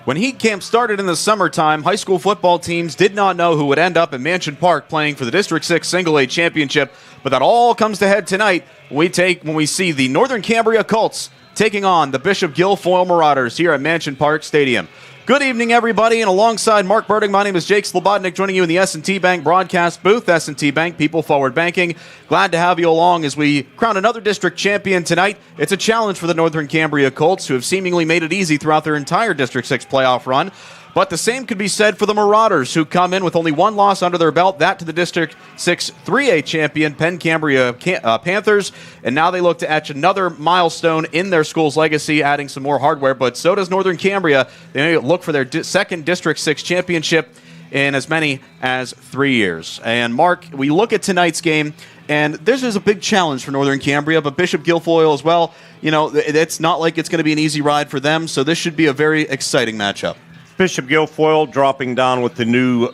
When heat camp started in the summertime, high school football teams did not know who would end up in Mansion Park playing for the District 6 Single A Championship, but that all comes to head tonight when we see the Northern Cambria Colts taking on the Bishop Guilfoyle Marauders here at Mansion Park Stadium. Good evening, everybody, and alongside Mark Burdick, my name is Jake Slobodnik, joining you in the S&T Bank broadcast booth. S&T Bank, People Forward Banking. Glad to have you along as we crown another district champion tonight. It's a challenge for the Northern Cambria Colts, who have seemingly made it easy throughout their entire District 6 playoff run. But the same could be said for the Marauders, who come in with only one loss under their belt, that to the District 6 3A champion, Penn Cambria Panthers. And now they look to etch another milestone in their school's legacy, adding some more hardware. But so does Northern Cambria. They look for their second District 6 championship in as many as 3 years. And Mark, we look at tonight's game, and this is a big challenge for Northern Cambria, but Bishop Guilfoyle as well. You know, it's not like it's going to be an easy ride for them, so this should be a very exciting matchup. Bishop Guilfoyle dropping down with the new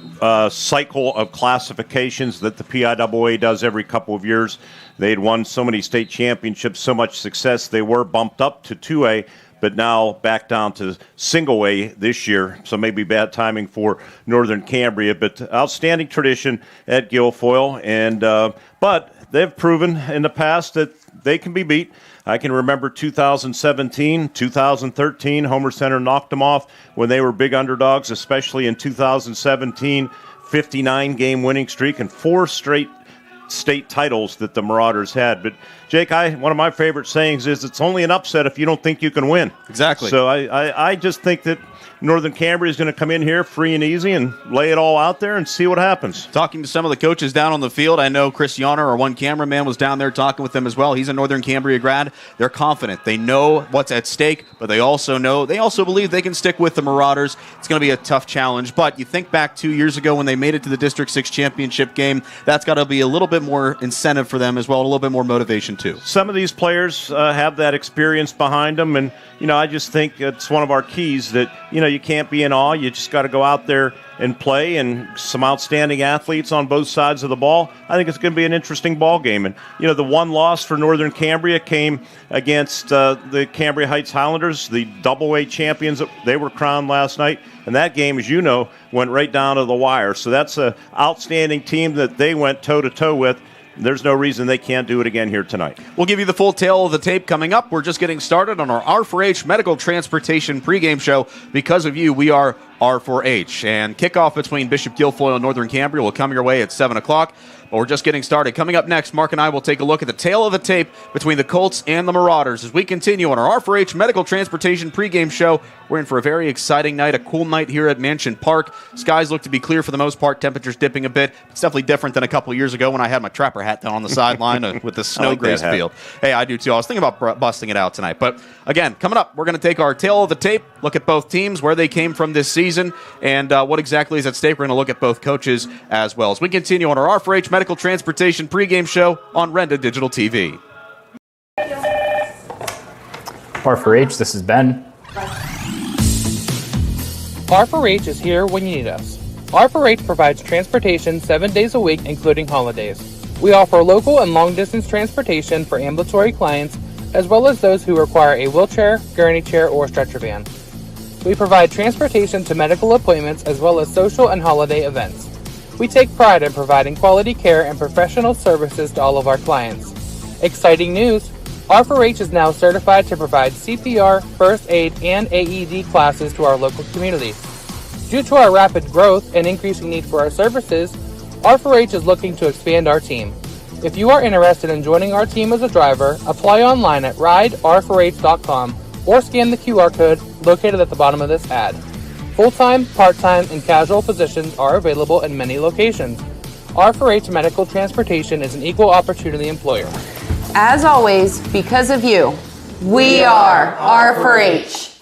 cycle of classifications that the PIAA does every couple of years. They had won so many state championships, so much success, they were bumped up to 2A, but now back down to single A this year. So maybe bad timing for Northern Cambria, but outstanding tradition at Guilfoyle. But they've proven in the past that they can be beat. I can remember 2017, 2013, Homer Center knocked them off when they were big underdogs, especially in 2017, 59-game winning streak and 4 straight state titles that the Marauders had. But, Jake, one of my favorite sayings is it's only an upset if you don't think you can win. Exactly. So I just think that Northern Cambria is going to come in here free and easy and lay it all out there and see what happens. Talking to some of the coaches down on the field, I know Chris Yonner, our one cameraman, was down there talking with them as well. He's a Northern Cambria grad. They're confident. They know what's at stake, but they also believe they can stick with the Marauders. It's going to be a tough challenge, but you think back 2 years ago when they made it to the District 6 championship game, that's got to be a little bit more incentive for them as well, a little bit more motivation too. Some of these players have that experience behind them, and I just think it's one of our keys that you can't be in awe. You just got to go out there and play, and some outstanding athletes on both sides of the ball. I think it's going to be an interesting ball game. And the one loss for Northern Cambria came against the Cambria Heights Highlanders, the AA champions. They were crowned last night, and that game, as you know, went right down to the wire. So that's an outstanding team that they went toe-to-toe with. There's no reason they can't do it again here tonight. We'll give you the full tale of the tape coming up. We're just getting started on our R4H Medical Transportation pregame show. Because of you, we are R4H. And kickoff between Bishop Guilfoyle and Northern Cambria will come your way at 7 o'clock. But we're just getting started. Coming up next, Mark and I will take a look at the tale of the tape between the Colts and the Marauders as we continue on our R4H Medical Transportation pregame show. We're in for a very exciting night, a cool night here at Mansion Park. Skies look to be clear for the most part, temperatures dipping a bit. It's definitely different than a couple years ago when I had my trapper hat down on the sideline with the snow-graced field. Hey, I do too. I was thinking about busting it out tonight. But again, coming up, we're going to take our tale of the tape, look at both teams, where they came from this season, and what exactly is at stake. We're going to look at both coaches as well as we continue on our R4H Medical Transportation pregame show on Renda Digital TV. R4H, this is Ben. R4H is here when you need us. R4H provides transportation 7 days a week, including holidays. We offer local and long-distance transportation for ambulatory clients, as well as those who require a wheelchair, gurney chair, or stretcher van. We provide transportation to medical appointments as well as social and holiday events. We take pride in providing quality care and professional services to all of our clients. Exciting news! R4H is now certified to provide CPR, first aid, and AED classes to our local community. Due to our rapid growth and increasing need for our services, R4H is looking to expand our team. If you are interested in joining our team as a driver, apply online at rider4h.com or scan the QR code located at the bottom of this ad. Full-time, part-time, and casual positions are available in many locations. R4H Medical Transportation is an equal opportunity employer. As always, because of you, we are R4H.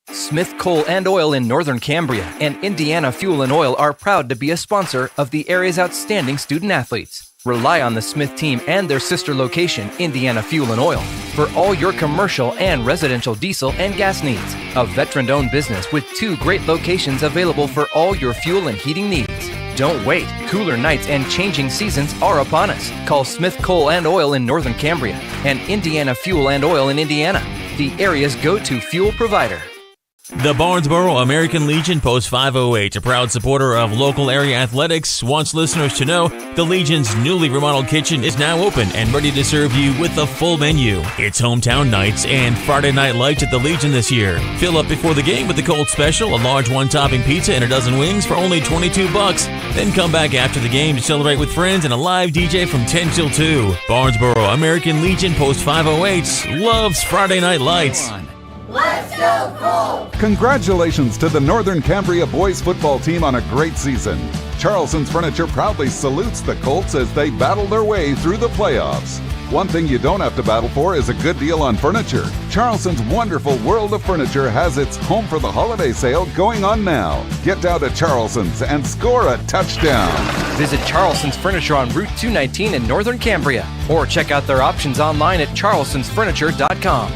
Smith Coal and Oil in Northern Cambria and Indiana Fuel and Oil are proud to be a sponsor of the area's outstanding student athletes. Rely on the Smith team and their sister location, Indiana Fuel and Oil, for all your commercial and residential diesel and gas needs. A veteran-owned business with 2 great locations available for all your fuel and heating needs. Don't wait. Cooler nights and changing seasons are upon us. Call Smith Coal and Oil in Northern Cambria and Indiana Fuel and Oil in Indiana, the area's go-to fuel provider. The Barnesboro American Legion Post 508, a proud supporter of local area athletics, wants listeners to know the Legion's newly remodeled kitchen is now open and ready to serve you with a full menu. It's hometown nights and Friday night lights at the Legion this year. Fill up before the game with the Cold Special, a large one-topping pizza and a dozen wings for only $22. Then come back after the game to celebrate with friends and a live DJ from 10 till 2. Barnesboro American Legion Post 508 loves Friday night lights. Let's go Colts! Congratulations to the Northern Cambria boys football team on a great season. Charleston's Furniture proudly salutes the Colts as they battle their way through the playoffs. One thing you don't have to battle for is a good deal on furniture. Charleston's wonderful World of Furniture has its Home for the Holiday sale going on now. Get down to Charleston's and score a touchdown. Visit Charleston's Furniture on Route 219 in Northern Cambria or check out their options online at charlestonsfurniture.com.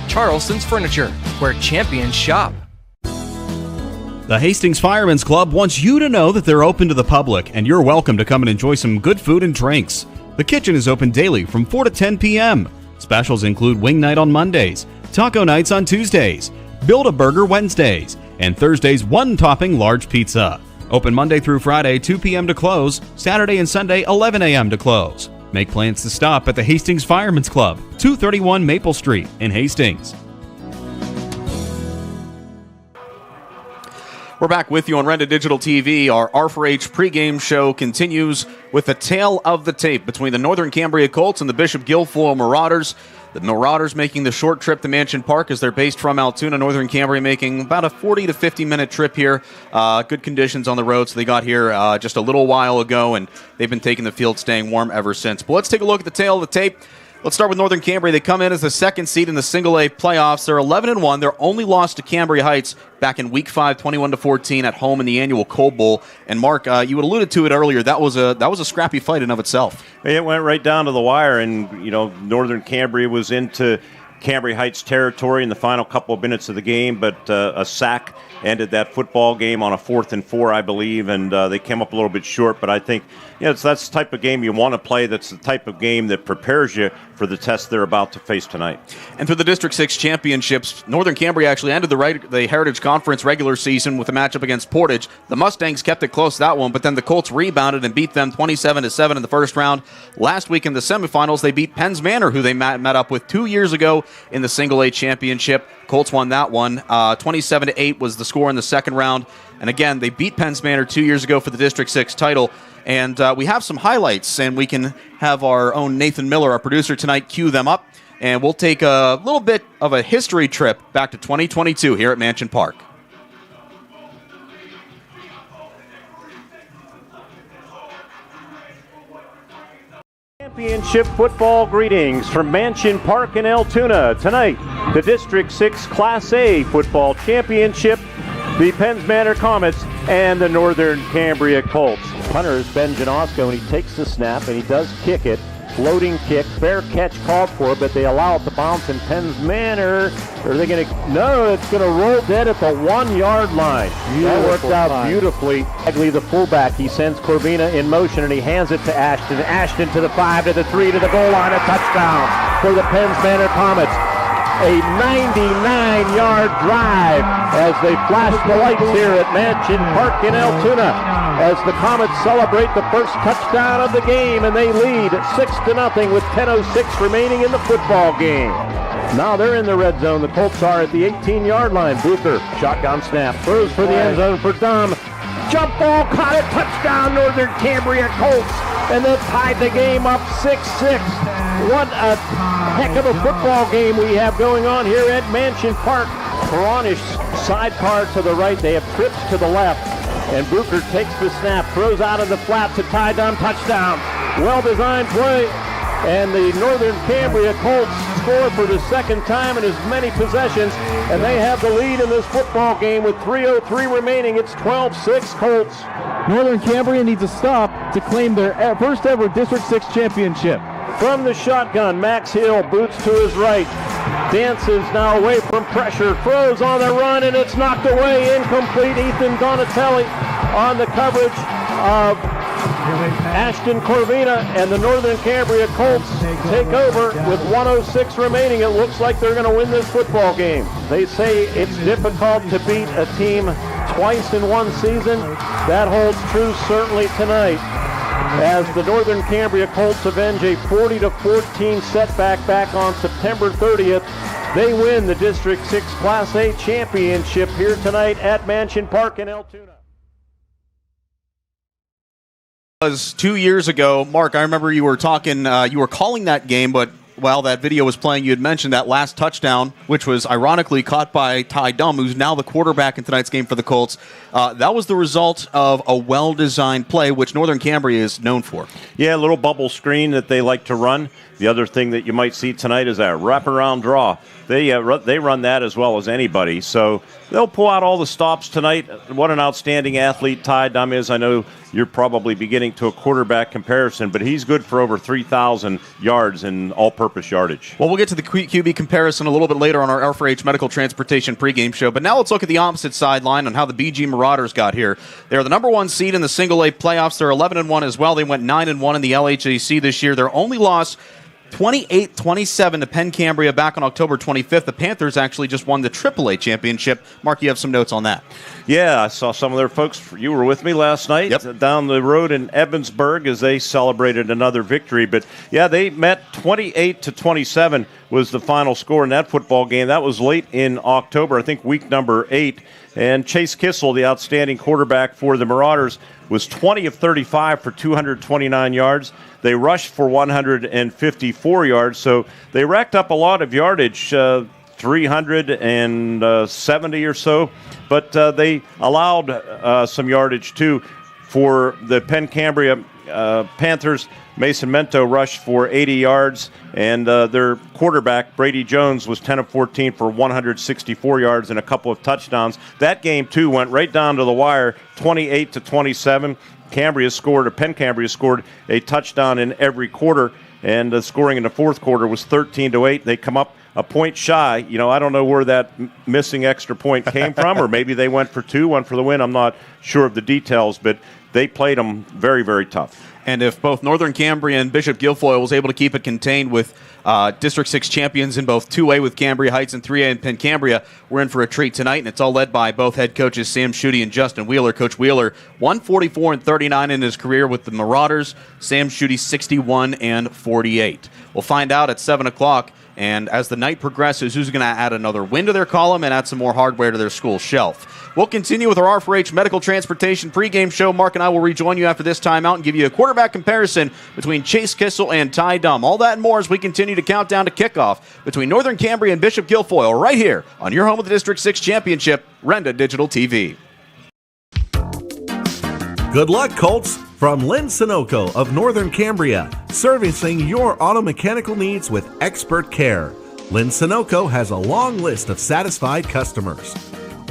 Charleston's Furniture, where champions shop. The Hastings Firemen's Club wants you to know that they're open to the public, and you're welcome to come and enjoy some good food and drinks. The kitchen is open daily from 4 to 10 p.m. Specials include wing night on Mondays, taco nights on Tuesdays, Build-A-Burger Wednesdays, and Thursday's one-topping large pizza. Open Monday through Friday, 2 p.m. to close, Saturday and Sunday, 11 a.m. to close. Make plans to stop at the Hastings Firemen's Club, 231 Maple Street in Hastings. We're back with you on Renda Digital TV. Our R4H pregame show continues with the tale of the tape between the Northern Cambria Colts and the Bishop Guilfoyle Marauders. The Marauders making the short trip to Mansion Park as they're based from Altoona. Northern Cambria making about a 40 to 50-minute trip here. Good conditions on the road, so they got here just a little while ago, and they've been taking the field, staying warm ever since. But let's take a look at the tale of the tape. Let's start with Northern Cambria. They come in as the second seed in the Single A playoffs. They're 11-1. They're only lost to Cambria Heights back in Week 5, 21-14 at home in the annual Cold Bowl. And Mark, you had alluded to it earlier. That was a scrappy fight in of itself. It went right down to the wire, and Northern Cambria was into Cambria Heights territory in the final couple of minutes of the game, but a sack ended that football game on a 4th and 4, I believe, and they came up a little bit short. But I think that's the type of game you want to play. That's the type of game that prepares you for the test they're about to face tonight. And through the District 6 championships, Northern Cambria actually ended the Heritage Conference regular season with a matchup against Portage. The Mustangs kept it close that one, but then the Colts rebounded and beat them 27-7 in the first round. Last week in the semifinals, they beat Penns Manor, who they met up with 2 years ago in the Single A championship. Colts won that one. 27-8 was the score in the second round. And again, they beat Penns Manor 2 years ago for the District 6 title. And we have some highlights, and we can have our own Nathan Miller, our producer tonight, cue them up. And we'll take a little bit of a history trip back to 2022 here at Mansion Park. Championship football greetings from Mansion Park in Altoona. Tonight, the District 6 Class A football championship, the Penns Manor Comets and the Northern Cambria Colts. Punter is Ben Janosko, and he takes the snap, and he does kick it. Floating kick, fair catch called for, but they allow it to bounce in Penns Manor. Are they going to? No, it's going to roll dead at the 1 yard line. That worked out beautifully. Egley, the fullback, he sends Corvina in motion, and he hands it to Ashton. Ashton to the 5, to the 3, to the goal line, a touchdown for the Penns Manor Comets. A 99-yard drive as they flash the lights here at Mansion Park in Altoona as the Comets celebrate the first touchdown of the game, and they lead 6-0 with 10:06 remaining in the football game. Now they're in the red zone. The Colts are at the 18-yard line. Booker, shotgun snap, throws for the end zone for Dom. Jump ball, caught it, touchdown, Northern Cambria Colts, and then tied the game up 6-6. What a heck of a football game we have going on here at Mansion Park. Coronish sidecar to the right. They have trips to the left. And Bucher takes the snap, throws out of the flat to Ty Dunn, touchdown. Well-designed play. And the Northern Cambria Colts score for the second time in as many possessions, and they have the lead in this football game with 3:03 remaining. It's 12-6 Colts. Northern Cambria needs a stop to claim their first ever District 6 championship. From the shotgun, Max Hill boots to his right. Dances now away from pressure, throws on the run, and it's knocked away, incomplete. Ethan Donatelli on the coverage of Ashton Corvina, and the Northern Cambria Colts take over with 1:06 remaining. It looks like they're going to win this football game. They say it's difficult to beat a team twice in one season. That holds true certainly tonight, as the Northern Cambria Colts avenge a 40-14 setback back on September 30th. They win the District 6 Class A championship here tonight at Mansion Park in Altoona. Was 2 years ago, Mark, I remember you were talking, you were calling that game, but while that video was playing, you had mentioned that last touchdown, which was ironically caught by Ty Dunn, who's now the quarterback in tonight's game for the Colts. That was the result of a well-designed play, which Northern Cambria is known for. Yeah, a little bubble screen that they like to run. The other thing that you might see tonight is that wraparound draw. They run that as well as anybody. So they'll pull out all the stops tonight. What an outstanding athlete Ty Dunn is. I know you're probably beginning to a quarterback comparison, but he's good for over 3,000 yards in all-purpose yardage. Well, we'll get to the QB comparison a little bit later on our R4H Medical Transportation pregame show, but now let's look at the opposite sideline on how the BG Marauders got here. They're the number one seed in the single A playoffs. They're 11-1 as well. They went 9-1 in the LHAC this year. Their only loss, 28-27 to Penn Cambria back on October 25th. The Panthers actually just won the AAA championship. Mark, you have some notes on that. Yeah, I saw some of their folks. You were with me last night down the road in Evansburg as they celebrated another victory. But, yeah, they met 28-27 was the final score in that football game. That was late in October, I think week number 8. And Chase Kissel, the outstanding quarterback for the Marauders, was 20 of 35 for 229 yards. They rushed for 154 yards, so they racked up a lot of yardage, 370 or so. But they allowed some yardage, too, for the Penn Cambria Panthers. Mason Mento rushed for 80 yards, and their quarterback, Brady Jones, was 10 of 14 for 164 yards and a couple of touchdowns. That game, too, went right down to the wire, 28-27. Penn Cambria scored a touchdown in every quarter, and the scoring in the fourth quarter was 13-8. They come up a point shy. You know, I don't know where that missing extra point came from, or maybe they went for 2, one for the win. I'm not sure of the details, but they played them very, very tough. And if both Northern Cambria and Bishop Guilfoyle was able to keep it contained with District 6 champions in both 2A with Cambria Heights and 3A in Penn Cambria, we're in for a treat tonight, and it's all led by both head coaches Sam Schutte and Justin Wheeler. Coach Wheeler, 144-39 in his career with the Marauders. Sam Schutte, 61-48. We'll find out at 7 o'clock. And as the night progresses, who's going to add another win to their column and add some more hardware to their school shelf? We'll continue with our R4H Medical Transportation pregame show. Mark and I will rejoin you after this timeout and give you a quarterback comparison between Chase Kissel and Ty Dunn. All that and more as we continue to count down to kickoff between Northern Cambria and Bishop Guilfoyle right here on your home of the District 6 Championship, Renda Digital TV. Good luck, Colts! From Lynn Sunoco of Northern Cambria, servicing your auto mechanical needs with expert care. Lynn Sunoco has a long list of satisfied customers.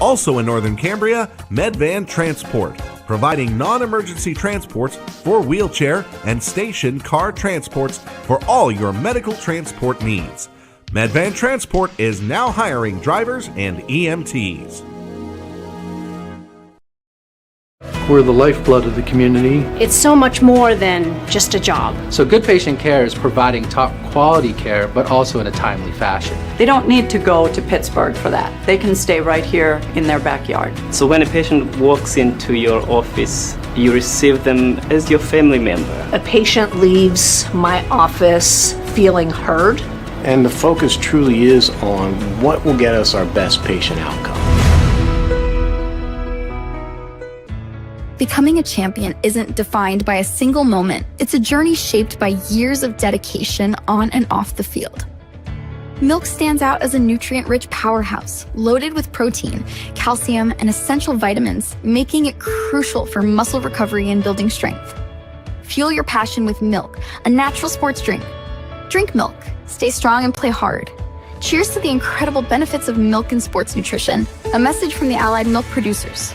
Also in Northern Cambria, Medvan Transport, providing non-emergency transports for wheelchair and station car transports for all your medical transport needs. Medvan Transport is now hiring drivers and EMTs. We're the lifeblood of the community. It's so much more than just a job. So Good Patient Care is providing top quality care, but also in a timely fashion. They don't need to go to Pittsburgh for that. They can stay right here in their backyard. So when a patient walks into your office, you receive them as your family member. A patient leaves my office feeling heard. And the focus truly is on what will get us our best patient outcome. Becoming a champion isn't defined by a single moment. It's a journey shaped by years of dedication on and off the field. Milk stands out as a nutrient-rich powerhouse, loaded with protein, calcium, and essential vitamins, making it crucial for muscle recovery and building strength. Fuel your passion with milk, a natural sports drink. Drink milk, stay strong, and play hard. Cheers to the incredible benefits of milk and sports nutrition. A message from the Allied Milk Producers.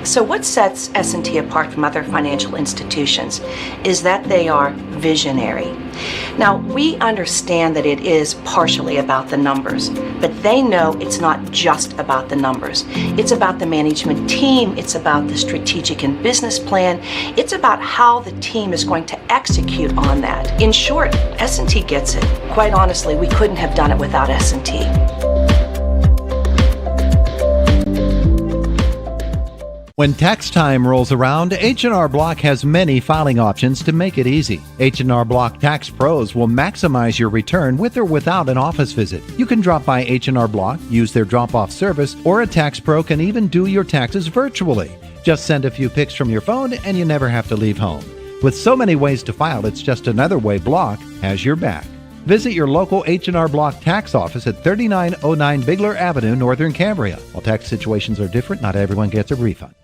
So what sets S&T apart from other financial institutions is that they are visionary. Now, we understand that it is partially about the numbers, but they know it's not just about the numbers. It's about the management team, it's about the strategic and business plan, it's about how the team is going to execute on that. In short, S&T gets it. Quite honestly, we couldn't have done it without S&T. When tax time rolls around, H&R Block has many filing options to make it easy. H&R Block Tax Pros will maximize your return with or without an office visit. You can drop by H&R Block, use their drop-off service, or a tax pro can even do your taxes virtually. Just send a few pics from your phone and you never have to leave home. With so many ways to file, it's just another way Block has your back. Visit your local H&R Block tax office at 3909 Bigler Avenue, Northern Cambria. While tax situations are different, not everyone gets a refund.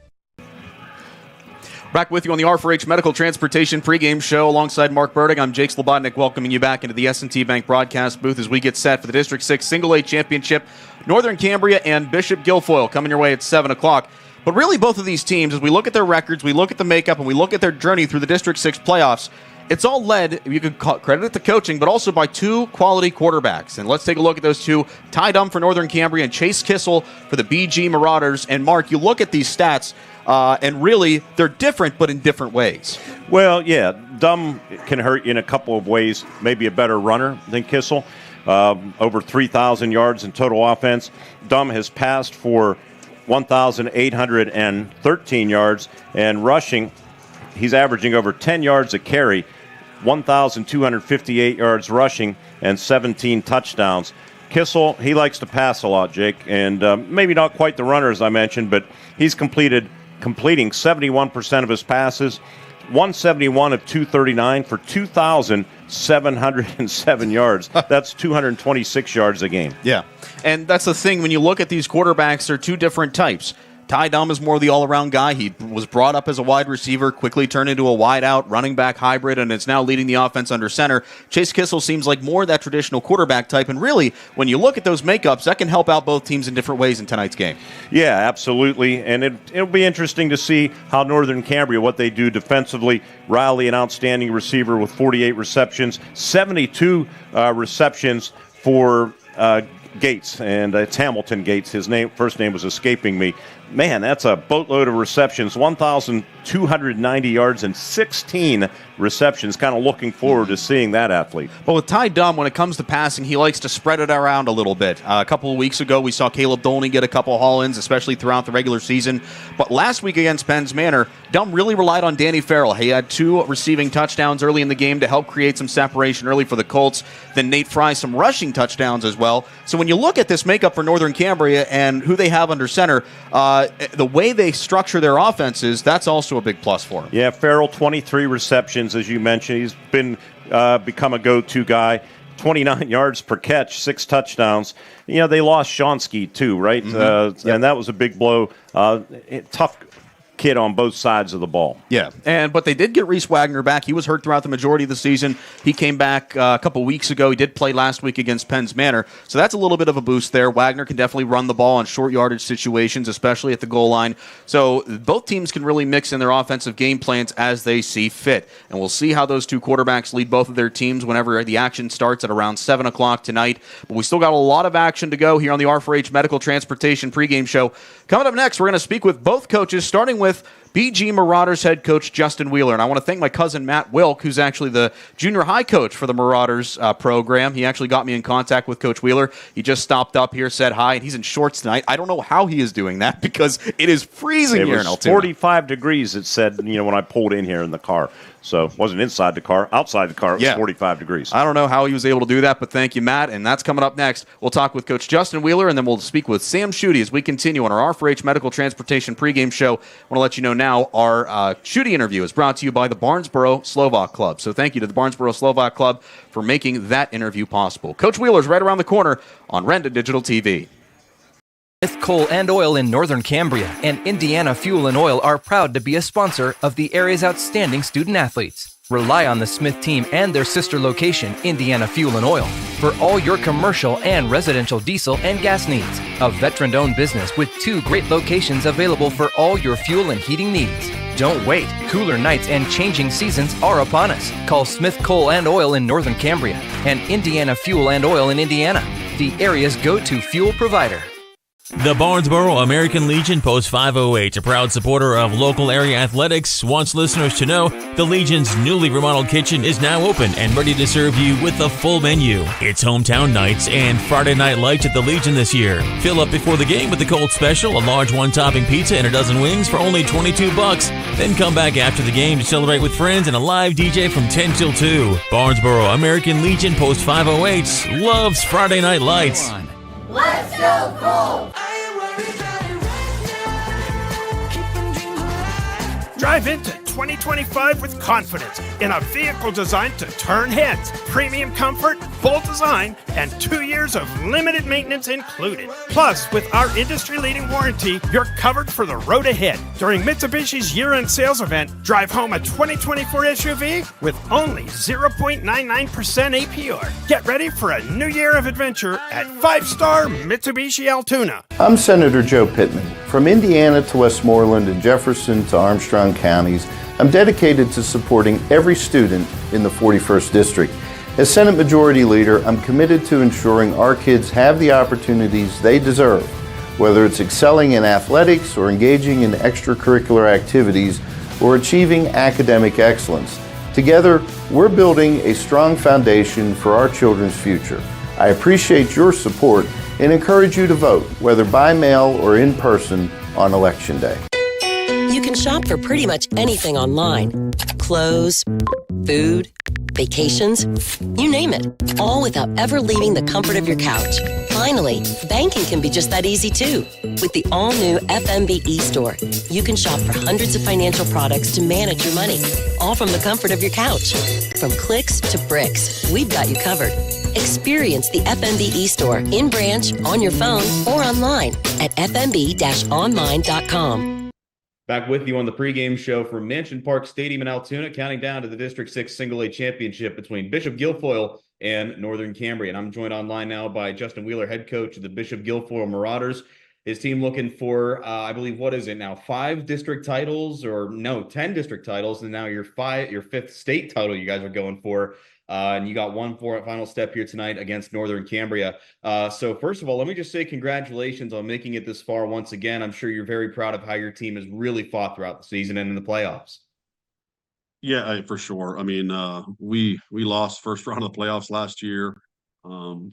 Back with you on the R4H Medical Transportation pregame show alongside Mark Burdick. I'm Jake Slobodnik welcoming you back into the S&T Bank broadcast booth as we get set for the District 6 Single A Championship. Northern Cambria and Bishop Guilfoyle coming your way at 7 o'clock. But really both of these teams, as we look at their records, we look at the makeup, and we look at their journey through the District 6 playoffs, it's all led, you can credit it to coaching, but also by two quality quarterbacks. And let's take a look at those two. Ty Dunn for Northern Cambria and Chase Kissel for the BG Marauders. And Mark, you look at these stats, and really, they're different, but in different ways. Well, yeah, Dunn can hurt you in a couple of ways. Maybe a better runner than Kissel. Over 3,000 yards in total offense. Dunn has passed for 1,813 yards, and rushing, he's averaging over 10 yards a carry, 1,258 yards rushing, and 17 touchdowns. Kissel, he likes to pass a lot, Jake, and maybe not quite the runner, as I mentioned, but he's completing 71% of his passes, 171 of 239 for 2,707 yards. That's 226 yards a game. Yeah, and that's the thing. When you look at these quarterbacks, they're two different types. Ty Dunn is more the all-around guy. He was brought up as a wide receiver, quickly turned into a wide-out running back hybrid, and is now leading the offense under center. Chase Kissel seems like more that traditional quarterback type, and really, when you look at those makeups, that can help out both teams in different ways in tonight's game. Yeah, absolutely, and it'll be interesting to see how Northern Cambria, what they do defensively. Riley, an outstanding receiver with 48 receptions, 72 receptions for Gates, and it's Hamilton Gates. His first name was escaping me. Man, that's a boatload of receptions, 1,290 yards and 16 receptions. Kind of looking forward to seeing that athlete. Well, with Ty Dunn, when it comes to passing, he likes to spread it around a little bit. A couple of weeks ago, we saw Caleb Dolney get a couple haul-ins, especially throughout the regular season. But last week against Penns Manor, Dunn really relied on Danny Farrell. He had 2 receiving touchdowns early in the game to help create some separation early for the Colts. Then Nate Fry, some rushing touchdowns as well. So when you look at this makeup for Northern Cambria and who they have under center, the way they structure their offenses, that's also a big plus for him. Yeah, Farrell, 23 receptions, as you mentioned. He's been become a go-to guy. 29 yards per catch, 6 touchdowns. You know, they lost Shonsky too, right? Mm-hmm. And that was a big blow. Tough kid on both sides of the ball. Yeah, but they did get Reese Wagner back. He was hurt throughout the majority of the season. He came back a couple weeks ago. He did play last week against Penns Manor, so that's a little bit of a boost there. Wagner can definitely run the ball in short yardage situations, especially at the goal line. So both teams can really mix in their offensive game plans as they see fit, and we'll see how those two quarterbacks lead both of their teams whenever the action starts at around 7 o'clock tonight. But we still got a lot of action to go here on the R4H Medical Transportation pregame show. Coming up next, we're going to speak with both coaches, starting with BG Marauders head coach Justin Wheeler. And I want to thank my cousin Matt Wilk, who's actually the junior high coach for the Marauders program. He actually got me in contact with Coach Wheeler. He just stopped up here, said hi, and he's in shorts tonight. I don't know how he is doing that because it is freezing here in Altoona. 45 degrees, it said, when I pulled in here in the car. So it wasn't inside the car. Outside the car, it was 45 degrees. I don't know how he was able to do that, but thank you, Matt. And that's coming up next. We'll talk with Coach Justin Wheeler, and then we'll speak with Sam Schutte as we continue on our R4H Medical Transportation pregame show. I want to let you know now, our shooting interview is brought to you by the Barnesboro Slovak Club. So thank you to the Barnesboro Slovak Club for making that interview possible. Coach Wheeler's right around the corner on Renda Digital TV. Smith Coal and Oil in Northern Cambria and Indiana Fuel and Oil are proud to be a sponsor of the area's outstanding student athletes. Rely on the Smith team and their sister location, Indiana Fuel and Oil, for all your commercial and residential diesel and gas needs. A veteran-owned business with 2 great locations available for all your fuel and heating needs. Don't wait. Cooler nights and changing seasons are upon us. Call Smith Coal and Oil in Northern Cambria and Indiana Fuel and Oil in Indiana, the area's go-to fuel provider. The Barnesboro American Legion Post 508, a proud supporter of local area athletics, wants listeners to know the Legion's newly remodeled kitchen is now open and ready to serve you with a full menu. It's hometown nights and Friday night lights at the Legion this year. Fill up before the game with the Colt Special, a large one-topping pizza and a dozen wings for only $22. Then come back after the game to celebrate with friends and a live DJ from 10 till 2. Barnesboro American Legion Post 508 loves Friday night lights. Let's go Colts! Drive into 2025 with confidence in a vehicle designed to turn heads. Premium comfort, bold design, and 2 years of limited maintenance included. Plus, with our industry-leading warranty, you're covered for the road ahead. During Mitsubishi's year-end sales event, drive home a 2024 SUV with only 0.99% APR. Get ready for a new year of adventure at 5-star Mitsubishi Altoona. I'm Senator Joe Pittman. From Indiana to Westmoreland and Jefferson to Armstrong counties, I'm dedicated to supporting every student in the 41st District. As Senate Majority Leader, I'm committed to ensuring our kids have the opportunities they deserve, whether it's excelling in athletics or engaging in extracurricular activities or achieving academic excellence. Together, we're building a strong foundation for our children's future. I appreciate your support and encourage you to vote, whether by mail or in person, on Election Day. You can shop for pretty much anything online. Clothes, food, vacations, you name it, all without ever leaving the comfort of your couch. Finally, banking can be just that easy too. With the all-new FMB e-store, you can shop for hundreds of financial products to manage your money, all from the comfort of your couch. From clicks to bricks, we've got you covered. Experience the FMB e-store in branch, on your phone, or online at fmb-online.com. Back with you on the pregame show from Mansion Park Stadium in Altoona, counting down to the District 6 Single A Championship between Bishop Guilfoyle and Northern Cambria. And I'm joined online now by Justin Wheeler, head coach of the Bishop Guilfoyle Marauders. His team looking for, I believe, what is it now, 5 district titles, or no, 10 district titles, and now your 5th state title you guys are going for. And you got one final step here tonight against Northern Cambria. So first of all, let me just say congratulations on making it this far once again. I'm sure you're very proud of how your team has really fought throughout the season and in the playoffs. Yeah, for sure. I mean, we lost first round of the playoffs last year. And,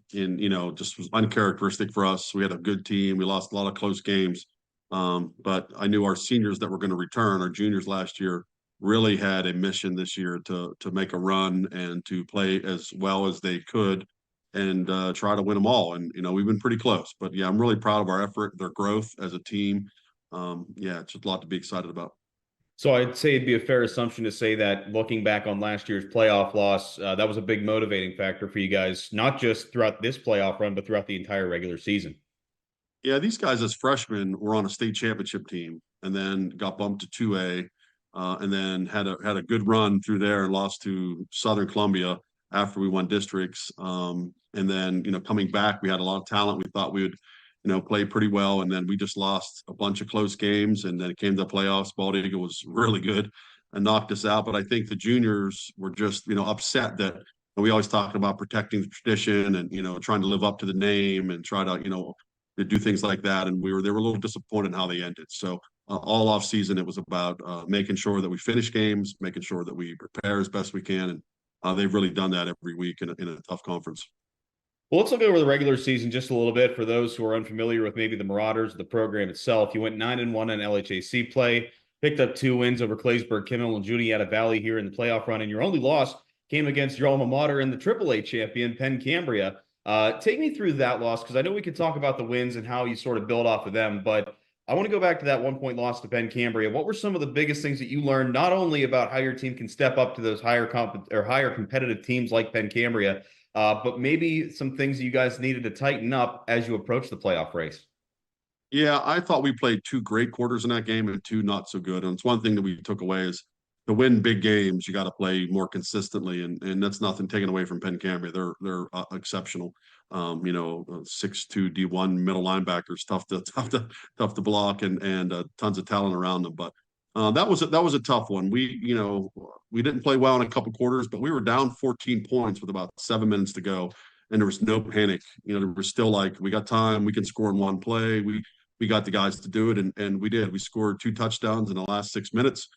just was uncharacteristic for us. We had a good team. We lost a lot of close games. But I knew our seniors that were going to return, our juniors last year, really had a mission this year to make a run and to play as well as they could and try to win them all. And, we've been pretty close. But, yeah, I'm really proud of our effort, their growth as a team. It's just a lot to be excited about. So I'd say it'd be a fair assumption to say that looking back on last year's playoff loss, that was a big motivating factor for you guys, not just throughout this playoff run, but throughout the entire regular season. Yeah, these guys as freshmen were on a state championship team and then got bumped to 2A. And then had a good run through there and lost to Southern Columbia after we won districts. And then, coming back, we had a lot of talent. We thought we would, play pretty well. And then we just lost a bunch of close games. And then it came to the playoffs. Bald Eagle was really good and knocked us out. But I think the juniors were just, upset that we always talk about protecting the tradition and, trying to live up to the name and try to, to do things like that. And they were a little disappointed in how they ended. So all off season, it was about making sure that we finish games, making sure that we prepare as best we can. And they've really done that every week in a tough conference. Well, let's look over the regular season just a little bit for those who are unfamiliar with maybe the Marauders, the program itself. You went 9-1 in LHAC play, picked up 2 wins over Claysburg, Kimmel, and Juniata Valley here in the playoff run, and your only loss came against your alma mater and the AAA champion, Penn Cambria. Take me through that loss, because I know we could talk about the wins and how you sort of build off of them, but I want to go back to that 1-point loss to Penn Cambria. What were some of the biggest things that you learned, not only about how your team can step up to those higher competitive teams like Penn Cambria, but maybe some things that you guys needed to tighten up as you approach the playoff race? Yeah, I thought we played two great quarters in that game and two not so good. And it's one thing that we took away is to win big games, you got to play more consistently, and that's nothing taken away from Penn Cambria. They're exceptional. 6'2" D1 middle linebackers, tough to block, and tons of talent around them. But that was a tough one. We didn't play well in a couple quarters, but we were down 14 points with about 7 minutes to go, and there was no panic. There was still like, we got time, we can score in one play. We got the guys to do it, and we did. We scored 2 touchdowns in the last 6 minutes.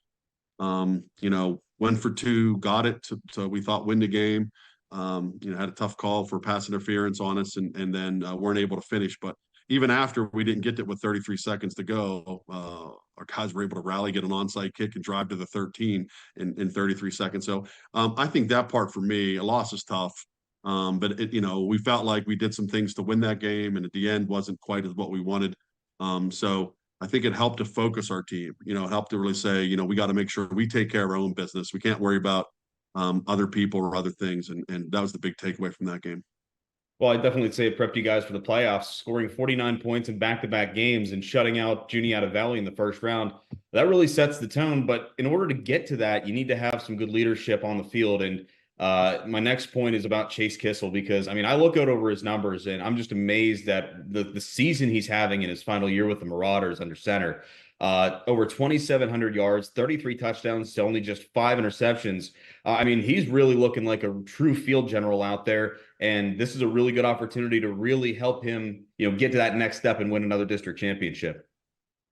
Went for 2, got it to we thought win the game. Had a tough call for pass interference on us, and then weren't able to finish. But even after we didn't get it with 33 seconds to go, our guys were able to rally, get an onside kick, and drive to the 13 in 33 seconds. So I think that part for me, a loss is tough. But we felt like we did some things to win that game, and at the end wasn't quite as what we wanted. So I think it helped to focus our team. It helped to really say, we got to make sure we take care of our own business. We can't worry about other people or other things, and that was the big takeaway from that game. Well, I definitely say it prepped you guys for the playoffs, scoring 49 points in back-to-back games and shutting out Juniata Valley in the first round. That really sets the tone. But in order to get to that, you need to have some good leadership on the field. And my next point is about Chase Kissel, because, I look out over his numbers and I'm just amazed at the season he's having in his final year with the Marauders under center. Over 2,700 yards, 33 touchdowns to only just 5 interceptions. He's really looking like a true field general out there, and this is a really good opportunity to really help him, get to that next step and win another district championship.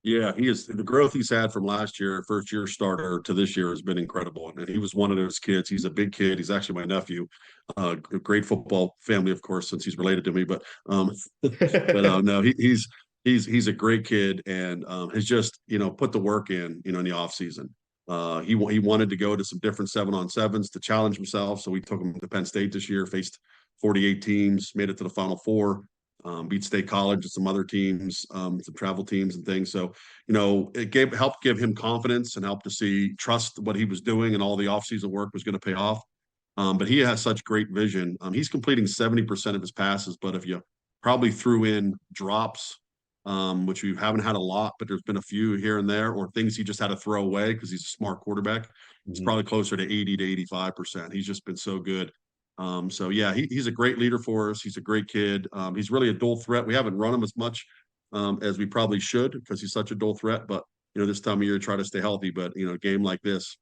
Yeah, he is. The growth he's had from last year, first year starter, to this year has been incredible. And he was one of those kids. He's a big kid. He's actually my nephew. A great football family, of course, since he's related to me. But no, he's a great kid, and has just put the work in in the off season. He wanted to go to some different 7-on-7s to challenge himself, so we took him to Penn State this year. Faced 48 teams, made it to the Final Four. Beat State College and some other teams, some travel teams and things. So, it helped give him confidence and helped to trust what he was doing, and all the offseason work was going to pay off. But he has such great vision. He's completing 70% of his passes, but if you probably threw in drops, which we haven't had a lot, but there's been a few here and there, or things he just had to throw away because he's a smart quarterback, it's probably closer to 80 to 85%. He's just been so good. So yeah, he's a great leader for us. He's a great kid. He's really a dual threat. We haven't run him as much as we probably should because he's such a dual threat. But this time of year, try to stay healthy. But a game like this,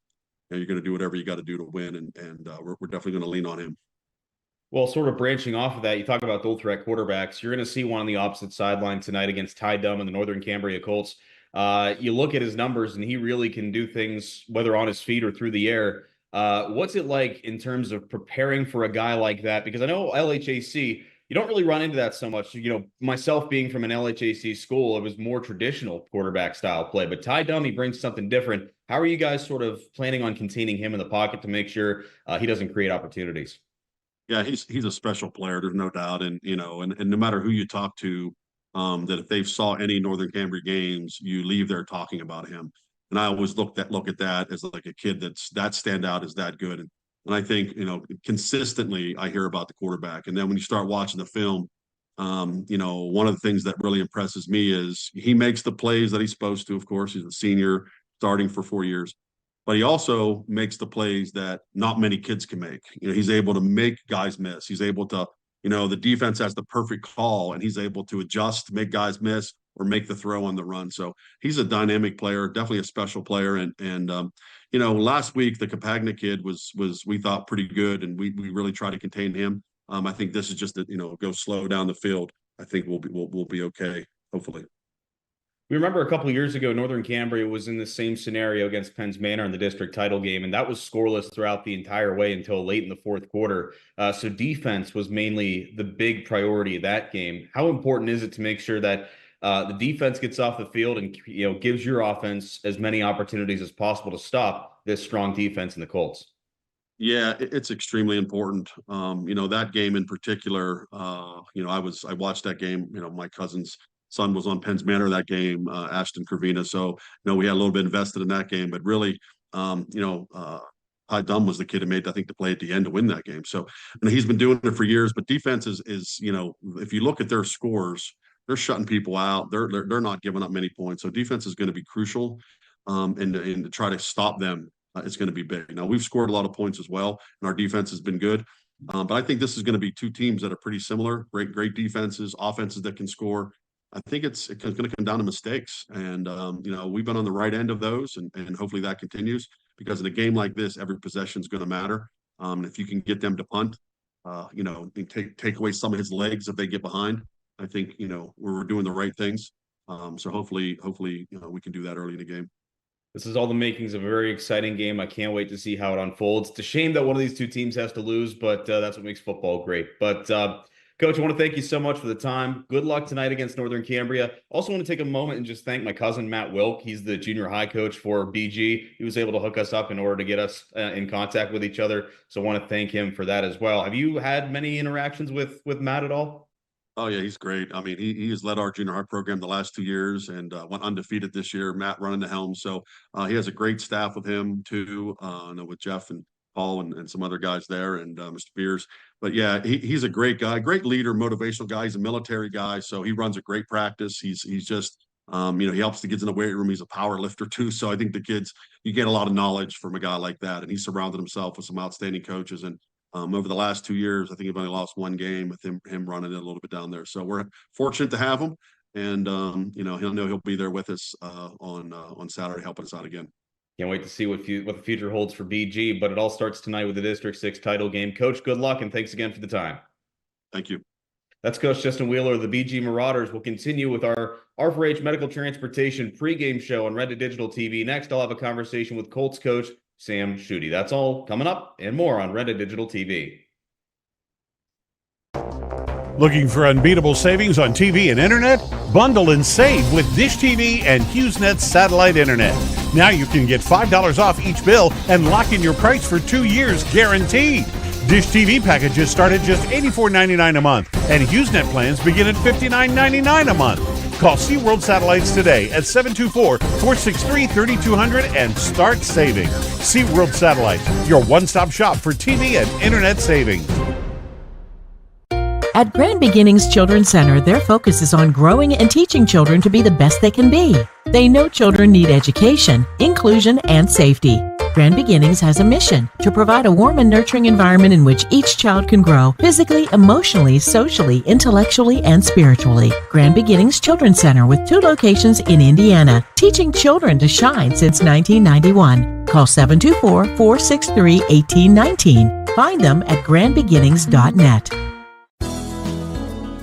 you're going to do whatever you got to do to win, and we're definitely going to lean on him. Well, sort of branching off of that, you talk about dual threat quarterbacks. You're going to see one on the opposite sideline tonight against Ty Dunn and the Northern Cambria Colts. You look at his numbers, and he really can do things whether on his feet or through the air. What's it like in terms of preparing for a guy like that? Because I know LHAC, you don't really run into that so much. Myself being from an LHAC school, it was more traditional quarterback style play. But Ty Dunn, he brings something different. How are you guys sort of planning on containing him in the pocket to make sure he doesn't create opportunities? Yeah, he's a special player. There's no doubt. And no matter who you talk to, that if they've saw any Northern Cambria games, you leave there talking about him. And I always look at that as like a kid that's that standout, is that good. And I think, consistently I hear about the quarterback. And then when you start watching the film, one of the things that really impresses me is he makes the plays that he's supposed to. Of course, he's a senior starting for 4 years, but he also makes the plays that not many kids can make. He's able to make guys miss. He's able to, the defense has the perfect call, and he's able to adjust, make guys miss, or make the throw on the run. So he's a dynamic player, definitely a special player. And last week the Capagna kid was we thought pretty good, and we really tried to contain him. I think this is just go slow down the field. I think we'll be okay, hopefully. We remember a couple of years ago, Northern Cambria was in the same scenario against Penn's Manor in the district title game, and that was scoreless throughout the entire way until late in the fourth quarter. So defense was mainly the big priority of that game. How important is it to make sure that the defense gets off the field and gives your offense as many opportunities as possible to stop this strong defense in the Colts? Yeah, it's extremely important. That game in particular, I watched that game. My cousins son was on Penn's Manor that game, Ashton Kervina. So, we had a little bit invested in that game, but really, Ty Dunn was the kid who made, I think, the play at the end to win that game. So, he's been doing it for years, but defense is, if you look at their scores, they're shutting people out. They're not giving up many points. So defense is going to be crucial. And to try to stop them, it's going to be big. Now, we've scored a lot of points as well, and our defense has been good. But I think this is going to be two teams that are pretty similar, great defenses, offenses that can score. I think it's going to come down to mistakes. And, we've been on the right end of those, and hopefully that continues, because in a game like this, every possession is going to matter. If you can get them to punt, take away some of his legs if they get behind, I think, we're doing the right things. So hopefully, we can do that early in the game. This is all the makings of a very exciting game. I can't wait to see how it unfolds. It's a shame that one of these two teams has to lose, but that's what makes football great. But Coach, I want to thank you so much for the time. Good luck tonight against Northern Cambria. Also want to take a moment and just thank my cousin, Matt Wilk. He's the junior high coach for BG. He was able to hook us up in order to get us in contact with each other. So I want to thank him for that as well. Have you had many interactions with Matt at all? Oh, yeah, he's great. I mean, he has led our junior high program the last 2 years and went undefeated this year. Matt running the helm. So he has a great staff with him, too, with Jeff and Paul and some other guys there, and Mr. Beers. But, yeah, he's a great guy, great leader, motivational guy. He's a military guy, so he runs a great practice. He's just, he helps the kids in the weight room. He's a power lifter, too. So I think the kids, you get a lot of knowledge from a guy like that. And he surrounded himself with some outstanding coaches. And over the last 2 years, I think we've only lost one game with him running it a little bit down there. So we're fortunate to have him, and he'll be there with us on Saturday, helping us out again. Can't wait to see what the future holds for BG. But it all starts tonight with the District 6 title game. Coach, good luck, and thanks again for the time. Thank you. That's Coach Justin Wheeler of the BG Marauders. We'll continue with our R4H Medical Transportation pregame show on Red Digital TV. Next, I'll have a conversation with Colts coach Sam Schutte. That's all coming up and more on Red Digital TV. Looking for unbeatable savings on TV and internet? Bundle and save with Dish TV and HughesNet satellite internet. Now you can get $5 off each bill and lock in your price for 2 years guaranteed. Dish TV packages start at just $84.99 a month, and HughesNet plans begin at $59.99 a month. Call SeaWorld Satellites today at 724-463-3200 and start saving. SeaWorld Satellites, your one-stop shop for TV and internet savings. At Grand Beginnings Children's Center, their focus is on growing and teaching children to be the best they can be. They know children need education, inclusion, and safety. Grand Beginnings has a mission to provide a warm and nurturing environment in which each child can grow physically, emotionally, socially, intellectually, and spiritually. Grand Beginnings Children's Center with 2 locations in Indiana, teaching children to shine since 1991. Call 724-463-1819. Find them at grandbeginnings.net.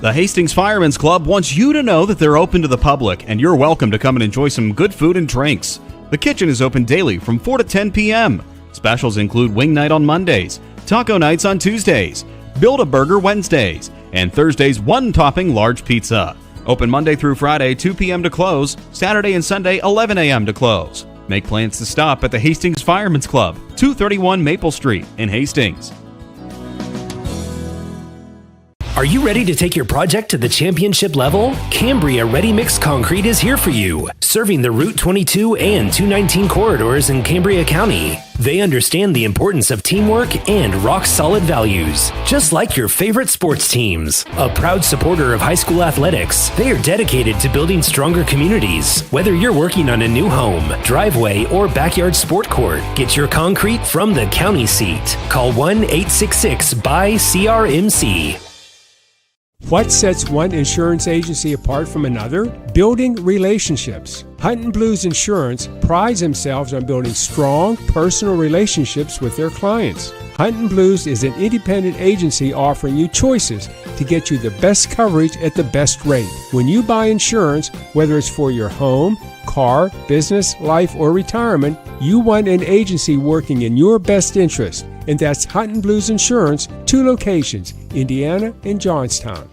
The Hastings Firemen's Club wants you to know that they're open to the public, and you're welcome to come and enjoy some good food and drinks. The kitchen is open daily from 4 to 10 p.m. Specials include wing night on Mondays, taco nights on Tuesdays, Build-A-Burger Wednesdays, and Thursday's one-topping large pizza. Open Monday through Friday, 2 p.m. to close, Saturday and Sunday, 11 a.m. to close. Make plans to stop at the Hastings Firemen's Club, 231 Maple Street in Hastings. Are you ready to take your project to the championship level? Cambria Ready Mix Concrete is here for you, serving the Route 22 and 219 corridors in Cambria County. They understand the importance of teamwork and rock-solid values, just like your favorite sports teams. A proud supporter of high school athletics, they are dedicated to building stronger communities. Whether you're working on a new home, driveway, or backyard sport court, get your concrete from the county seat. Call 1-866-BUY-CRMC. What sets one insurance agency apart from another? Building relationships. Hunt & Blues Insurance prides themselves on building strong, personal relationships with their clients. Hunt & Blues is an independent agency offering you choices to get you the best coverage at the best rate. When you buy insurance, whether it's for your home, car, business, life, or retirement, you want an agency working in your best interest. And that's Hunt & Blues Insurance, 2 locations, Indiana and Johnstown.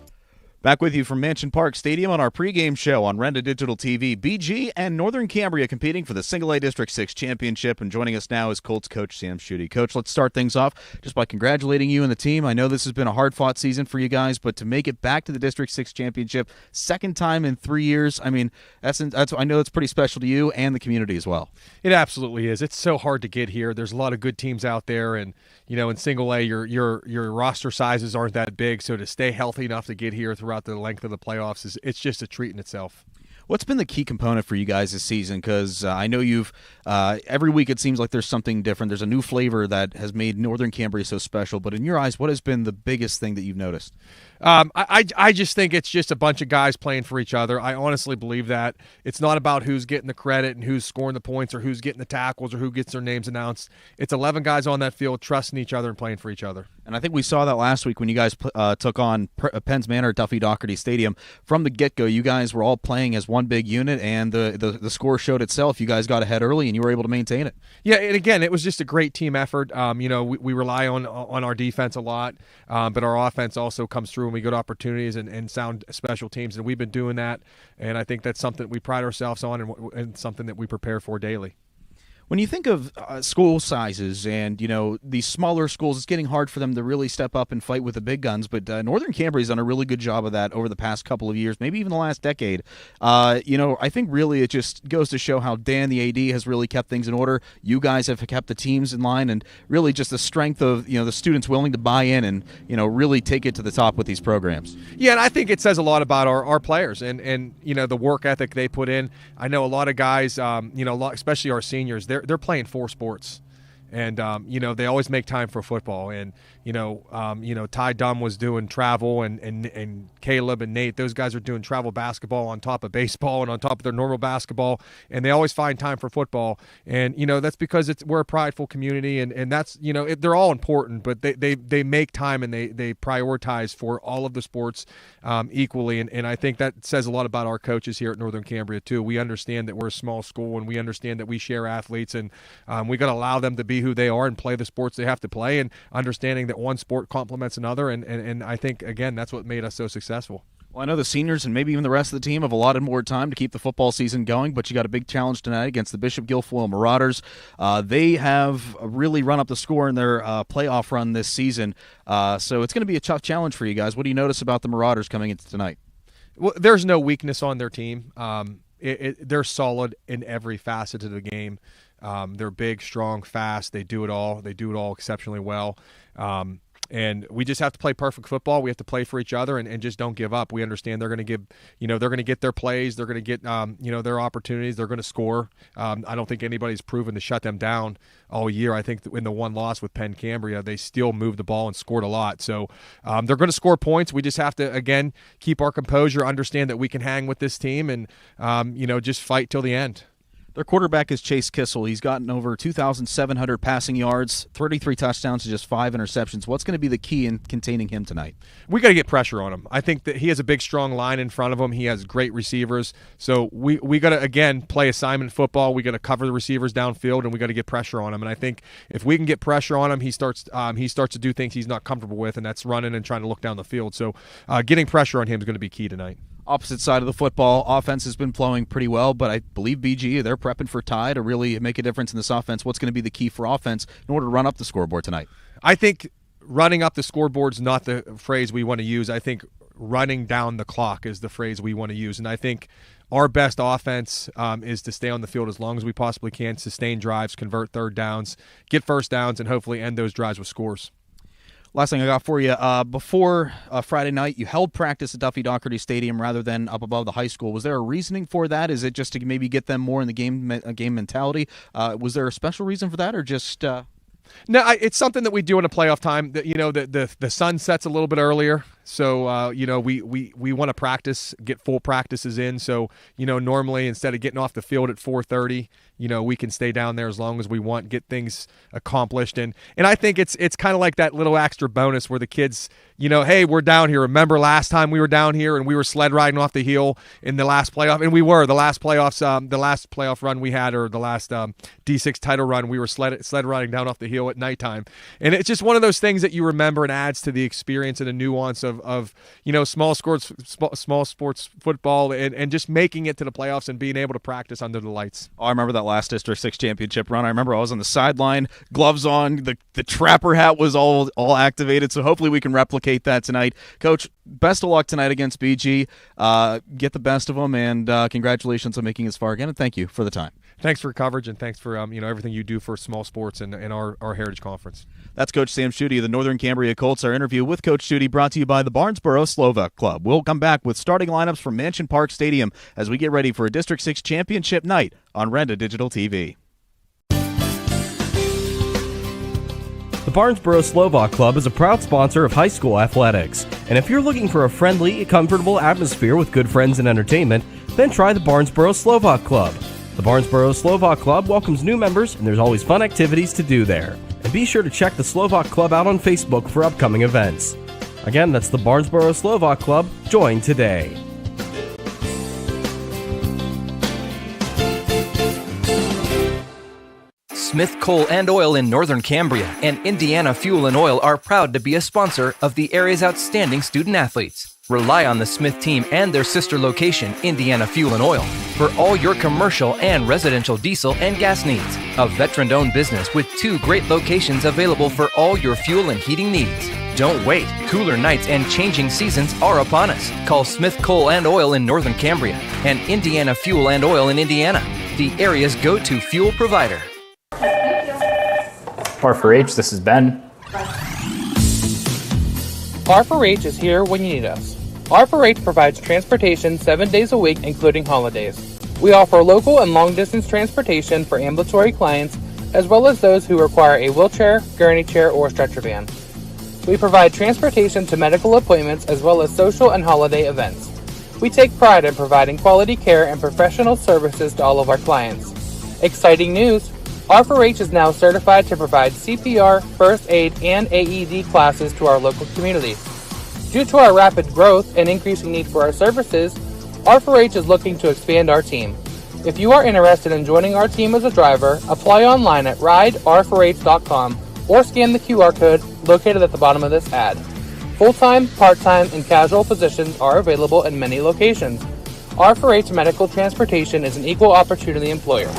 Back with you from Mansion Park Stadium on our pregame show on Renda Digital TV. BG and Northern Cambria competing for the Single A District 6 Championship, and joining us now is Colts coach Sam Schutte. Coach, let's start things off just by congratulating you and the team. I know this has been a hard-fought season for you guys, but to make it back to the District 6 Championship, second time in 3 years, I mean, that's I know it's pretty special to you and the community as well. It absolutely is. It's so hard to get here. There's a lot of good teams out there, and in Single A, your roster sizes aren't that big, so to stay healthy enough to get here throughout the length of the playoffs it's just a treat in itself. What's been the key component for you guys this season? Because I know you've every week it seems like there's something different. There's a new flavor that has made Northern Cambria so special. But in your eyes, what has been the biggest thing that you've noticed? I just think it's just a bunch of guys playing for each other. I honestly believe that. It's not about who's getting the credit and who's scoring the points or who's getting the tackles or who gets their names announced. It's 11 guys on that field trusting each other and playing for each other. And I think we saw that last week when you guys took on Penn's Manor at Duffy Doherty Stadium. From the get-go, you guys were all playing as one big unit, and the score showed itself. You guys got ahead early, and you were able to maintain it. Yeah, and again, it was just a great team effort. We rely on our defense a lot, but our offense also comes through when we get opportunities and sound special teams, and we've been doing that, and I think that's something that we pride ourselves on and something that we prepare for daily. When you think of school sizes and, these smaller schools, it's getting hard for them to really step up and fight with the big guns, but Northern Cambria has done a really good job of that over the past couple of years, maybe even the last decade. I think really it just goes to show how Dan, the AD, has really kept things in order. You guys have kept the teams in line, and really just the strength of, the students willing to buy in and, really take it to the top with these programs. Yeah, and I think it says a lot about our players and the work ethic they put in. I know a lot of guys, especially our seniors, they're playing 4 sports, and they always make time for football. And Ty Dunn was doing travel, and Caleb and Nate, those guys are doing travel basketball on top of baseball and on top of their normal basketball, and they always find time for football. And that's because we're a prideful community, and that's they're all important, but they make time and they prioritize for all of the sports equally. And I think that says a lot about our coaches here at Northern Cambria too. We understand that we're a small school, and we understand that we share athletes, and we got to allow them to be who they are and play the sports they have to play, and understanding that one sport complements another, and I think, again, that's what made us so successful. Well, I know the seniors and maybe even the rest of the team have allotted more time to keep the football season going, but you got a big challenge tonight against the Bishop Guilfoyle Marauders. They have really run up the score in their playoff run this season, so it's going to be a tough challenge for you guys. What do you notice about the Marauders coming into tonight? Well, there's no weakness on their team. They're solid in every facet of the game. They're big, strong, fast. They do it all. They do it all exceptionally well. And we just have to play perfect football. We have to play for each other and just don't give up. We understand they're going to give, they're going to get their plays. They're going to get, their opportunities. They're going to score. I don't think anybody's proven to shut them down all year. I think in the one loss with Penn Cambria, they still moved the ball and scored a lot. So they're going to score points. We just have to, again, keep our composure, understand that we can hang with this team, and, just fight till the end. Their quarterback is Chase Kissel. He's gotten over 2,700 passing yards, 33 touchdowns to just 5 interceptions. What's going to be the key in containing him tonight? We got to get pressure on him. I think that he has a big, strong line in front of him. He has great receivers. So we got to, again, play assignment football. We got to cover the receivers downfield, and we got to get pressure on him. And I think if we can get pressure on him, he starts to do things he's not comfortable with, and that's running and trying to look down the field. So getting pressure on him is going to be key tonight. Opposite side of the football, offense has been flowing pretty well, but I believe BG, they're prepping for Ty to really make a difference in this offense. What's going to be the key for offense in order to run up the scoreboard tonight? I think running up the scoreboard is not the phrase we want to use. I think running down the clock is the phrase we want to use, and I think our best offense is to stay on the field as long as we possibly can, sustain drives, convert third downs, get first downs, and hopefully end those drives with scores. Last thing I got for you, before Friday night, you held practice at Duffy Doherty Stadium rather than up above the high school. Was there a reasoning for that? Is it just to maybe get them more in the game mentality? Was there a special reason for that, or just... No, it's something that we do in a playoff time. The sun sets a little bit earlier, so we want to practice, get full practices in. So normally instead of getting off the field at 4:30, we can stay down there as long as we want, get things accomplished, and I think it's kind of like that little extra bonus where the kids, hey, we're down here. Remember last time we were down here and we were sled riding off the hill in the last playoff, and we were the last playoff run we had, or the last D6 title run, we were sled riding down off the hill at nighttime, and it's just one of those things that you remember and adds to the experience and the nuance of of small sports football and just making it to the playoffs and being able to practice under the lights. Oh, I remember that last District 6 championship run. I remember I was on the sideline, gloves on, the trapper hat was all activated, so hopefully we can replicate that tonight. Coach, best of luck tonight against BG. Get the best of them, and congratulations on making it as far again, and thank you for the time. Thanks for coverage, and thanks for everything you do for small sports and our Heritage Conference. That's Coach Sam Schutte of the Northern Cambria Colts. Our interview with Coach Schutte brought to you by the Barnesboro Slovak Club. We'll come back with starting lineups from Mansion Park Stadium as we get ready for a District 6 championship night on Renda Digital TV. The Barnesboro Slovak Club is a proud sponsor of high school athletics. And if you're looking for a friendly, comfortable atmosphere with good friends and entertainment, then try the Barnesboro Slovak Club. The Barnesboro Slovak Club welcomes new members, and there's always fun activities to do there. And be sure to check the Slovak Club out on Facebook for upcoming events. Again, that's the Barnesboro Slovak Club. Join today. Smith Coal and Oil in Northern Cambria and Indiana Fuel and Oil are proud to be a sponsor of the area's outstanding student athletes. Rely on the Smith team and their sister location, Indiana Fuel and Oil, for all your commercial and residential diesel and gas needs. A veteran-owned business with 2 great locations available for all your fuel and heating needs. Don't wait. Cooler nights and changing seasons are upon us. Call Smith Coal and Oil in Northern Cambria and Indiana Fuel and Oil in Indiana, the area's go-to fuel provider. R4H, this is Ben. R4H is here when you need us. R4H provides transportation 7 days a week, including holidays. We offer local and long-distance transportation for ambulatory clients, as well as those who require a wheelchair, gurney chair, or stretcher van. We provide transportation to medical appointments, as well as social and holiday events. We take pride in providing quality care and professional services to all of our clients. Exciting news! R4H is now certified to provide CPR, first aid, and AED classes to our local community. Due to our rapid growth and increasing need for our services, R4H is looking to expand our team. If you are interested in joining our team as a driver, apply online at rider4h.com or scan the QR code located at the bottom of this ad. Full-time, part-time, and casual positions are available in many locations. R4H Medical Transportation is an equal opportunity employer.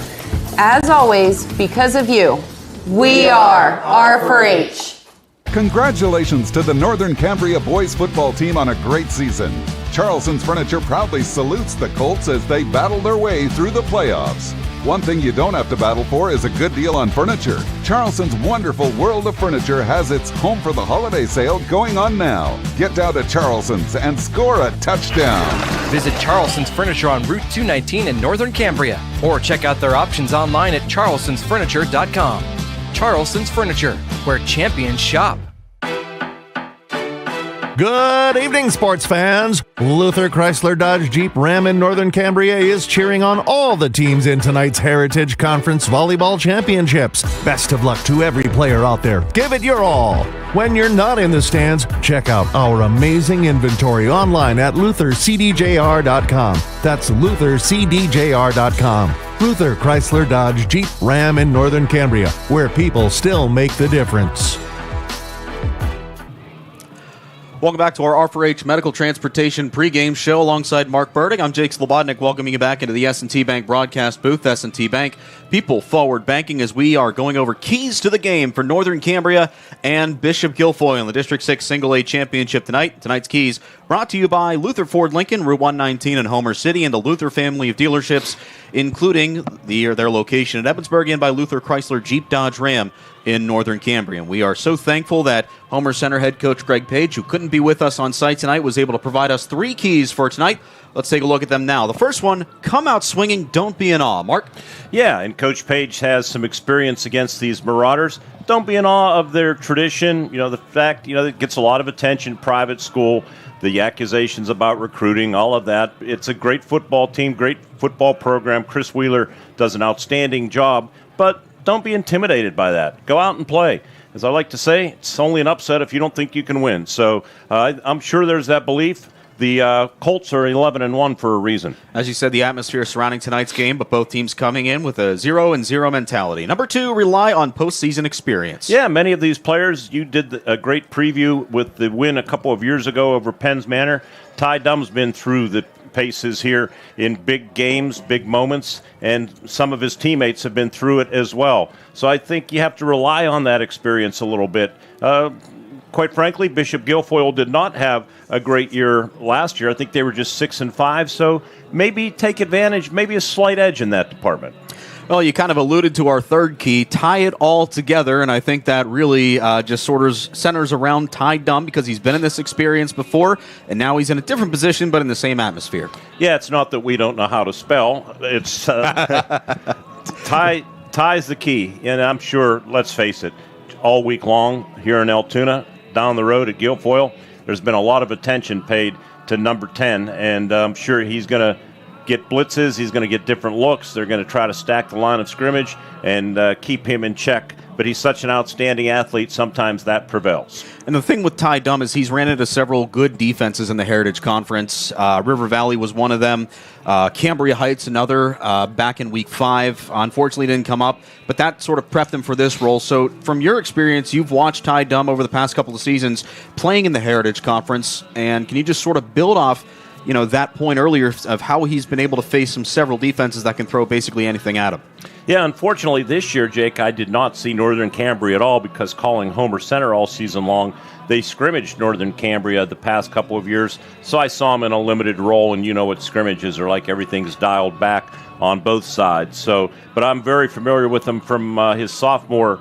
As always, because of you, we are R4H. Congratulations to the Northern Cambria boys football team on a great season. Charleston's Furniture proudly salutes the Colts as they battle their way through the playoffs. One thing you don't have to battle for is a good deal on furniture. Charleston's wonderful World of Furniture has its Home for the Holiday sale going on now. Get down to Charleston's and score a touchdown. Visit Charleston's Furniture on Route 219 in Northern Cambria, or check out their options online at charlestonsfurniture.com. Charleston's Furniture, where champions shop. Good evening, sports fans. Luther Chrysler Dodge Jeep Ram in Northern Cambria is cheering on all the teams in tonight's Heritage Conference Volleyball Championships. Best of luck to every player out there. Give it your all. When you're not in the stands, check out our amazing inventory online at luthercdjr.com. That's luthercdjr.com. Luther Chrysler Dodge Jeep Ram in Northern Cambria, where people still make the difference. Welcome back to our R4H Medical Transportation pregame show alongside Mark Burdick. I'm Jake Slobodnik, welcoming you back into the S&T Bank broadcast booth. S&T Bank, people forward banking, as we are going over keys to the game for Northern Cambria and Bishop Guilfoyle in the District 6 Single A Championship tonight. Tonight's keys brought to you by Luther Ford Lincoln, Route 119 in Homer City, and the Luther family of dealerships, including their location at Evansburg, and by Luther Chrysler Jeep Dodge Ram in Northern Cambria. And we are so thankful that Homer Center head coach Greg Page, who couldn't be with us on site tonight, was able to provide us 3 keys for tonight. Let's take a look at them now. The first one, come out swinging, don't be in awe. Mark? Yeah, and Coach Page has some experience against these Marauders. Don't be in awe of their tradition. You know, the fact, it gets a lot of attention, private school, the accusations about recruiting, all of that. It's a great football team, great football program. Chris Wheeler does an outstanding job, but don't be intimidated by that. Go out and play. As I like to say, it's only an upset if you don't think you can win. So I'm sure there's that belief. the Colts are 11-1 for a reason. As you said, the atmosphere surrounding tonight's game, but both teams coming in with a 0-0 mentality. Number 2, rely on postseason experience. Yeah, many of these players, you did a great preview with the win a couple of years ago over Penn's Manor. Ty Dumm's been through the paces here in big games, big moments, and some of his teammates have been through it as well. So I think you have to rely on that experience a little bit. Quite frankly, Bishop Guilfoyle did not have a great year last year. I think they were just 6-5, so maybe take advantage, maybe a slight edge in that department. Well, you kind of alluded to our third key, tie it all together, and I think that really just sort of centers around Ty Dumm because he's been in this experience before, and now he's in a different position but in the same atmosphere. Yeah, it's not that we don't know how to spell. It's Ty's the key, and I'm sure, let's face it, all week long here in Altoona, down the road at Guilfoyle, there's been a lot of attention paid to number 10, and I'm sure he's going to get blitzes, he's going to get different looks. They're going to try to stack the line of scrimmage and keep him in check. But he's such an outstanding athlete, sometimes that prevails. And the thing with Ty Dumm is he's ran into several good defenses in the Heritage Conference. River Valley was one of them. Cambria Heights, another, back in Week 5. Unfortunately didn't come up, but that sort of prepped him for this role. So from your experience, you've watched Ty Dumm over the past couple of seasons playing in the Heritage Conference, and can you just sort of build off that point earlier of how he's been able to face several defenses that can throw basically anything at him? Yeah, unfortunately this year, Jake, I did not see Northern Cambria at all because calling Homer Center all season long, they scrimmaged Northern Cambria the past couple of years, so I saw him in a limited role, and you know what scrimmages are like. Everything's dialed back on both sides. But I'm very familiar with him from his sophomore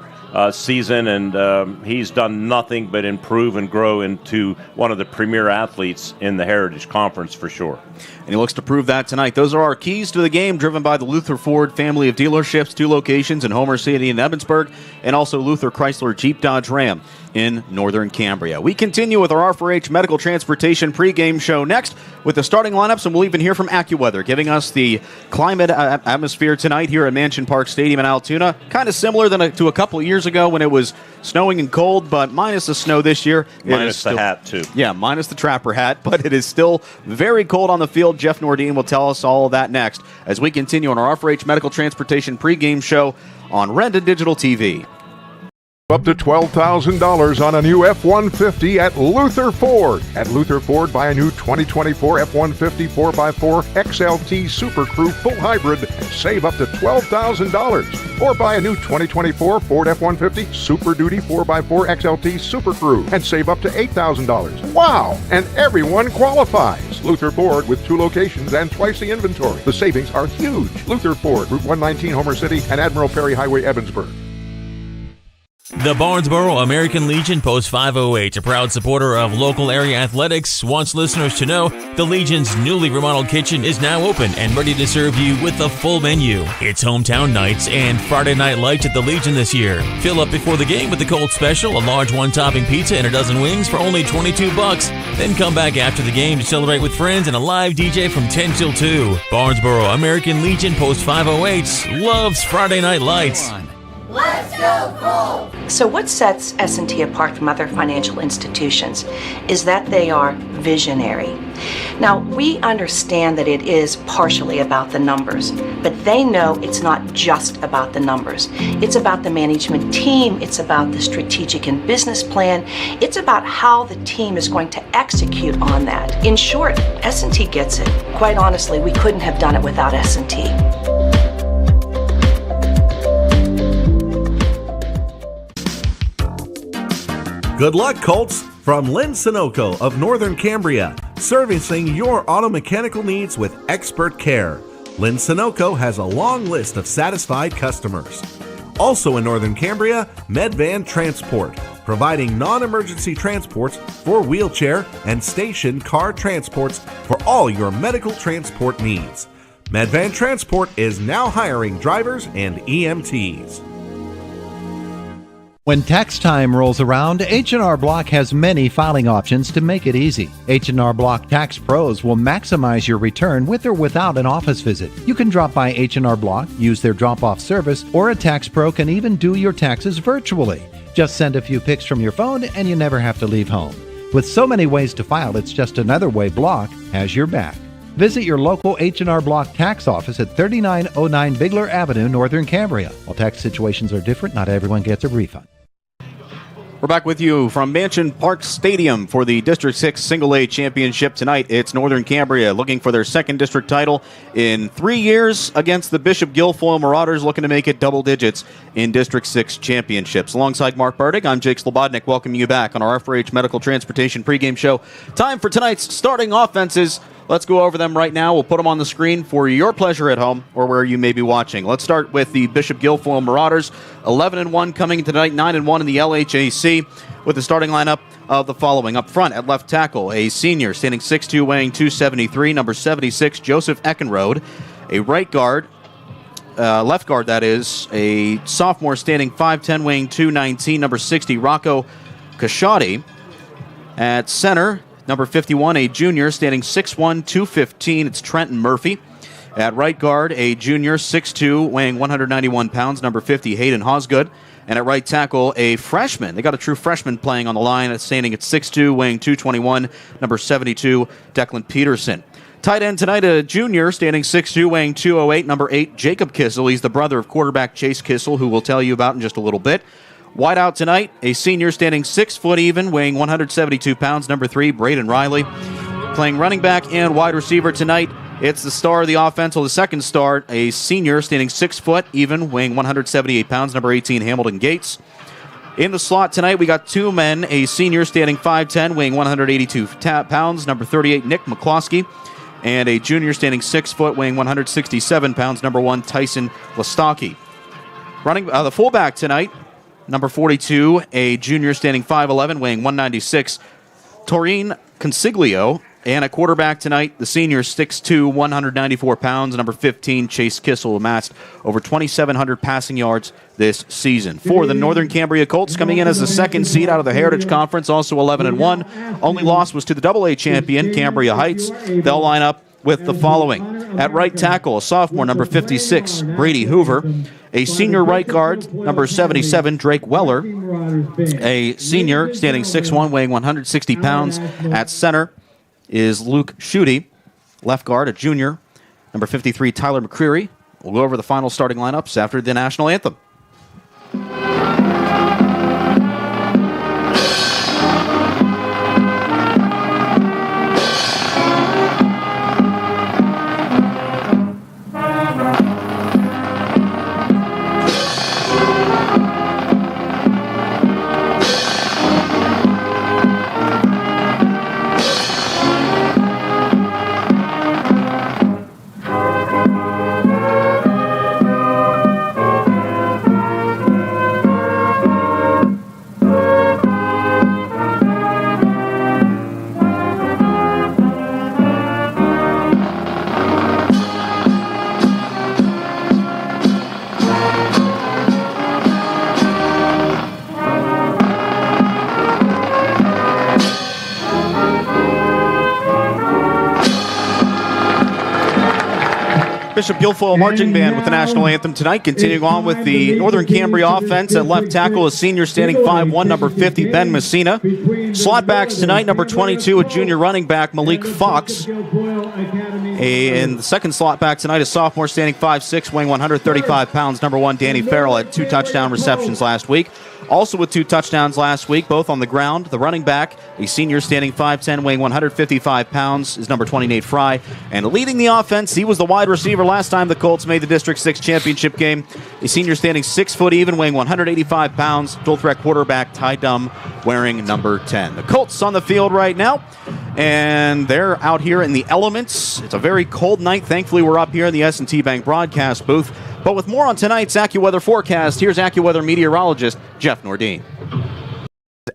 season, and he's done nothing but improve and grow into one of the premier athletes in the Heritage Conference for sure. And he looks to prove that tonight. Those are our keys to the game, driven by the Luther Ford family of dealerships, 2 locations in Homer City and Evansburg, and also Luther Chrysler Jeep Dodge Ram in Northern Cambria. We continue with our R4H Medical Transportation pregame show next with the starting lineups, and we'll even hear from AccuWeather, giving us the climate atmosphere tonight here at Mansion Park Stadium in Altoona. Kind of similar to a couple of years ago when it was snowing and cold, but minus the snow this year. Minus the hat, too. Yeah, minus the trapper hat, but it is still very cold on the field. Jeff Nordine will tell us all of that next as we continue on our R4H Medical Transportation pregame show on Red Digital TV. Up to $12,000 on a new F-150 at Luther Ford. At Luther Ford, buy a new 2024 F-150 4x4 XLT Super Crew full hybrid and save up to $12,000. Or buy a new 2024 Ford F-150 Super Duty 4x4 XLT Super Crew and save up to $8,000. Wow! And everyone qualifies. Luther Ford with 2 locations and twice the inventory. The savings are huge. Luther Ford, Route 119, Homer City, and Admiral Perry Highway, Evansburg. The Barnesboro American Legion Post 508, a proud supporter of local area athletics, wants listeners to know the Legion's newly remodeled kitchen is now open and ready to serve you with a full menu. It's hometown nights and Friday night lights at the Legion this year. Fill up before the game with the Cold Special, a large 1-topping pizza and a dozen wings for only $22. Then come back after the game to celebrate with friends and a live DJ from 10 till 2. Barnesboro American Legion Post 508 loves Friday night lights. Let's go Colt! So what sets S&T apart from other financial institutions is that they are visionary. Now, we understand that it is partially about the numbers, but they know it's not just about the numbers. It's about the management team, it's about the strategic and business plan, it's about how the team is going to execute on that. In short, S&T gets it. Quite honestly, we couldn't have done it without S&T. Good luck, Colts, from Lynn Sunoco of Northern Cambria, servicing your auto mechanical needs with expert care. Lynn Sunoco has a long list of satisfied customers. Also in Northern Cambria, Medvan Transport, providing non-emergency transports for wheelchair and station car transports for all your medical transport needs. Medvan Transport is now hiring drivers and EMTs. When tax time rolls around, H&R Block has many filing options to make it easy. H&R Block Tax Pros will maximize your return with or without an office visit. You can drop by H&R Block, use their drop-off service, or a tax pro can even do your taxes virtually. Just send a few pics from your phone and you never have to leave home. With so many ways to file, it's just another way Block has your back. Visit your local H&R Block tax office at 3909 Bigler Avenue, Northern Cambria. While tax situations are different, not everyone gets a refund. We're back with you from Mansion Park Stadium for the District 6 Single A Championship tonight. It's Northern Cambria looking for their second district title in 3 years against the Bishop Guilfoyle Marauders, looking to make it double digits in District 6 championships. Alongside Mark Burdick, I'm Jake Slobodnik, welcoming you back on our R4H Medical Transportation pregame show. Time for tonight's starting offenses. Let's go over them right now. We'll put them on the screen for your pleasure at home or where you may be watching. Let's start with the Bishop Guilfoyle Marauders, 11-1 coming tonight, 9-1 in the LHAC, with the starting lineup of the following. Up front at left tackle, a senior standing 6'2", weighing 273, number 76, Joseph Eckenrode. A right guard, left guard that is, a sophomore standing 5'10", weighing 219, number 60, Rocco Kashadi. At center, number 51, a junior, standing 6'1", 215. It's Trenton Murphy. At right guard, a junior, 6'2", weighing 191 pounds, number 50, Hayden Hosgood. And at right tackle, a freshman. They got a true freshman playing on the line, standing at 6'2", weighing 221, number 72, Declan Peterson. Tight end tonight, a junior, standing 6'2", weighing 208, number 8, Jacob Kissel. He's the brother of quarterback Chase Kissel, who we'll tell you about in just a little bit. Wide out tonight, a senior standing 6 foot even, weighing 172 pounds, number 3, Braden Riley. Playing running back and wide receiver tonight, it's the star of the offense, or the second star, a senior standing 6 foot even, weighing 178 pounds, number 18, Hamilton Gates. In the slot tonight, we got two men, a senior standing 5'10", weighing 182 pounds, number 38, Nick McCloskey, and a junior standing 6 foot, weighing 167 pounds, number 1, Tyson Lastocki. Running the fullback tonight, number 42, a junior standing 5'11", weighing 196, Taurine Consiglio. And at quarterback tonight, the senior 6'2", 194 pounds, number 15, Chase Kissel, amassed over 2,700 passing yards this season. For the Northern Cambria Colts, coming in as the second seed out of the Heritage Conference, also 11-1. Only loss was to the AA champion, Cambria Heights. They'll line up with the following. At right tackle, a sophomore, number 56, Brady Hoover. A senior right guard, number 77, Drake Weller. A senior, standing 6'1", weighing 160 pounds. At center is Luke Schutte. Left guard, a junior, number 53, Tyler McCreary. We'll go over the final starting lineups after the national anthem. Bishop Guilfoyle Marching Band with the national anthem tonight. Continuing on with the Northern Cambria offense. At left tackle, a senior standing 5'1", number 50, Ben Messina. Slot backs tonight, number 22, a junior running back, Malik Fox. And the second slot back tonight, a sophomore standing 5'6", weighing 135 pounds, number 1, Danny Farrell, had 2 touchdown receptions last week. Also with 2 touchdowns last week, both on the ground. The running back, a senior standing 5'10", weighing 155 pounds, is number 20, Nate Fry. And leading the offense, he was the wide receiver last time the Colts made the District 6 championship game. A senior standing 6 foot even, weighing 185 pounds, dual threat quarterback, Ty Dum, wearing number 10. The Colts on the field right now, and they're out here in the elements. It's a very cold night. Thankfully, we're up here in the S&T Bank broadcast booth. But with more on tonight's AccuWeather forecast, here's AccuWeather meteorologist Jeff Nordine.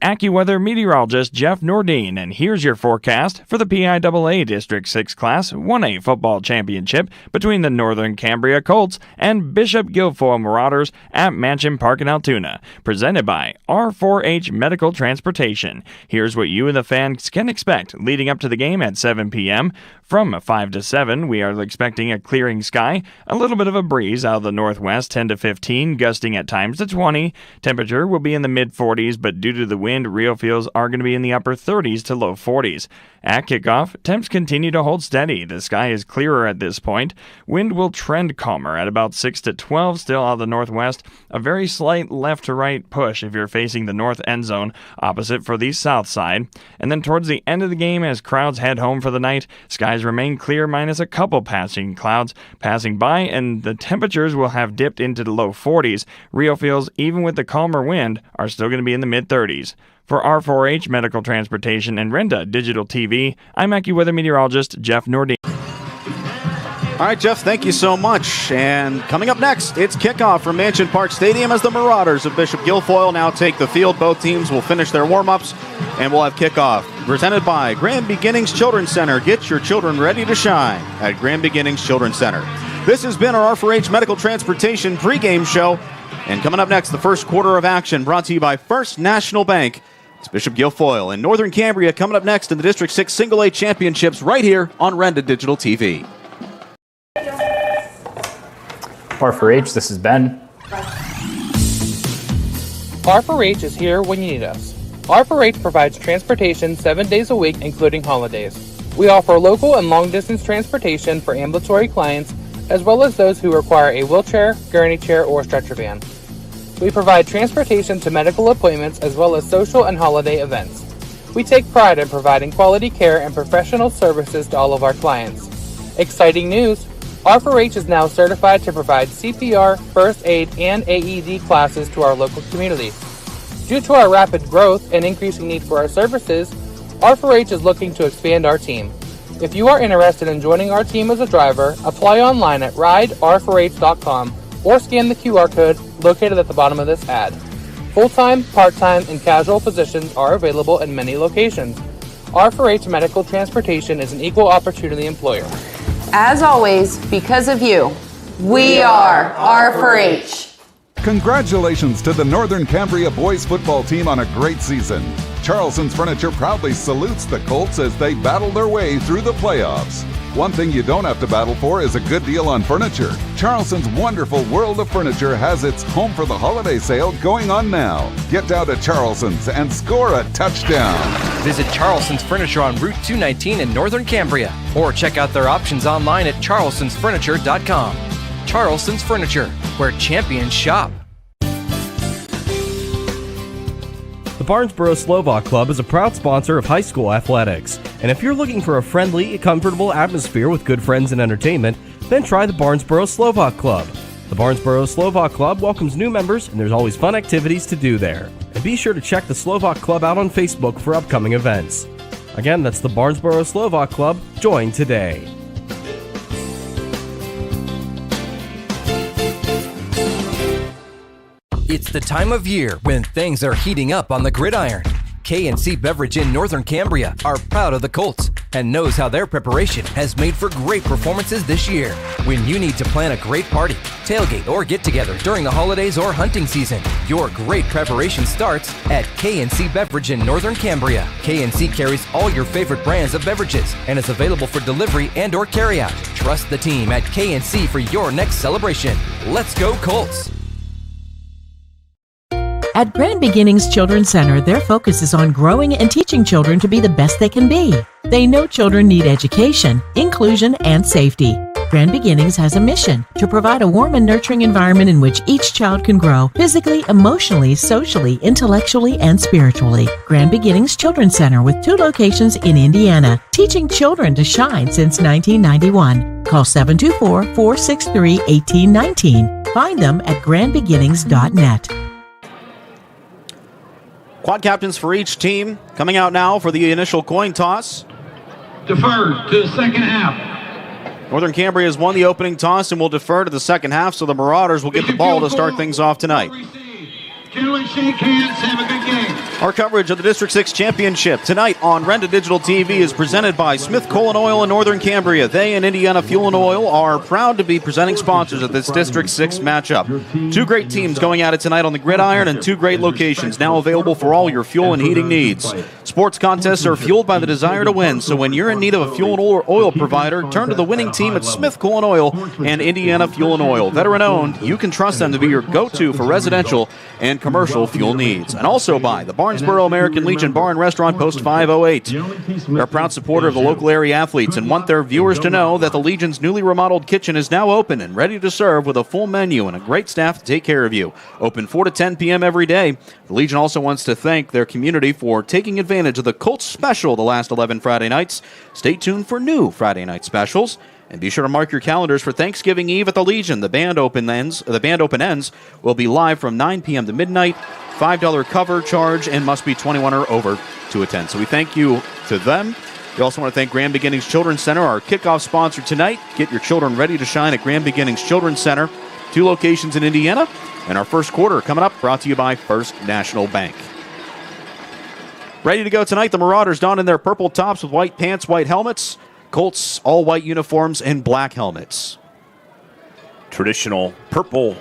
AccuWeather meteorologist Jeff Nordine, and here's your forecast for the PIAA District 6 Class 1A football championship between the Northern Cambria Colts and Bishop Guilfoyle Marauders at Mansion Park in Altoona, presented by R4H Medical Transportation. Here's what you and the fans can expect leading up to the game at 7 p.m. From 5 to 7, we are expecting a clearing sky, a little bit of a breeze out of the northwest, 10 to 15, gusting at times to 20. Temperature will be in the mid-40s, but due to the wind, Rio feels are going to be in the upper 30s to low 40s. At kickoff, temps continue to hold steady. The sky is clearer at this point. Wind will trend calmer at about 6 to 12, still out of the northwest. A very slight left to right push if you're facing the north end zone, opposite for the south side. And then towards the end of the game, as crowds head home for the night, skies remain clear minus a couple passing clouds passing by, and the temperatures will have dipped into the low 40s. Rio feels, even with the calmer wind, are still going to be in the mid-30s. For R4H Medical Transportation and Renda Digital TV, I'm AccuWeather meteorologist Jeff Nordine. All right, Jeff, thank you so much. And coming up next, it's kickoff from Mansion Park Stadium as the Marauders of Bishop Guilfoyle now take the field. Both teams will finish their warm-ups, and we'll have kickoff. Presented by Grand Beginnings Children's Center. Get your children ready to shine at Grand Beginnings Children's Center. This has been our R4H Medical Transportation pregame show. And coming up next, the first quarter of action brought to you by First National Bank. It's Bishop Guilfoyle in Northern Cambria coming up next in the District 6 Single A Championships right here on Renda Digital TV. R4H, this is Ben. R4H is here when you need us. R4H provides transportation 7 days a week, including holidays. We offer local and long-distance transportation for ambulatory clients, as well as those who require a wheelchair, gurney chair, or stretcher van. We provide transportation to medical appointments as well as social and holiday events. We take pride in providing quality care and professional services to all of our clients. Exciting news! R4H is now certified to provide CPR, first aid, and AED classes to our local community. Due to our rapid growth and increasing need for our services, R4H is looking to expand our team. If you are interested in joining our team as a driver, apply online at rider4h.com or scan the QR code located at the bottom of this ad. Full-time, part-time, and casual positions are available in many locations. R4H Medical Transportation is an equal opportunity employer. As always, because of you, we are R4H. Congratulations to the Northern Cambria boys football team on a great season. Charleston's Furniture proudly salutes the Colts as they battle their way through the playoffs. One thing you don't have to battle for is a good deal on furniture. Charleston's wonderful World of Furniture has its Home for the Holiday sale going on now. Get down to Charleston's and score a touchdown. Visit Charleston's Furniture on Route 219 in Northern Cambria, or check out their options online at charlestonsfurniture.com. Charleston's Furniture, where champions shop. The Barnesboro Slovak Club is a proud sponsor of high school athletics. And if you're looking for a friendly, comfortable atmosphere with good friends and entertainment, then try the Barnesboro Slovak Club. The Barnesboro Slovak Club welcomes new members, and there's always fun activities to do there. And be sure to check the Slovak Club out on Facebook for upcoming events. Again, that's the Barnesboro Slovak Club. Join today. It's the time of year when things are heating up on the gridiron. K&C Beverage in Northern Cambria are proud of the Colts and knows how their preparation has made for great performances this year. When you need to plan a great party, tailgate, or get-together during the holidays or hunting season, your great preparation starts at K&C Beverage in Northern Cambria. K&C carries all your favorite brands of beverages and is available for delivery and or carryout. Trust the team at K&C for your next celebration. Let's go Colts! At Grand Beginnings Children's Center, their focus is on growing and teaching children to be the best they can be. They know children need education, inclusion, and safety. Grand Beginnings has a mission to provide a warm and nurturing environment in which each child can grow physically, emotionally, socially, intellectually, and spiritually. Grand Beginnings Children's Center with 2 locations in Indiana, teaching children to shine since 1991. Call 724-463-1819. Find them at grandbeginnings.net. Quad captains for each team coming out now for the initial coin toss. Deferred to the second half. Northern Cambria has won the opening toss and will defer to the second half, so the Marauders will get the ball to start things off tonight. Gentlemen, shake hands, have a good game. Our coverage of the District 6 Championship tonight on Renda Digital TV is presented by Smith Coal & Oil in Northern Cambria. They and Indiana Fuel & Oil are proud to be presenting sponsors of this District 6 matchup. 2 great teams going at it tonight on the gridiron and 2 great locations now available for all your fuel and heating needs. Sports contests are fueled by the desire to win, so when you're in need of a fuel and oil provider, turn to the winning team at Smith Coal and Oil and Indiana Fuel and Oil. Veteran-owned, you can trust them to be your go-to for residential and commercial fuel needs. And also by the Barnesboro American Legion Bar and Restaurant, Post 508. They're a proud supporter of the local area athletes and want their viewers to know that the Legion's newly remodeled kitchen is now open and ready to serve with a full menu and a great staff to take care of you. Open 4 to 10 p.m. every day. The Legion also wants to thank their community for taking advantage of the Colts special the last 11 Friday nights. Stay tuned for new Friday night specials. And be sure to mark your calendars for Thanksgiving Eve at the Legion. The band open ends will be live from 9 p.m. to midnight. $5 cover charge and must be 21 or over to attend. So we thank you to them. We also want to thank Grand Beginnings Children's Center, our kickoff sponsor tonight. Get your children ready to shine at Grand Beginnings Children's Center. 2 locations in Indiana. And our first quarter coming up, brought to you by First National Bank. Ready to go tonight, the Marauders don in their purple tops with white pants, white helmets. Colts, all white uniforms and black helmets. Traditional purple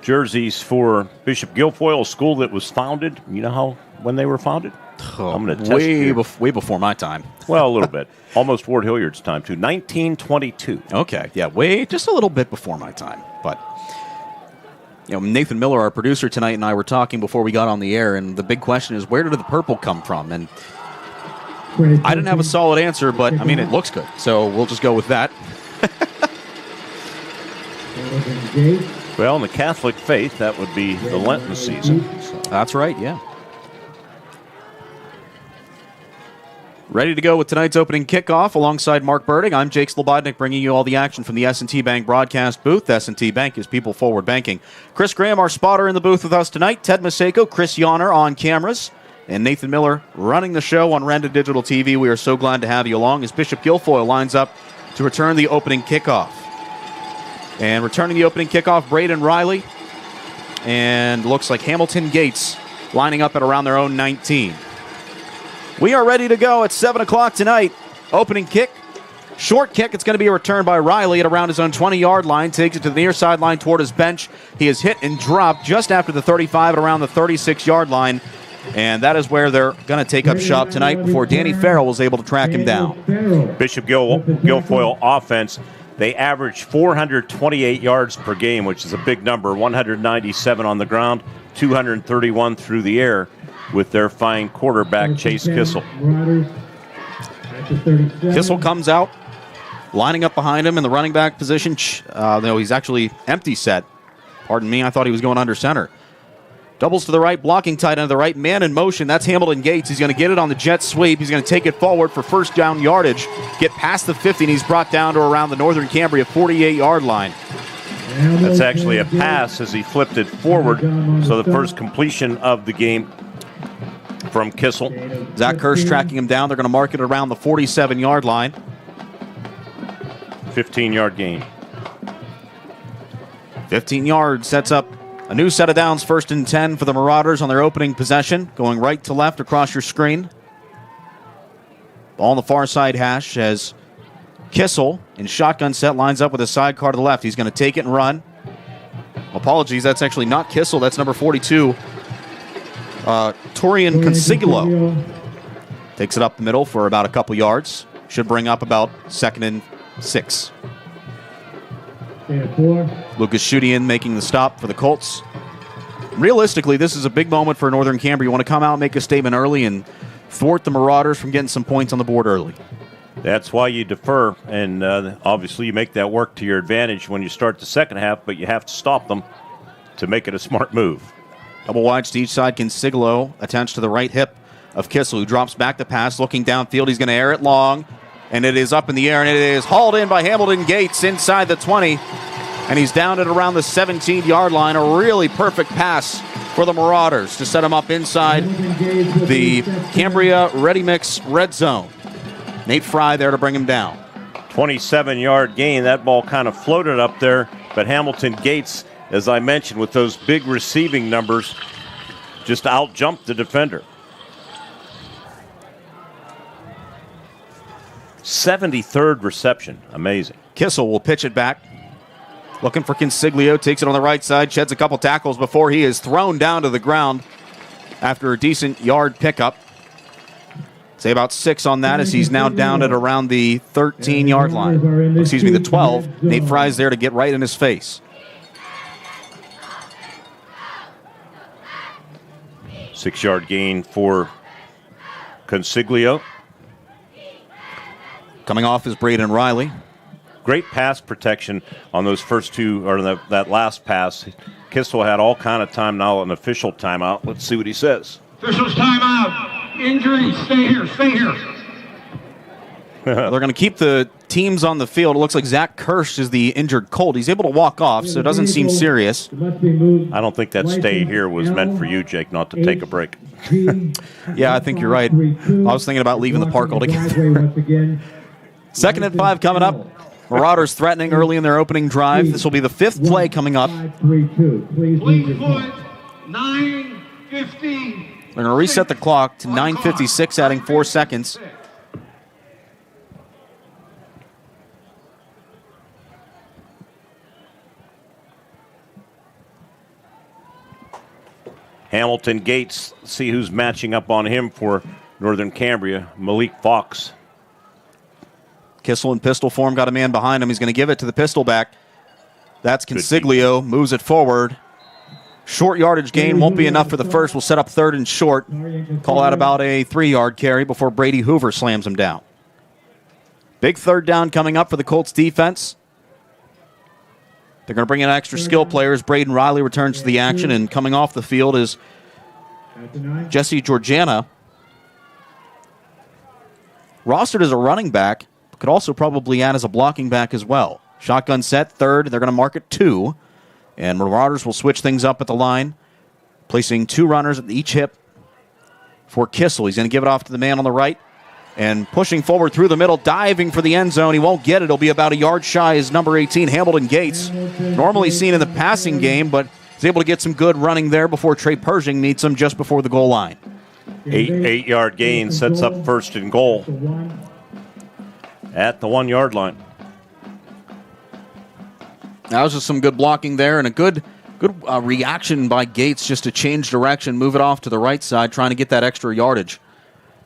jerseys for Bishop Guilfoyle, a school that was founded. You know when they were founded? I'm going to test you. Way before my time. Well, a little bit. Almost Ward Hilliard's time, too. 1922. Okay, yeah, just a little bit before my time. But, Nathan Miller, our producer tonight, and I were talking before we got on the air, and the big question is, where did the purple come from? And I didn't have a solid answer, but, it looks good. So we'll just go with that. Well, in the Catholic faith, that would be the Lenten season. So. That's right, yeah. Ready to go with tonight's opening kickoff alongside Mark Burdick. I'm Jake Slobodnik, bringing you all the action from the S&T Bank broadcast booth. S&T Bank is people forward banking. Chris Graham, our spotter, in the booth with us tonight. Ted Maseko, Chris Yonner on cameras, and Nathan Miller running the show on Renda Digital TV. We are so glad to have you along as Bishop Guilfoyle lines up to return the opening kickoff. And returning the opening kickoff, Braden Riley, and looks like Hamilton Gates lining up at around their own 19. We are ready to go at 7 o'clock tonight. Opening kick, short kick. It's going to be a return by Riley at around his own 20-yard line. Takes it to the near sideline toward his bench. He is hit and dropped just after the 35 at around the 36-yard line. And that is where they're going to take up shop tonight before Danny Farrell was able to track him down. Bishop Guilfoyle offense, they average 428 yards per game, which is a big number. 197 on the ground, 231 through the air, with their fine quarterback, Chase Kissel. Kissel comes out, lining up behind him in the running back position. No, he's actually empty set. Pardon me, I thought he was going under center. Doubles to the right, blocking tight end to the right, man in motion. That's Hamilton Gates. He's going to get it on the jet sweep. He's going to take it forward for first down yardage, get past the 50, and he's brought down to around the Northern Cambria 48-yard line. That's actually a pass as he flipped it forward. So the first completion of the game from Kissel. Zach Kirsch tracking him down. They're going to mark it around the 47-yard line. 15-yard gain. 15 yards sets up a new set of downs, 1st and 10 for the Marauders on their opening possession. Going right to left across your screen. Ball on the far side hash as Kissel in shotgun set lines up with a sidecar to the left. He's going to take it and run. Apologies, that's actually not Kissel. That's number 42. Torian Consiglo takes it up the middle for about a couple yards. Should bring up about 2nd and 6. Lucas Schudian making the stop for the Colts. Realistically, this is a big moment for Northern Cambria. You want to come out and make a statement early and thwart the Marauders from getting some points on the board early. That's why you defer, and obviously you make that work to your advantage when you start the second half, but you have to stop them to make it a smart move. Double wides to each side. Consiglo attached to the right hip of Kissel, who drops back the pass, looking downfield. He's going to air it long, and it is up in the air, and it is hauled in by Hamilton Gates inside the 20, and he's down at around the 17-yard line. A really perfect pass for the Marauders to set him up inside the Cambria Ready Mix red zone. Nate Fry there to bring him down. 27-yard gain. That ball kind of floated up there, but Hamilton Gates, as I mentioned, with those big receiving numbers, just out-jumped the defender. 73rd reception. Amazing. Kissel will pitch it back. Looking for Consiglio. Takes it on the right side. Sheds a couple tackles before he is thrown down to the ground after a decent yard pickup. Say about 6 on that as he's now down at around the 13-yard line. Excuse me, the 12. Nate Fry's there to get right in his face. 6-yard gain for Consiglio. Coming off is Braden Riley. Great pass protection on those first two, or that last pass. Kistler had all kind of time, now an official timeout. Let's see what he says. Officials timeout. Injury, stay here, stay here. They're going to keep the teams on the field. It looks like Zach Kirsch is the injured Colt. He's able to walk off, so it doesn't seem serious. I don't think that stay here was meant for you, Jake, not to take a break. Yeah, I think you're right. I was thinking about leaving the park altogether. 2nd and 5 coming up. Marauders threatening early in their opening drive. This will be the 5th play coming up. Please put 9:50. They're going to reset the clock to 9:56, adding 4 seconds. Hamilton Gates, see who's matching up on him for Northern Cambria. Malik Fox. Kissel in pistol form, got a man behind him. He's going to give it to the pistol back. That's Consiglio, moves it forward. Short yardage gain won't be enough for the first. We'll set up 3rd and short. Call out about a 3-yard carry before Brady Hoover slams him down. Big 3rd down coming up for the Colts defense. They're going to bring in extra skill players. Braden Riley returns to the action, and coming off the field is Jesse Georgiana. Rostered as a running back, could also probably add as a blocking back as well. Shotgun set, 3rd. They're going to mark it 2. And Marauders will switch things up at the line, placing 2 runners at each hip for Kissel. He's going to give it off to the man on the right. And pushing forward through the middle, diving for the end zone. He won't get it. It'll be about a yard shy as number 18, Hamilton Gates. Normally seen in the passing game, but he's able to get some good running there before Trey Pershing meets him just before the goal line. 8-yard gain sets up 1st and goal at the 1-yard line. That was just some good blocking there and a good reaction by Gates just to change direction, move it off to the right side, trying to get that extra yardage.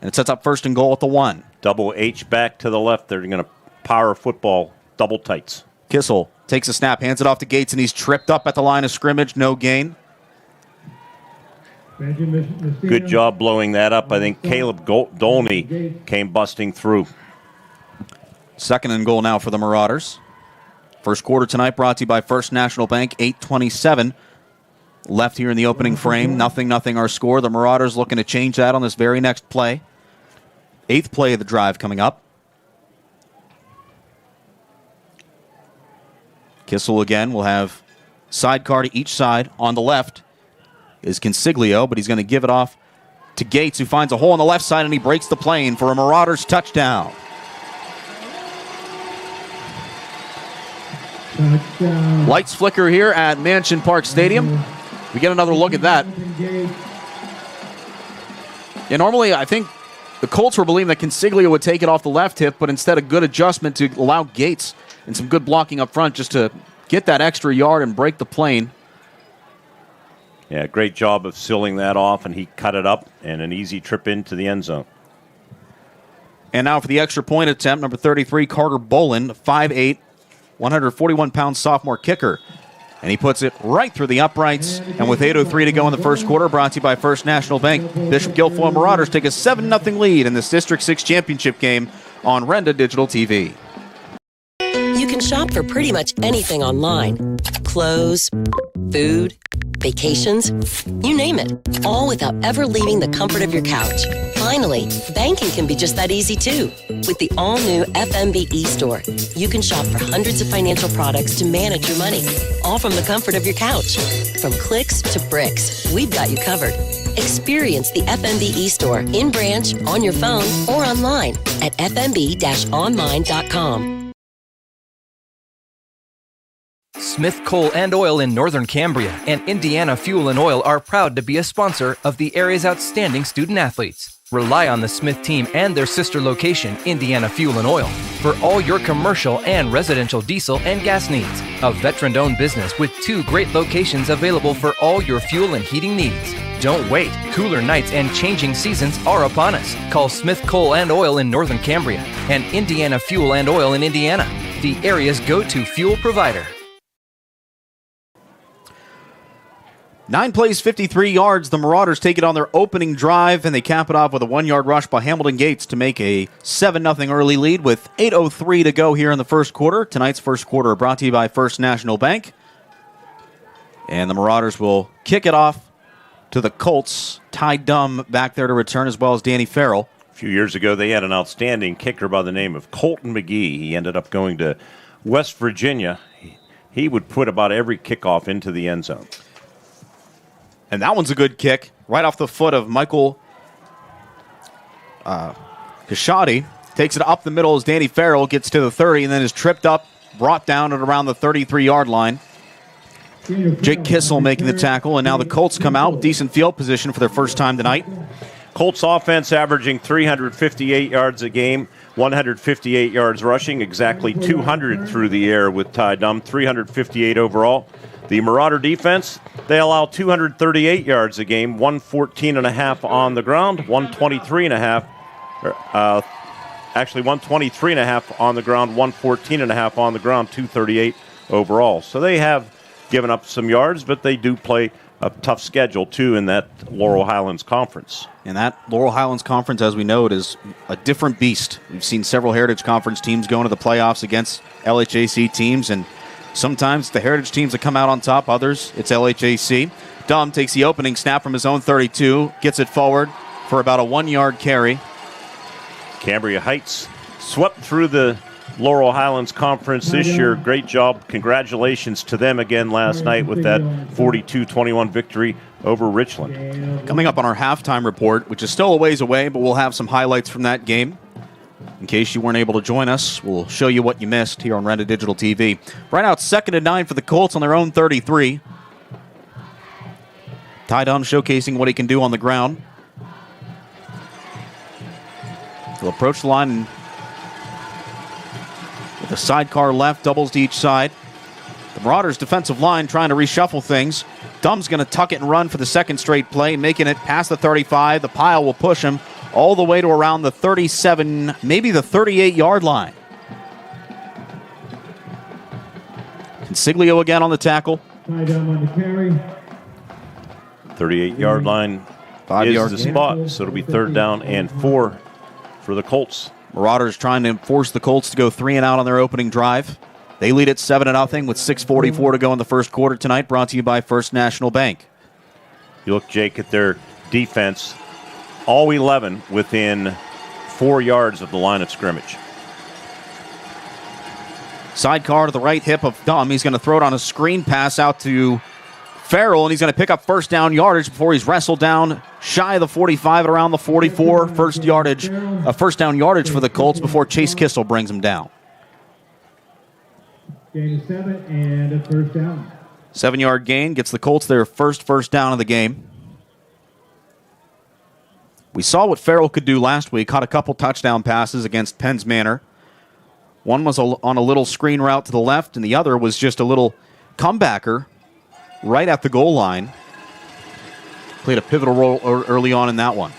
And it sets up 1st and goal at the 1. Double H back to the left. They're going to power football, double tights. Kissel takes a snap, hands it off to Gates, and he's tripped up at the line of scrimmage. No gain. Good job blowing that up. I think Caleb Dolney came busting through. 2nd and goal now for the Marauders. First quarter tonight brought to you by First National Bank, 8:27 left here in the opening frame. 0-0 our score. The Marauders looking to change that on this very next play. 8th play of the drive coming up. Kissel again will have sidecar to each side. On the left is Consiglio, but he's going to give it off to Gates, who finds a hole on the left side, and he breaks the plane for a Marauders touchdown. Lights flicker here at Mansion Park Stadium. We get another look at that. Yeah, normally I think the Colts were believing that Consiglio would take it off the left hip, but instead a good adjustment to allow Gates and some good blocking up front just to get that extra yard and break the plane. Yeah, great job of sealing that off, and he cut it up and an easy trip into the end zone. And now for the extra point attempt, number 33, Carter Bolin, 5'8", 141-pound sophomore kicker. And he puts it right through the uprights. And with 8:03 to go in the first quarter, brought to you by First National Bank, Bishop Guilfoyle Marauders take a 7-0 lead in this District 6 championship game on Renda Digital TV. You can shop for pretty much anything online. Clothes, food, vacations, you name it. All without ever leaving the comfort of your couch. Finally, banking can be just that easy too. With the all-new FMB e-store, you can shop for hundreds of financial products to manage your money, all from the comfort of your couch. From clicks to bricks, we've got you covered. Experience the FMB e-store in branch, on your phone, or online at fmb-online.com. Smith Coal and Oil in Northern Cambria and Indiana Fuel and Oil are proud to be a sponsor of the area's outstanding student athletes. Rely on the Smith team and their sister location, Indiana Fuel and Oil, for all your commercial and residential diesel and gas needs. A veteran-owned business with 2 great locations available for all your fuel and heating needs. Don't wait. Cooler nights and changing seasons are upon us. Call Smith Coal and Oil in Northern Cambria and Indiana Fuel and Oil in Indiana, the area's go-to fuel provider. 9 plays, 53 yards. The Marauders take it on their opening drive, and they cap it off with a 1-yard rush by Hamilton Gates to make a 7-0 early lead with 8:03 to go here in the first quarter. Tonight's first quarter brought to you by First National Bank. And the Marauders will kick it off to the Colts. Ty Dumb back there to return, as well as Danny Farrell. A few years ago, they had an outstanding kicker by the name of Colton McGee. He ended up going to West Virginia. He would put about every kickoff into the end zone. And that one's a good kick, right off the foot of Michael Kashadi. Takes it up the middle as Danny Farrell gets to the 30 and then is tripped up, brought down at around the 33-yard line. Jake Kissel making the tackle, and now the Colts come out with decent field position for their first time tonight. Colts offense averaging 358 yards a game, 158 yards rushing, exactly 200 through the air with Ty Dumb, 358 overall. The Marauder defense, they allow 238 yards a game, 114.5 on the ground, 123.5. Actually, 123.5 on the ground, 114.5 on the ground, 238 overall. So they have given up some yards, but they do play a tough schedule, too, in that Laurel Highlands Conference. And that Laurel Highlands Conference, as we know, it is a different beast. We've seen several Heritage Conference teams go into the playoffs against LHAC teams, and sometimes the Heritage teams that come out on top, others, it's LHAC. Dumb takes the opening snap from his own 32, gets it forward for about a 1-yard carry. Cambria Heights swept through the Laurel Highlands Conference this year. Great job. Congratulations to them again last night with that 42-21 victory over Richland. Coming up on our halftime report, which is still a ways away, but we'll have some highlights from that game. In case you weren't able to join us, we'll show you what you missed here on Renda Digital TV. Right out 2nd and 9 for the Colts on their own 33. Ty Dumb showcasing what he can do on the ground. He'll approach the line with a sidecar left, doubles to each side. The Marauders' defensive line trying to reshuffle things. Dumb's going to tuck it and run for the second straight play, making it past the 35. The pile will push him all the way to around the 37, maybe the 38-yard line. Consiglio again on the tackle. 38-yard line is the spot, so it'll be 3rd down and 4 for the Colts. Marauders trying to force the Colts to go 3 and out on their opening drive. They lead at 7-0 with 6:44 to go in the first quarter tonight, brought to you by First National Bank. You look, Jake, at their defense. All 11 within 4 yards of the line of scrimmage. Sidecar to the right hip of Dumb. He's going to throw it on a screen pass out to Farrell, and he's going to pick up first down yardage before he's wrestled down shy of the 45 at around the 44. First down yardage for the Colts before Chase Kissel brings him down. Gain of 7 and a first down. 7-yard gain gets the Colts their first down of the game. We saw what Farrell could do last week. Caught a couple touchdown passes against Penns Manor. One was on a little screen route to the left, and the other was just a little comebacker right at the goal line. Played a pivotal role early on in that one.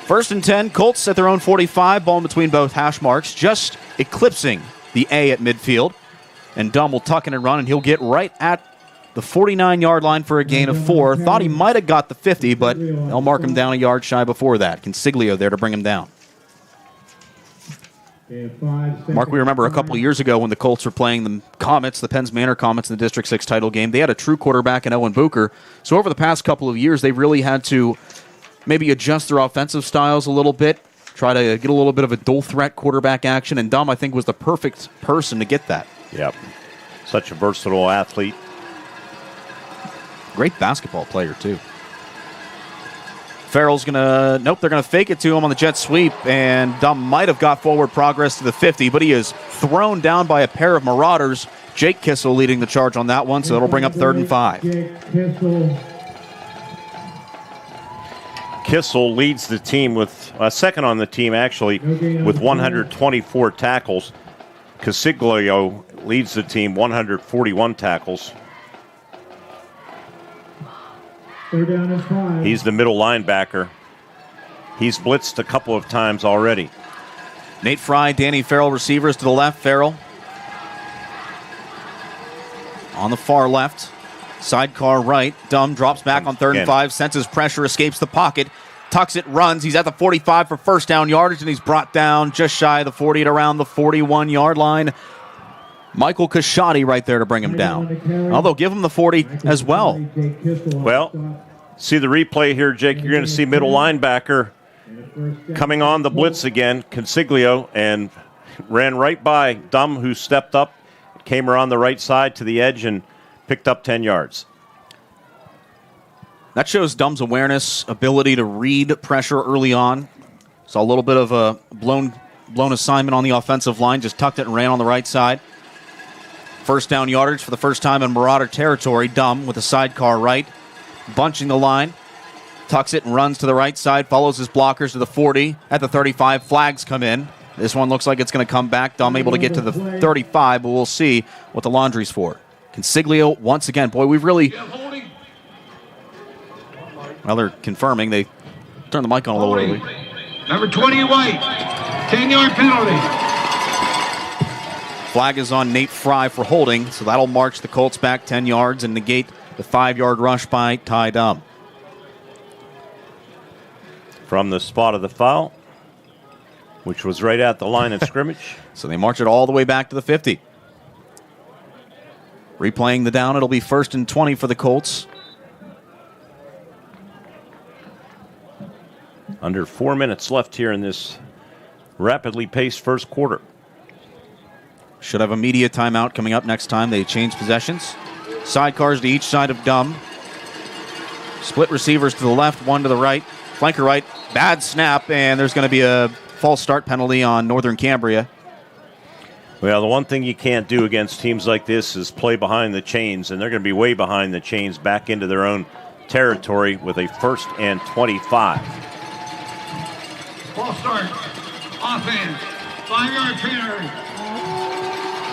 1st and 10, Colts at their own 45, ball in between both hash marks, just eclipsing the A at midfield. And Dumb will tuck in and run, and he'll get right at the 49-yard line for a gain of 4. Thought he might have got the 50, but they'll mark him down a yard shy before that. Consiglio there to bring him down. Mark, we remember a couple of years ago when the Colts were playing the Comets, the Penns Manor Comets in the District 6 title game. They had a true quarterback in Owen Booker. So over the past couple of years, they've really had to maybe adjust their offensive styles a little bit, try to get a little bit of a dual-threat quarterback action, and Dumb, I think, was the perfect person to get that. Yep. Such a versatile athlete. Great basketball player, too. Farrell's going to, they're going to fake it to him on the jet sweep, and Dumb might have got forward progress to the 50, but he is thrown down by a pair of Marauders. Jake Kissel leading the charge on that one, so it'll bring up 3rd and 5. Kissel leads the team with second on the team, actually, with 124 tackles. Consiglio leads the team 141 tackles. Third down and 5. He's the middle linebacker. He's blitzed a couple of times already. Nate Fry, Danny Farrell, receivers to the left. Farrell on the far left. Sidecar right. Dumb drops back on 3rd and 5. Senses pressure, escapes the pocket. Tucks it, runs. He's at the 45 for first down yardage, and he's brought down just shy of the 40 at around the 41-yard line. Michael Kashotti right there to bring him down. Although give him the 40 as well. Well, see the replay here, Jake. You're going to see middle linebacker coming on the blitz again, Consiglio, and ran right by Dumb, who stepped up, came around the right side to the edge, and picked up 10 yards. That shows Dumb's awareness, ability to read pressure early on. Saw a little bit of a blown assignment on the offensive line, just tucked it and ran on the right side. First down yardage for the first time in Marauder territory. Dumb with a sidecar right, bunching the line. Tucks it and runs to the right side, follows his blockers to the 40. At the 35, flags come in. This one looks like it's going to come back. Dumb able to get to the 35, but we'll see what the laundry's for. Consiglio, once again, boy, we've really... Well, they're confirming. They turned the mic on a little early. Number 20, White. 10-yard penalty. Flag is on Nate Fry for holding, so that'll march the Colts back 10 yards and negate the 5-yard rush by Ty Dumb. From the spot of the foul, which was right at the line of scrimmage. So they march it all the way back to the 50. Replaying the down, it'll be 1st and 20 for the Colts. Under 4 minutes left here in this rapidly paced first quarter. Should have a media timeout coming up next time they change possessions. Sidecars to each side of Dumb. Split receivers to the left, one to the right. Flanker right, bad snap, and there's going to be a false start penalty on Northern Cambria. Well, the one thing you can't do against teams like this is play behind the chains, and they're going to be way behind the chains back into their own territory with a 1st and 25. False start. Offense. 5-yard penalty.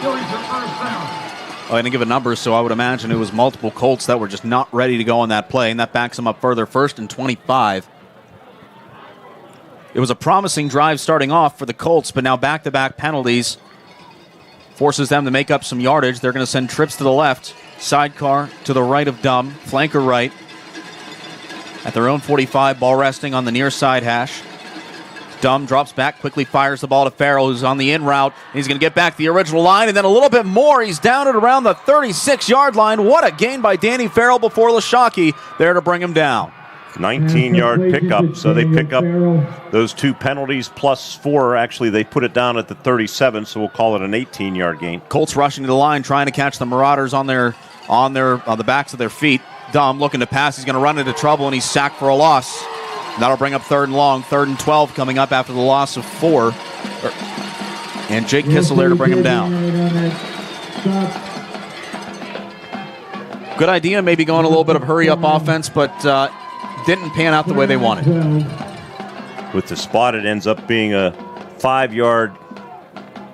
Going for first down. I didn't give a number, so I would imagine it was multiple Colts that were just not ready to go on that play, and that backs them up further. 1st and 25. It was a promising drive starting off for the Colts, but now back-to-back penalties forces them to make up some yardage. They're going to send trips to the left, sidecar to the right of Dumb, flanker right. At their own 45, ball resting on the near side hash. Dumb drops back, quickly fires the ball to Farrell, who's on the in route. He's going to get back to the original line, and then a little bit more. He's down at around the 36-yard line. What a gain by Danny Farrell before Lashaki there to bring him down. 19-yard pickup, so they pick up those 2 penalties plus 4. Actually, they put it down at the 37, so we'll call it an 18-yard gain. Colts rushing to the line, trying to catch the Marauders on the backs of their feet. Dumb looking to pass. He's going to run into trouble, and he's sacked for a loss. That'll bring up 3rd and long. 3rd and 12 coming up after the loss of 4. And Jake Kissel there to bring him down. Good idea, maybe going a little bit of hurry-up offense, but didn't pan out the way they wanted. With the spot, it ends up being a 5-yard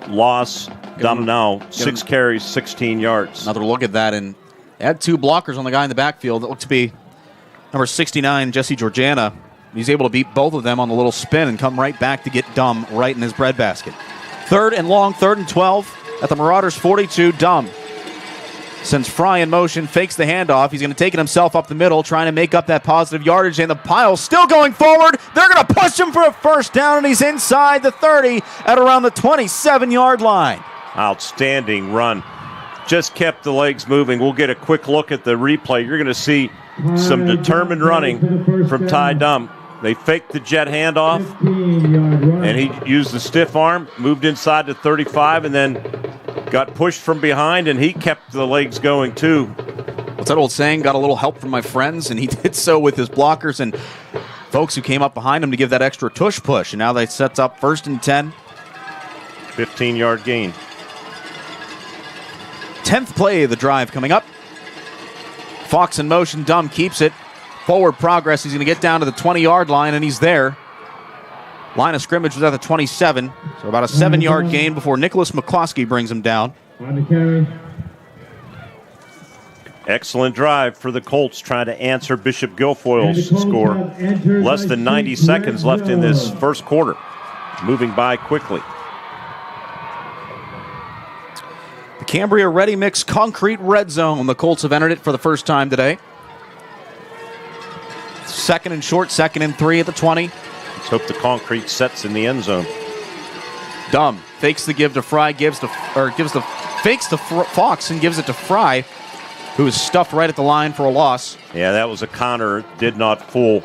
loss. Dumb now, 6 carries, 16 yards. Another look at that, and had 2 blockers on the guy in the backfield. That looked to be number 69, Jesse Georgiana. He's able to beat both of them on the little spin and come right back to get Dumb right in his breadbasket. 3rd and long, 3rd and 12 at the Marauders' 42. Dumb sends Fry in motion, fakes the handoff. He's going to take it himself up the middle, trying to make up that positive yardage, and the pile still going forward. They're going to push him for a first down, and he's inside the 30 at around the 27-yard line. Outstanding run. Just kept the legs moving. We'll get a quick look at the replay. You're going to see some determined running from Ty Dumb. They faked the jet handoff, and he used the stiff arm, moved inside to 35, and then got pushed from behind, and he kept the legs going too. What's that old saying? Got a little help from my friends, and he did so with his blockers and folks who came up behind him to give that extra tush push, and now they sets up 1st and 10. 15-yard gain. 10th play of the drive coming up. Fox in motion. Dumb keeps it. Forward progress. He's going to get down to the 20-yard line, and he's there. Line of scrimmage was at the 27, so about a 7-yard gain before Nicholas McCloskey brings him down. On the carry. Excellent drive for the Colts trying to answer Bishop Guilfoyle's score. Less than 90 seconds left in this first quarter. Moving by quickly. The Cambria Ready Mix Concrete Red Zone. The Colts have entered it for the first time today. 2nd and short, 2nd and 3 at the 20. Let's hope the concrete sets in the end zone. Dumb fakes the give to Fry, fakes to Fox and gives it to Fry, who is stuffed right at the line for a loss. Yeah, that was a counter. It did not fool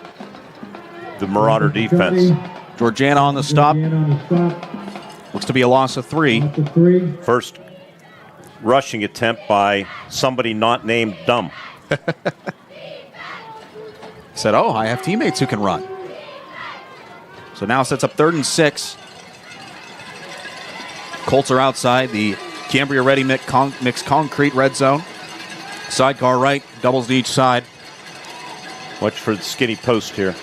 the Marauder defense. Georgiana on the stop. Looks to be a loss of 3. First rushing attempt by somebody not named Dumb. Said, oh, I have teammates who can run. So now sets up 3rd and 6. Colts are outside the Cambria Ready Mix Concrete Red Zone. Sidecar right, doubles to each side. Watch for the skinny post here.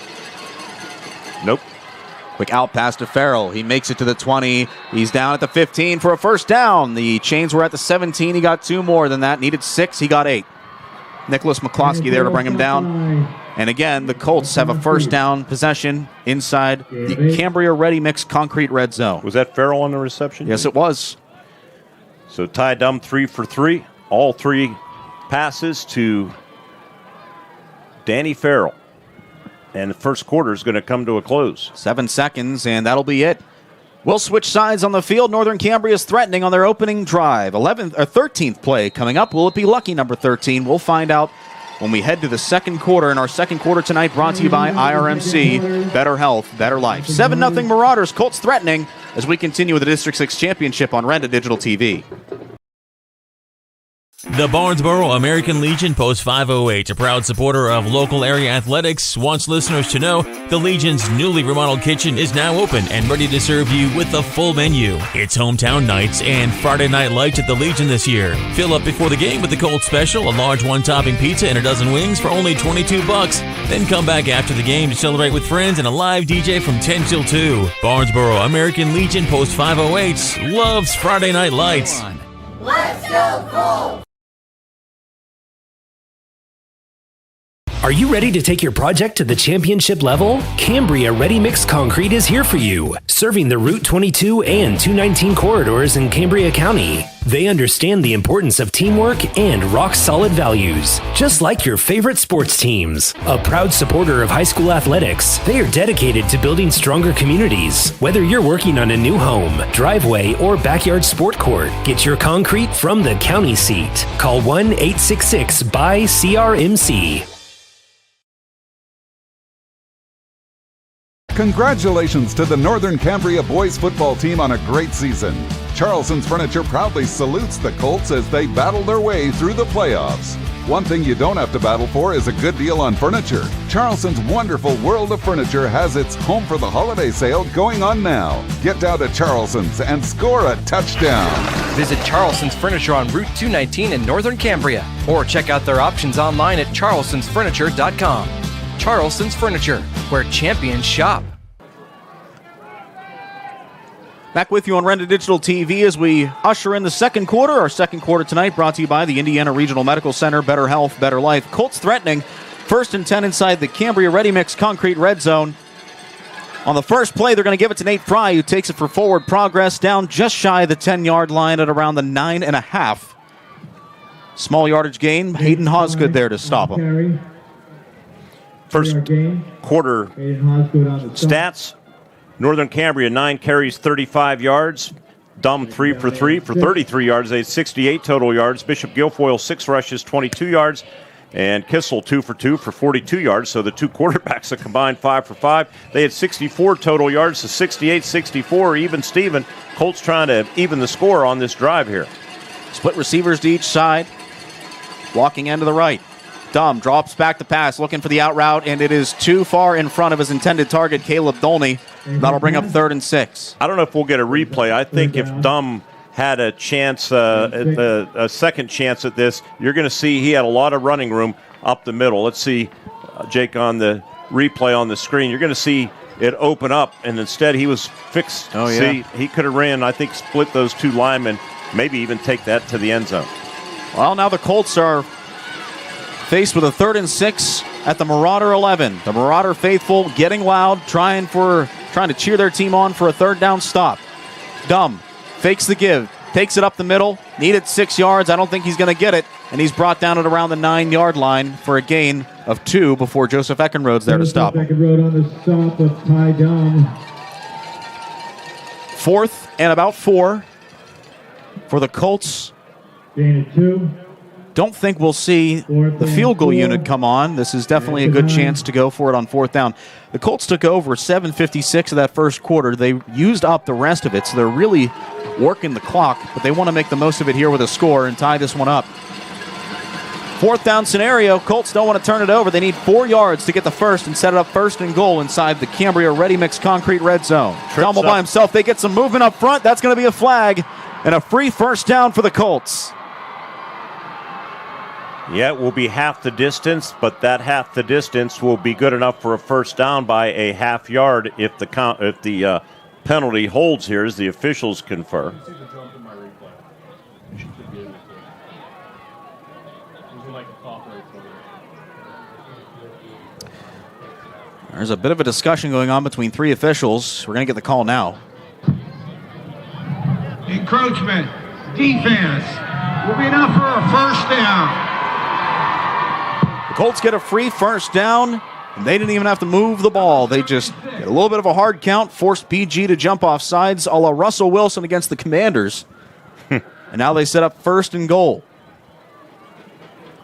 Nope. Quick out pass to Farrell. He makes it to the 20. He's down at the 15 for a first down. The chains were at the 17. He got 2 more than that. Needed 6. He got 8. Nicholas McCloskey there to bring him down. And again, the Colts have a first down possession inside the Cambria Ready Mix Concrete Red Zone. Was that Farrell on the reception? Yes, it was. So Ty Dumb 3 for 3. All 3 passes to Danny Farrell. And the first quarter is going to come to a close. 7 seconds, and that'll be it. We'll switch sides on the field. Northern Cambria is threatening on their opening drive. 13th play coming up. Will it be lucky number 13? We'll find out when we head to the second quarter. In our second quarter tonight, brought to you by IRMC. Better health, better life. 7-0 Marauders. Colts threatening as we continue with the District 6 Championship on Renda Digital TV. The Barnesboro American Legion Post 508, a proud supporter of local area athletics, wants listeners to know the Legion's newly remodeled kitchen is now open and ready to serve you with a full menu. It's hometown nights and Friday night lights at the Legion this year. Fill up before the game with the Colts Special, a large one-topping pizza and a dozen wings for only $22. Then come back after the game to celebrate with friends and a live DJ from 10 till 2. Barnesboro American Legion Post 508 loves Friday night lights. Let's go Colts! Are you ready to take your project to the championship level? Cambria Ready Mix Concrete is here for you, serving the Route 22 and 219 corridors in Cambria County. They understand the importance of teamwork and rock-solid values, just like your favorite sports teams. A proud supporter of high school athletics, they are dedicated to building stronger communities. Whether you're working on a new home, driveway, or backyard sport court, get your concrete from the county seat. Call 1-866-BUY-CRMC. Congratulations to the Northern Cambria boys football team on a great season. Charleston's Furniture proudly salutes the Colts as they battle their way through the playoffs. One thing you don't have to battle for is a good deal on furniture. Charleston's wonderful World of Furniture has its Home for the Holiday sale going on now. Get down to Charleston's and score a touchdown. Visit Charleston's Furniture on Route 219 in Northern Cambria, or check out their options online at charlestonsfurniture.com. Charleston's Furniture, where champions shop. Back with you on Renda Digital TV as we usher in the second quarter. Our second quarter tonight brought to you by the Indiana Regional Medical Center. Better health, better life. Colts threatening. 1st and 10 inside the Cambria Ready Mix Concrete Red Zone. On the first play, they're going to give it to Nate Fry, who takes it for forward progress down just shy of the 10-yard line at around the 9.5. Small yardage gain. Hayden Hosgood there to stop him. First quarter stats. Northern Cambria, 9 carries, 35 yards. Dumb 3 for 3 for 33 yards. They had 68 total yards. Bishop Guilfoyle, 6 rushes, 22 yards. And Kissel, 2 for 2 for 42 yards. So the two quarterbacks have combined 5 for 5. They had 64 total yards to 68-64. Even Steven. Colts trying to even the score on this drive here. Split receivers to each side. Walking end to the right. Dumb drops back the pass, looking for the out route, and it is too far in front of his intended target, Caleb Dolney. That'll bring up 3rd and 6. I don't know if we'll get a replay. I think if Dumb had a chance, a second chance at this, you're going to see he had a lot of running room up the middle. Let's see Jake, on the replay on the screen, you're going to see it open up, and instead he was fixed. Oh, yeah. See, he could have ran, I think, split those two linemen, maybe even take that to the end zone. Well, now the Colts are faced with a 3rd and 6 at the Marauder 11. The Marauder faithful getting loud, trying to cheer their team on for a 3rd down stop. Dumb fakes the give, takes it up the middle, needed 6 yards. I don't think he's going to get it, and he's brought down at around the 9-yard line for a gain of 2 before Joseph Eckenrode's there to stop him. Eckenrode on the stop of Ty Dumb. 4th and about 4 for the Colts. Gain of 2. Don't think we'll see the field goal unit come on. This is definitely a good chance to go for it on 4th down. The Colts took over 7:56 of that first quarter. They used up the rest of it, so they're really working the clock, but they want to make the most of it here with a score and tie this one up. 4th down scenario. Colts don't want to turn it over. They need 4 yards to get the first and set it up 1st and goal inside the Cambria Ready Mix Concrete red zone. Dummel by himself. They get some movement up front. That's going to be a flag and a free 1st down for the Colts. Yeah, it will be half the distance, but that half the distance will be good enough for a 1st down by a half yard if the penalty holds here, as the officials confer. There's a bit of a discussion going on between 3 officials. We're going to get the call now. Encroachment, defense, will be enough for a 1st down. The Colts get a free 1st down, and they didn't even have to move the ball. They just get a little bit of a hard count, forced PG to jump off sides, a la Russell Wilson against the Commanders. And now they set up 1st and goal.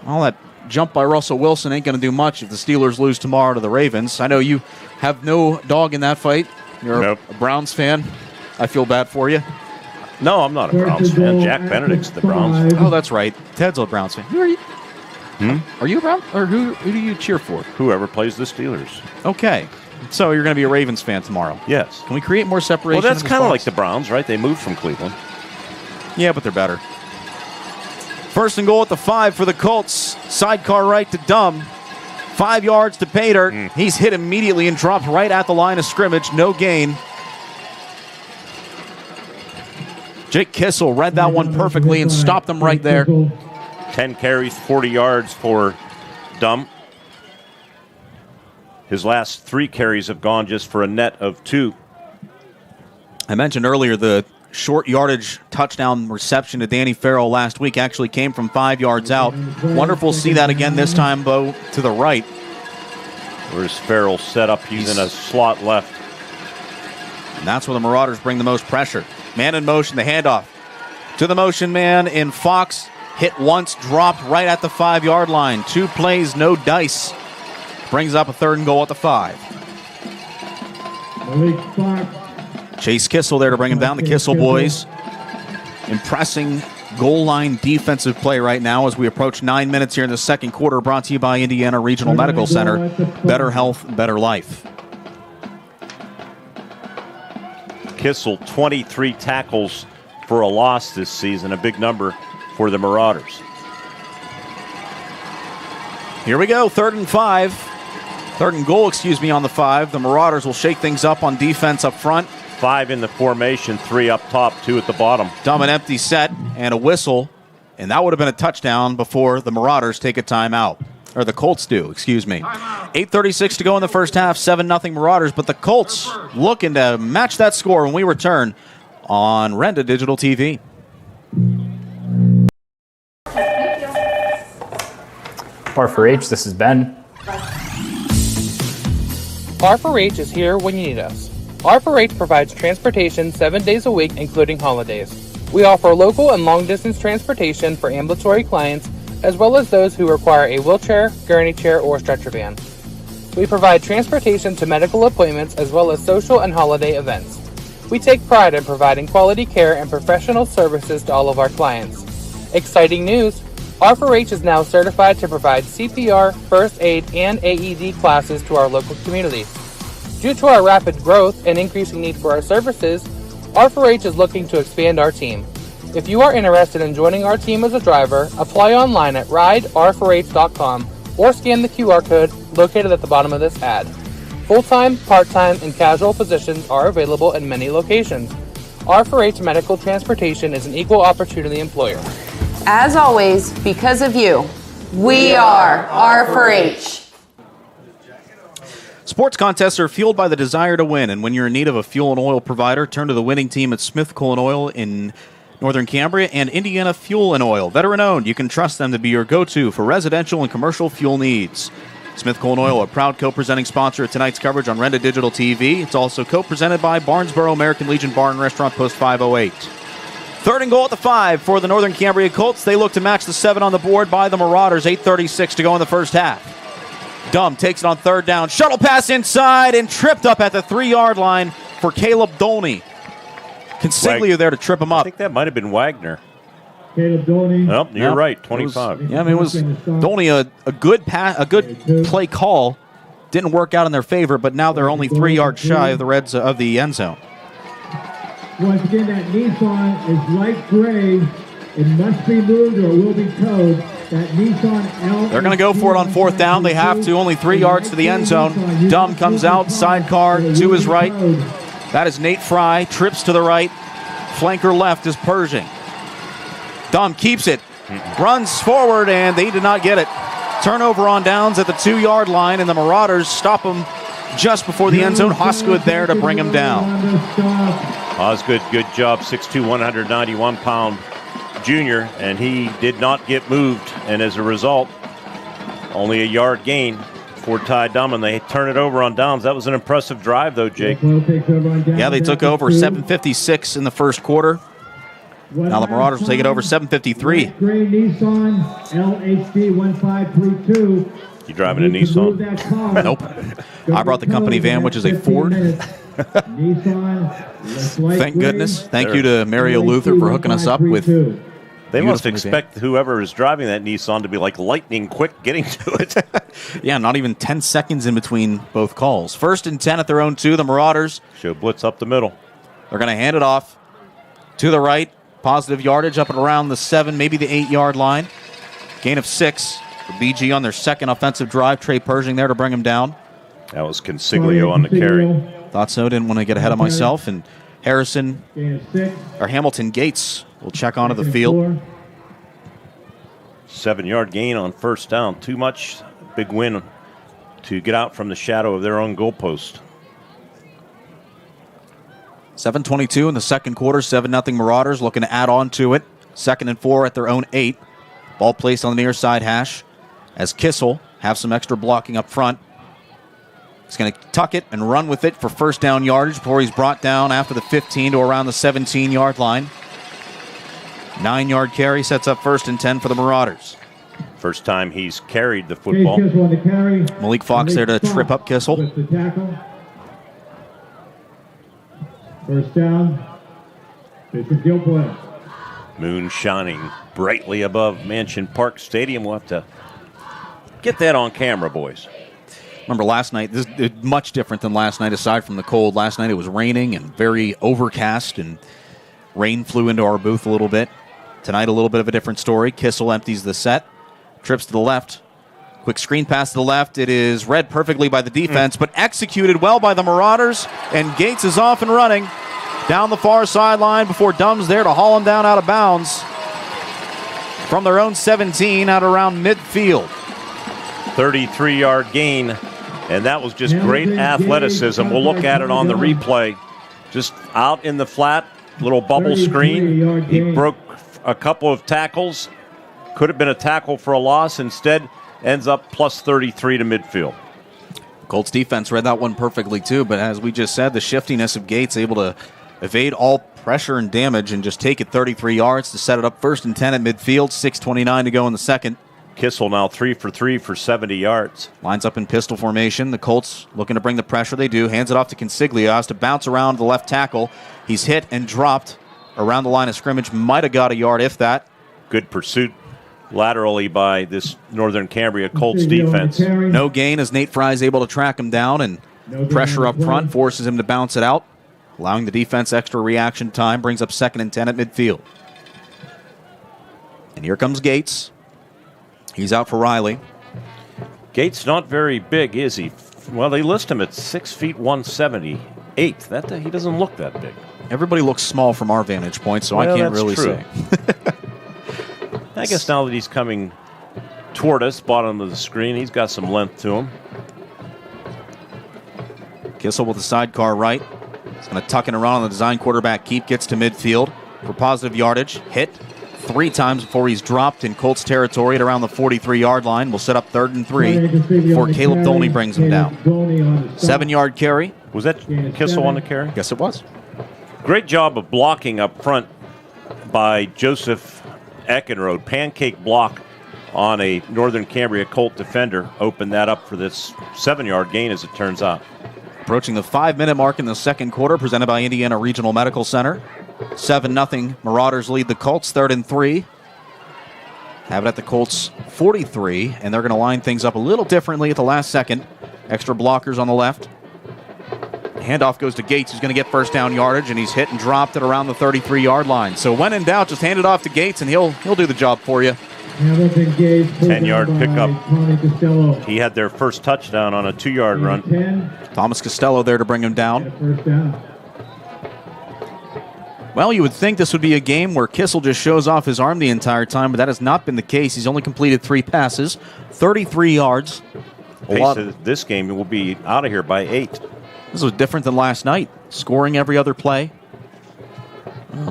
All that jump by Russell Wilson ain't going to do much if the Steelers lose tomorrow to the Ravens. I know you have no dog in that fight. You're a Browns fan. I feel bad for you. No, I'm not a Browns fan. Jack Benedict's the Browns fan. Oh, that's right. Ted's a Browns fan. Who are you? Are you a Brown? Or who do you cheer for? Whoever plays the Steelers. Okay. So you're going to be a Ravens fan tomorrow? Yes. Can we create more separation? Well, that's kind of like the Browns, right? They moved from Cleveland. Yeah, but they're better. 1st and goal at the 5 for the Colts. Sidecar right to Dumb. 5 yards to Paydirt. He's hit immediately and dropped right at the line of scrimmage. No gain. Jake Kissel read that one perfectly and stopped them right there. 10 carries, 40 yards for Dumb. His last 3 carries have gone just for a net of 2. I mentioned earlier the short yardage touchdown reception to Danny Farrell last week actually came from 5 yards out. Wonderful to see that again this time, though, to the right. Where's Farrell set up? He's in a slot left. And that's where the Marauders bring the most pressure. Man in motion, the handoff to the motion man in Fox. Hit once, dropped right at the 5-yard line. 2 plays, no dice. Brings up a 3rd and goal at the 5. Chase Kissel there to bring him down. The Kissel boys impressing goal line defensive play right now as we approach 9 minutes here in the second quarter. Brought to you by Indiana Regional Medical Center. Better health, better life. Kissel, 23 tackles for a loss this season, a big number for the Marauders. Here we go, 3rd and 5. 3rd and goal, on the 5. The Marauders will shake things up on defense up front. 5 in the formation, 3 up top, 2 at the bottom. Dumb and empty set and a whistle, and that would have been a touchdown before the Marauders take a timeout. Or the Colts do, 8:36 to go in the first half, 7-0 Marauders, but the Colts looking to match that score when we return on Renda Digital TV. R4H, this is Ben. R4H is here when you need us. R4H provides transportation 7 days a week, including holidays. We offer local and long-distance transportation for ambulatory clients, as well as those who require a wheelchair, gurney chair, or stretcher van. We provide transportation to medical appointments as well as social and holiday events. We take pride in providing quality care and professional services to all of our clients. Exciting news! R4H is now certified to provide CPR, first aid, and AED classes to our local community. Due to our rapid growth and increasing need for our services, R4H is looking to expand our team. If you are interested in joining our team as a driver, apply online at rider4h.com or scan the QR code located at the bottom of this ad. Full-time, part-time, and casual positions are available in many locations. R4H Medical Transportation is an equal opportunity employer. As always, because of you, we are R4H. Sports contests are fueled by the desire to win, and when you're in need of a fuel and oil provider, turn to the winning team at Smith Coal and Oil in Northern Cambria and Indiana Fuel and Oil. Veteran-owned, you can trust them to be your go-to for residential and commercial fuel needs. Smith Coal and Oil, a proud co-presenting sponsor of tonight's coverage on Renda Digital TV. It's also co-presented by Barnesboro American Legion Bar and Restaurant, Post 508. Third and goal at the 5 for the Northern Cambria Colts. They look to match the 7 on the board by the Marauders. 8:36 to go in the first half. Dumb takes it on third down. Shuttle pass inside and tripped up at the 3-yard line for Caleb Dolney. Consiglia there to trip him up. I think that might have been Wagner. Caleb Dolney. Oh, you're right, 25. It was Dolney a good play call. Didn't work out in their favor, but now they're only 3 yards shy of the end zone. Once again, that Nissan is light gray. It must be moved or will be towed. That Nissan They're going to go for it on fourth down. They have to. Only 3 yards to the end zone. Dumb comes out, sidecar to his right. That is Nate Fry. Trips to the right. Flanker left is Pershing. Dumb keeps it. Runs forward, and they did not get it. Turnover on downs at the 2-yard line, and the Marauders stop him just before the end zone. Hosgood there to bring him down. Osgood, good job. 6'2", 191-pound junior, and he did not get moved. And as a result, only a yard gain for Ty Dumb, and they turn it over on downs. That was an impressive drive, though, Jake. Yeah, they took over 7:56 in the first quarter. Now the Marauders will take it over 7:53. Gray Nissan LHD 1532. You driving a Nissan? Nope. I brought the company van, which is a Ford. Thank goodness. Thank you to Mario Luther for hooking us up with. They must expect whoever is driving that Nissan to be like lightning quick getting to it. Yeah, not even 10 seconds in between both calls. 1st and 10 at their own 2. The Marauders show blitz up the middle. They're going to hand it off to the right. Positive yardage up and around the 7, maybe the 8-yard line. Gain of 6 for BG on their second offensive drive. Trey Pershing there to bring him down. That was Consiglio on the carry. Thought so. Didn't want to get ahead of myself. And Hamilton Gates will check onto the field. 7-yard gain on first down. Too much. Big win to get out from the shadow of their own goalpost. 7:22 in the second quarter. 7-0 Marauders looking to add on to it. 2nd and 4 at their own 8. Ball placed on the near side hash as Kissel have some extra blocking up front. He's going to tuck it and run with it for first down yardage before he's brought down after the 15 to around the 17-yard line. 9-yard carry sets up 1st and 10 for the Marauders. First time he's carried the football. Malik Fox there to trip up Kissel. First down, Bishop Guilfoyle. Moon shining brightly above Mansion Park Stadium. We'll have to get that on camera, boys. Remember last night, this is much different than last night aside from the cold. Last night it was raining and very overcast, and rain flew into our booth a little bit. Tonight a little bit of a different story. Kissel empties the set, trips to the left. Quick screen pass to the left. It is read perfectly by the defense, but executed well by the Marauders, and Gates is off and running down the far sideline before Dumb's there to haul him down out of bounds from their own 17 out around midfield. 33-yard gain, and that was just great athleticism. We'll look at it on the replay. Just out in the flat, little bubble screen. He broke a couple of tackles. Could have been a tackle for a loss. Instead, ends up plus 33 to midfield. Colts defense read that one perfectly too, but as we just said, the shiftiness of Gates able to evade all pressure and damage and just take it 33 yards to set it up 1st and 10 at midfield. 6:29 to go in the second. Kissel now 3 for 3 for 70 yards. Lines up in pistol formation. The Colts looking to bring the pressure. They do. Hands it off to Consiglio. Has to bounce around the left tackle. He's hit and dropped around the line of scrimmage. Might have got a yard, if that. Good pursuit laterally by this Northern Cambria Colts defense. No gain as Nate Fry is able to track him down, and pressure up front forces him to bounce it out, allowing the defense extra reaction time. Brings up 2nd and 10 at midfield. And here comes Gates. He's out for Riley. Gates not very big, is he? Well, they list him at 6 feet 178. He doesn't look that big. Everybody looks small from our vantage point, so Well, I can't that's really true. say. I guess now that he's coming toward us, bottom of the screen, he's got some length to him. Kissel with the sidecar right. He's going to tuck it around on the design quarterback keep, gets to midfield for positive yardage. Hit 3 times before he's dropped in Colts territory at around the 43-yard line. We'll set up 3rd and 3 before Caleb Dolney brings him down. 7-yard carry. Was that Kissel on the carry? Yes, it was. Great job of blocking up front by Joseph Eckenrode. Pancake block on a Northern Cambria Colt defender. Opened that up for this 7-yard gain, as it turns out. Approaching the 5-minute mark in the second quarter, presented by Indiana Regional Medical Center. 7-0 Marauders lead the Colts, 3rd and 3. Have it at the Colts 43, and they're going to line things up a little differently at the last second. Extra blockers on the left. Handoff goes to Gates, who's going to get first down yardage, and he's hit and dropped at around the 33-yard line. So when in doubt, just hand it off to Gates, and he'll do the job for you. 10-yard pickup. He had their first touchdown on a 2-yard run. Thomas Costello there to bring him down. First down. Well, you would think this would be a game where Kissel just shows off his arm the entire time, but that has not been the case. He's only completed 3 passes, 33 yards. Pace of this game will be out of here by 8. This was different than last night. Scoring every other play.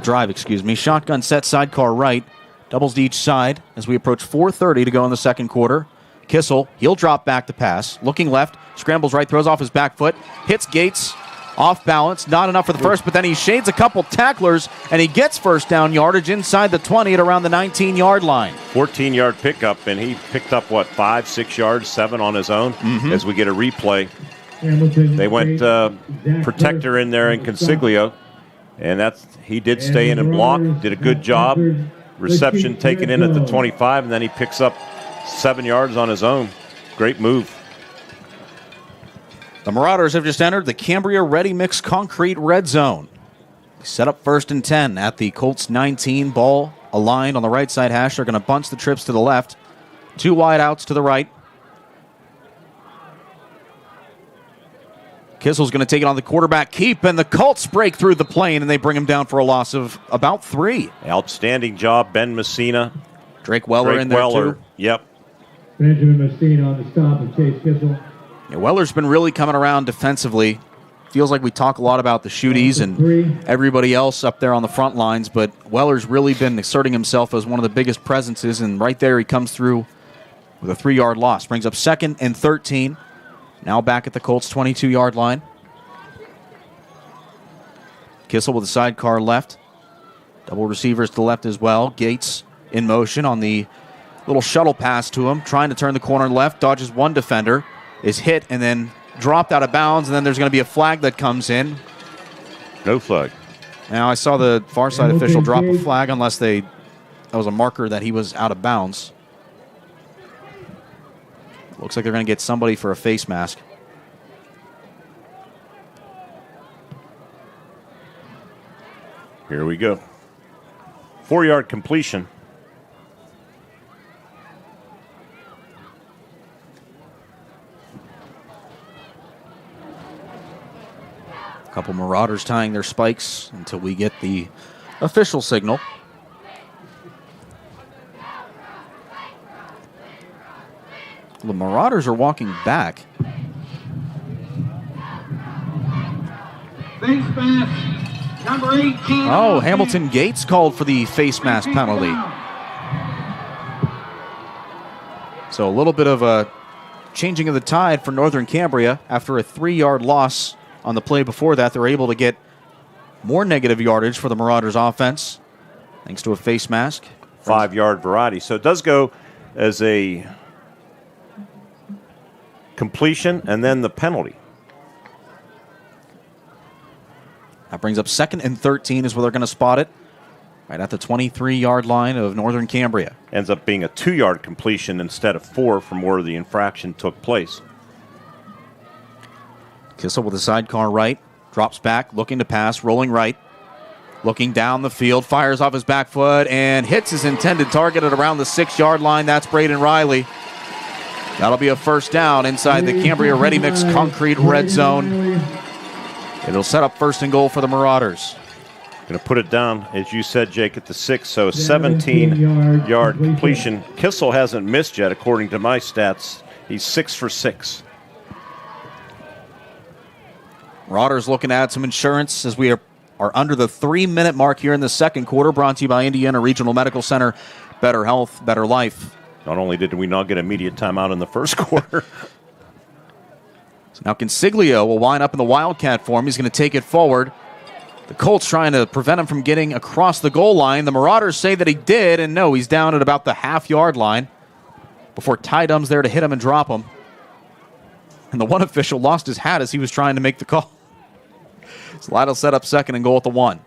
Shotgun set, sidecar right. Doubles to each side as we approach 4:30 to go in the second quarter. Kissel, he'll drop back to pass. Looking left, scrambles right, throws off his back foot. Hits Gates, off balance. Not enough for the first, but then he shades a couple tacklers, and he gets first down yardage inside the 20 at around the 19-yard line. 14-yard pickup, and he picked up, 5, 6 yards, 7 on his own as we get a replay. They went protector in there in Consiglio, and he did stay in and block, did a good job. Reception taken in at the 25, and then he picks up 7 yards on his own. Great move. The Marauders have just entered the Cambria Ready Mix Concrete Red Zone. Set up 1st and 10 at the Colts 19. Ball aligned on the right side hash. They're going to bunch the trips to the left. 2 wide outs to the right. Kissel's going to take it on the quarterback keep, and the Colts break through the plane, and they bring him down for a loss of about 3. Outstanding job, Ben Messina. Drake Weller in there, too. Yep. Benjamin Messina on the stop of Chase Kissel. Yeah, Weller's been really coming around defensively. Feels like we talk a lot about the shooties and everybody else up there on the front lines, but Weller's really been asserting himself as one of the biggest presences, and right there he comes through with a 3-yard loss. Brings up 2nd and 13. Now back at the Colts 22-yard line. Kissel with a sidecar left. Double receivers to the left as well. Gates in motion on the little shuttle pass to him. Trying to turn the corner left. Dodges one defender. Is hit and then dropped out of bounds. And then there's going to be a flag that comes in. No flag. Now I saw the far side official drop a flag unless that was a marker that he was out of bounds. Looks like they're going to get somebody for a face mask. Here we go. 4-yard completion. A couple Marauders tying their spikes until we get the official signal. The Marauders are walking back. Face mask, number 18. Oh, Hamilton Gates called for the face mask penalty. So a little bit of a changing of the tide for Northern Cambria. After a 3-yard loss on the play before that, they're able to get more negative yardage for the Marauders offense, thanks to a face mask. 5-yard variety. So it does go as a completion and then the penalty. That brings up 2nd and 13 is where they're going to spot it. Right at the 23-yard line of Northern Cambria. Ends up being a 2-yard completion instead of 4 from where the infraction took place. Kissel with a sidecar right. Drops back, looking to pass, rolling right. Looking down the field, fires off his back foot, and hits his intended target at around the 6-yard line. That's Braden Riley. That'll be a first down inside the Cambria Ready Mix concrete red zone. It'll set up first and goal for the Marauders. Going to put it down, as you said, Jake, at the 6, so 17-yard completion. Kissel hasn't missed yet, according to my stats. He's 6 for 6. Marauders looking to add some insurance as we are under the 3-minute mark here in the second quarter, brought to you by Indiana Regional Medical Center. Better health, better life. Not only did we not get immediate timeout in the first quarter. So now Consiglio will line up in the Wildcat form. He's going to take it forward. The Colts trying to prevent him from getting across the goal line. The Marauders say that he did, and no, he's down at about the half-yard line before Ty Dumm's there to hit him and drop him. And the one official lost his hat as he was trying to make the call. So that'll set up second and goal at the 1.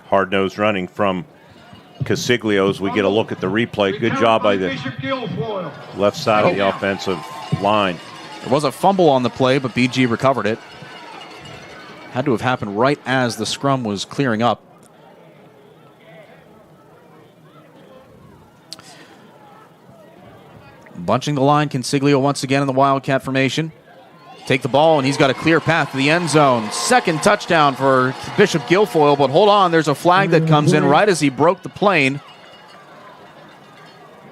Hard-nosed running from Consiglio's. We get a look at the replay. Good job by the left side of the offensive line. There was a fumble on the play, but BG recovered it. Had to have happened right as the scrum was clearing up. Bunching the line, Consiglio once again in the Wildcat formation. Take the ball, and he's got a clear path to the end zone. Second touchdown for Bishop Guilfoyle, but hold on, there's a flag that comes in right as he broke the plane.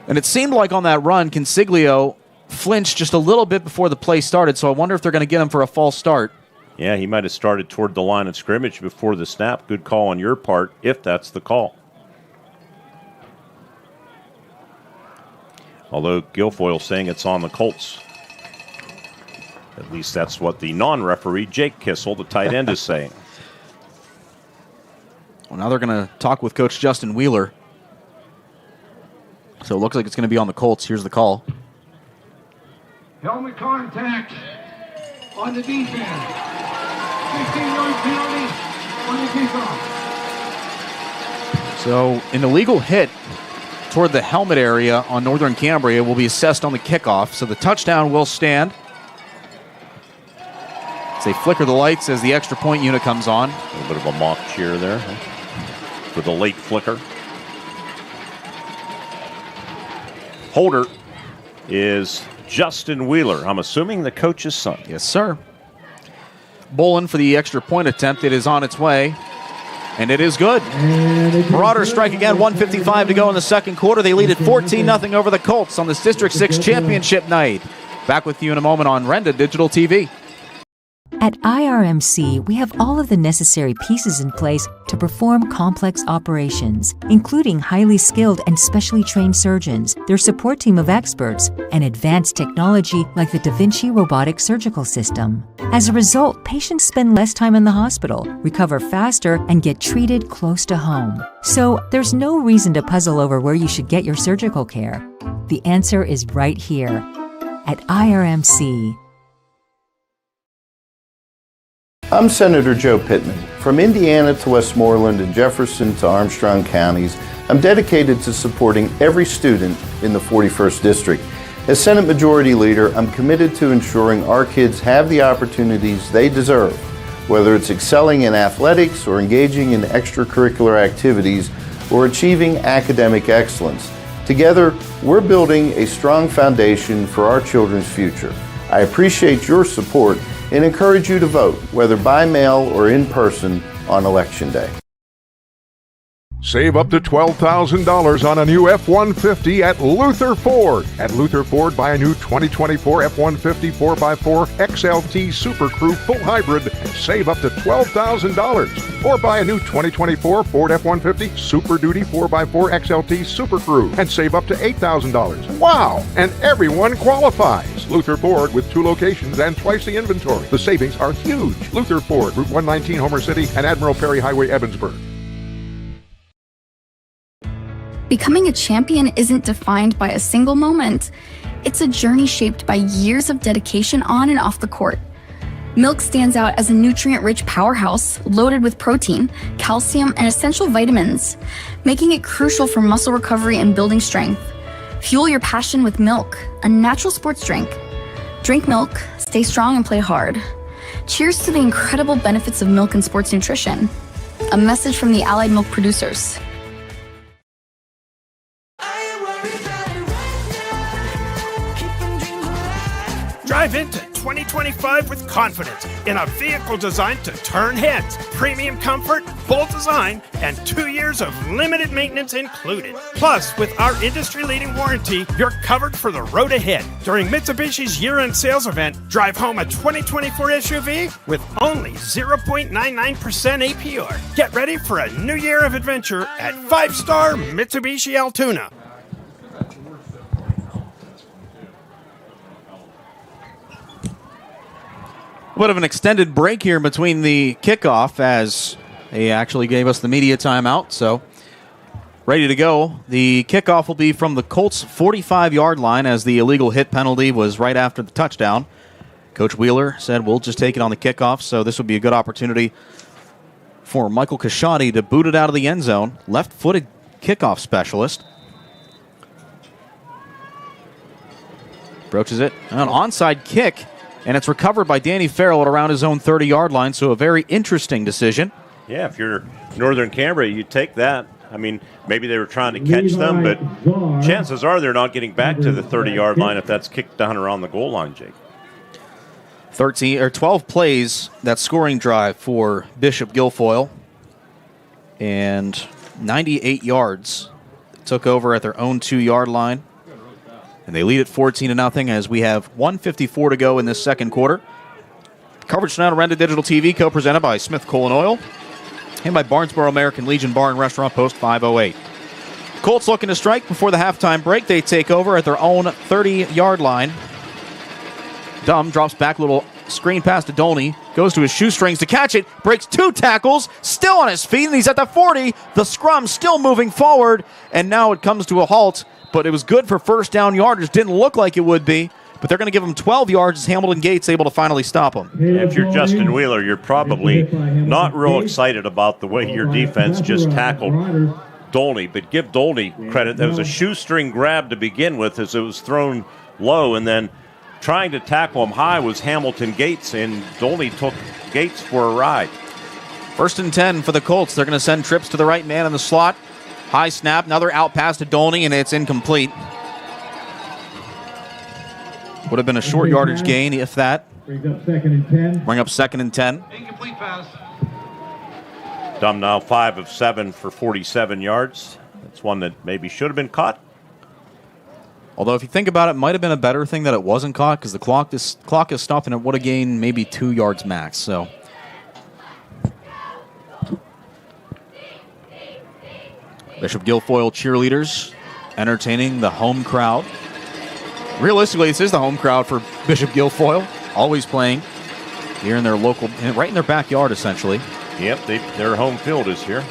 And it seemed like on that run, Consiglio flinched just a little bit before the play started, so I wonder if they're going to get him for a false start. Yeah, he might have started toward the line of scrimmage before the snap. Good call on your part, if that's the call. Although Guilfoyle saying it's on the Colts. At least that's what the non-referee, Jake Kissel, the tight end, is saying. Well, now they're going to talk with Coach Justin Wheeler. So it looks like it's going to be on the Colts. Here's the call. Helmet contact on the defense. 15-yard penalty on the kickoff. So an illegal hit toward the helmet area on Northern Cambria will be assessed on the kickoff. So the touchdown will stand. They flicker the lights as the extra point unit comes on. A little bit of a mock cheer there for the late flicker. Holder is Justin Wheeler. I'm assuming the coach's son. Yes, sir. Bowling for the extra point attempt. It is on its way, and it is good. Marauders strike again, 1:55 to go in the second quarter. They lead at 14-0 over the Colts on this District 6 championship night. Back with you in a moment on Renda Digital TV. At IRMC, we have all of the necessary pieces in place to perform complex operations, including highly skilled and specially trained surgeons, their support team of experts, and advanced technology like the Da Vinci robotic surgical system. As a result, patients spend less time in the hospital, recover faster, and get treated close to home. So there's no reason to puzzle over where you should get your surgical care. The answer is right here at IRMC. I'm Senator Joe Pittman. From Indiana to Westmoreland and Jefferson to Armstrong counties, I'm dedicated to supporting every student in the 41st District. As Senate Majority Leader, I'm committed to ensuring our kids have the opportunities they deserve, whether it's excelling in athletics or engaging in extracurricular activities or achieving academic excellence. Together, we're building a strong foundation for our children's future. I appreciate your support and encourage you to vote, whether by mail or in person, on Election Day. Save up to $12,000 on a new F-150 at Luther Ford. At Luther Ford, buy a new 2024 F-150 4x4 XLT Super Crew full hybrid and save up to $12,000. Or buy a new 2024 Ford F-150 Super Duty 4x4 XLT Super Crew and save up to $8,000. Wow! And everyone qualifies. Luther Ford with 2 locations and twice the inventory. The savings are huge. Luther Ford, Route 119, Homer City, and Admiral Perry Highway, Evansburg. Becoming a champion isn't defined by a single moment. It's a journey shaped by years of dedication on and off the court. Milk stands out as a nutrient-rich powerhouse loaded with protein, calcium, and essential vitamins, making it crucial for muscle recovery and building strength. Fuel your passion with milk, a natural sports drink. Drink milk, stay strong, and play hard. Cheers to the incredible benefits of milk and sports nutrition. A message from the Allied Milk producers. Drive into 2025 with confidence in a vehicle designed to turn heads, premium comfort, bold design, and 2 years of limited maintenance included. Plus, with our industry-leading warranty, you're covered for the road ahead. During Mitsubishi's year-end sales event, drive home a 2024 SUV with only 0.99% APR. Get ready for a new year of adventure at 5-star Mitsubishi Altoona. Bit of an extended break here between the kickoff as they actually gave us the media timeout, so ready to go. The kickoff will be from the Colts' 45-yard line as the illegal hit penalty was right after the touchdown. Coach Wheeler said we'll just take it on the kickoff, so this would be a good opportunity for Michael Kashadi to boot it out of the end zone. Left-footed kickoff specialist. Broaches it. An onside kick. And it's recovered by Danny Farrell at around his own 30-yard line, so a very interesting decision. Yeah, if you're Northern Cambria, you take that. I mean, maybe they were trying to catch them, but chances are they're not getting back to the 30-yard line if that's kicked down around the goal line, Jake. 12 plays, that scoring drive for Bishop Guilfoyle, and 98 yards. They took over at their own 2-yard line. And they lead at 14-0 as we have 1:54 to go in this second quarter. Coverage tonight on Renda Digital TV, co-presented by Smith Coal & Oil and by Barnesboro American Legion Bar and Restaurant, Post 508. Colts looking to strike before the halftime break. They take over at their own 30-yard line. Dumb drops back, little screen pass to Dolney, goes to his shoestrings to catch it, breaks 2 tackles, still on his feet, and he's at the 40. The scrum still moving forward, and now it comes to a halt. But it was good for first down yardage. Didn't look like it would be, but they're going to give him 12 yards as Hamilton Gates able to finally stop him. If you're Justin Wheeler, you're probably not real excited about the way your defense just tackled Dolney, but give Dolney credit. That was a shoestring grab to begin with as it was thrown low, and then trying to tackle him high was Hamilton Gates, and Dolney took Gates for a ride. 1st and 10 for the Colts. They're going to send trips to the right man in the slot. High snap, another out pass to Dolney, and it's incomplete. Would have been a short yardage gain, if that. Brings up 2nd and 10. Bring up 2nd and 10. Incomplete pass. Dumb now 5 of 7 for 47 yards. That's one that maybe should have been caught. Although if you think about it, it might have been a better thing that it wasn't caught because the clock is stopped and it would have gained maybe 2 yards max. So Bishop Guilfoyle cheerleaders entertaining the home crowd. Realistically, this is the home crowd for Bishop Guilfoyle, always playing here in their local, right in their backyard, essentially. Yep, their home field is here.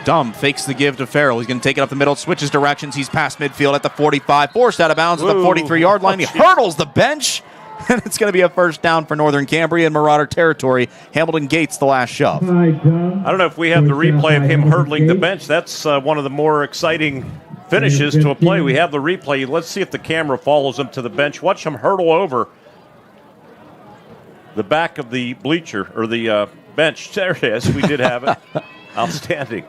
Dumb fakes the give to Farrell. He's going to take it up the middle, switches directions. He's past midfield at the 45, forced out of bounds at the 43-yard line. He hurdles the bench, and it's going to be a first down for Northern Cambria in Marauder territory. Hamilton Gates the last shove. I don't know if we have the replay of him hurdling the bench. That's one of the more exciting finishes to a play. We have the replay. Let's see if the camera follows him to the bench. Watch him hurdle over the back of the bleacher, or the bench. There it is. We did have it. Outstanding.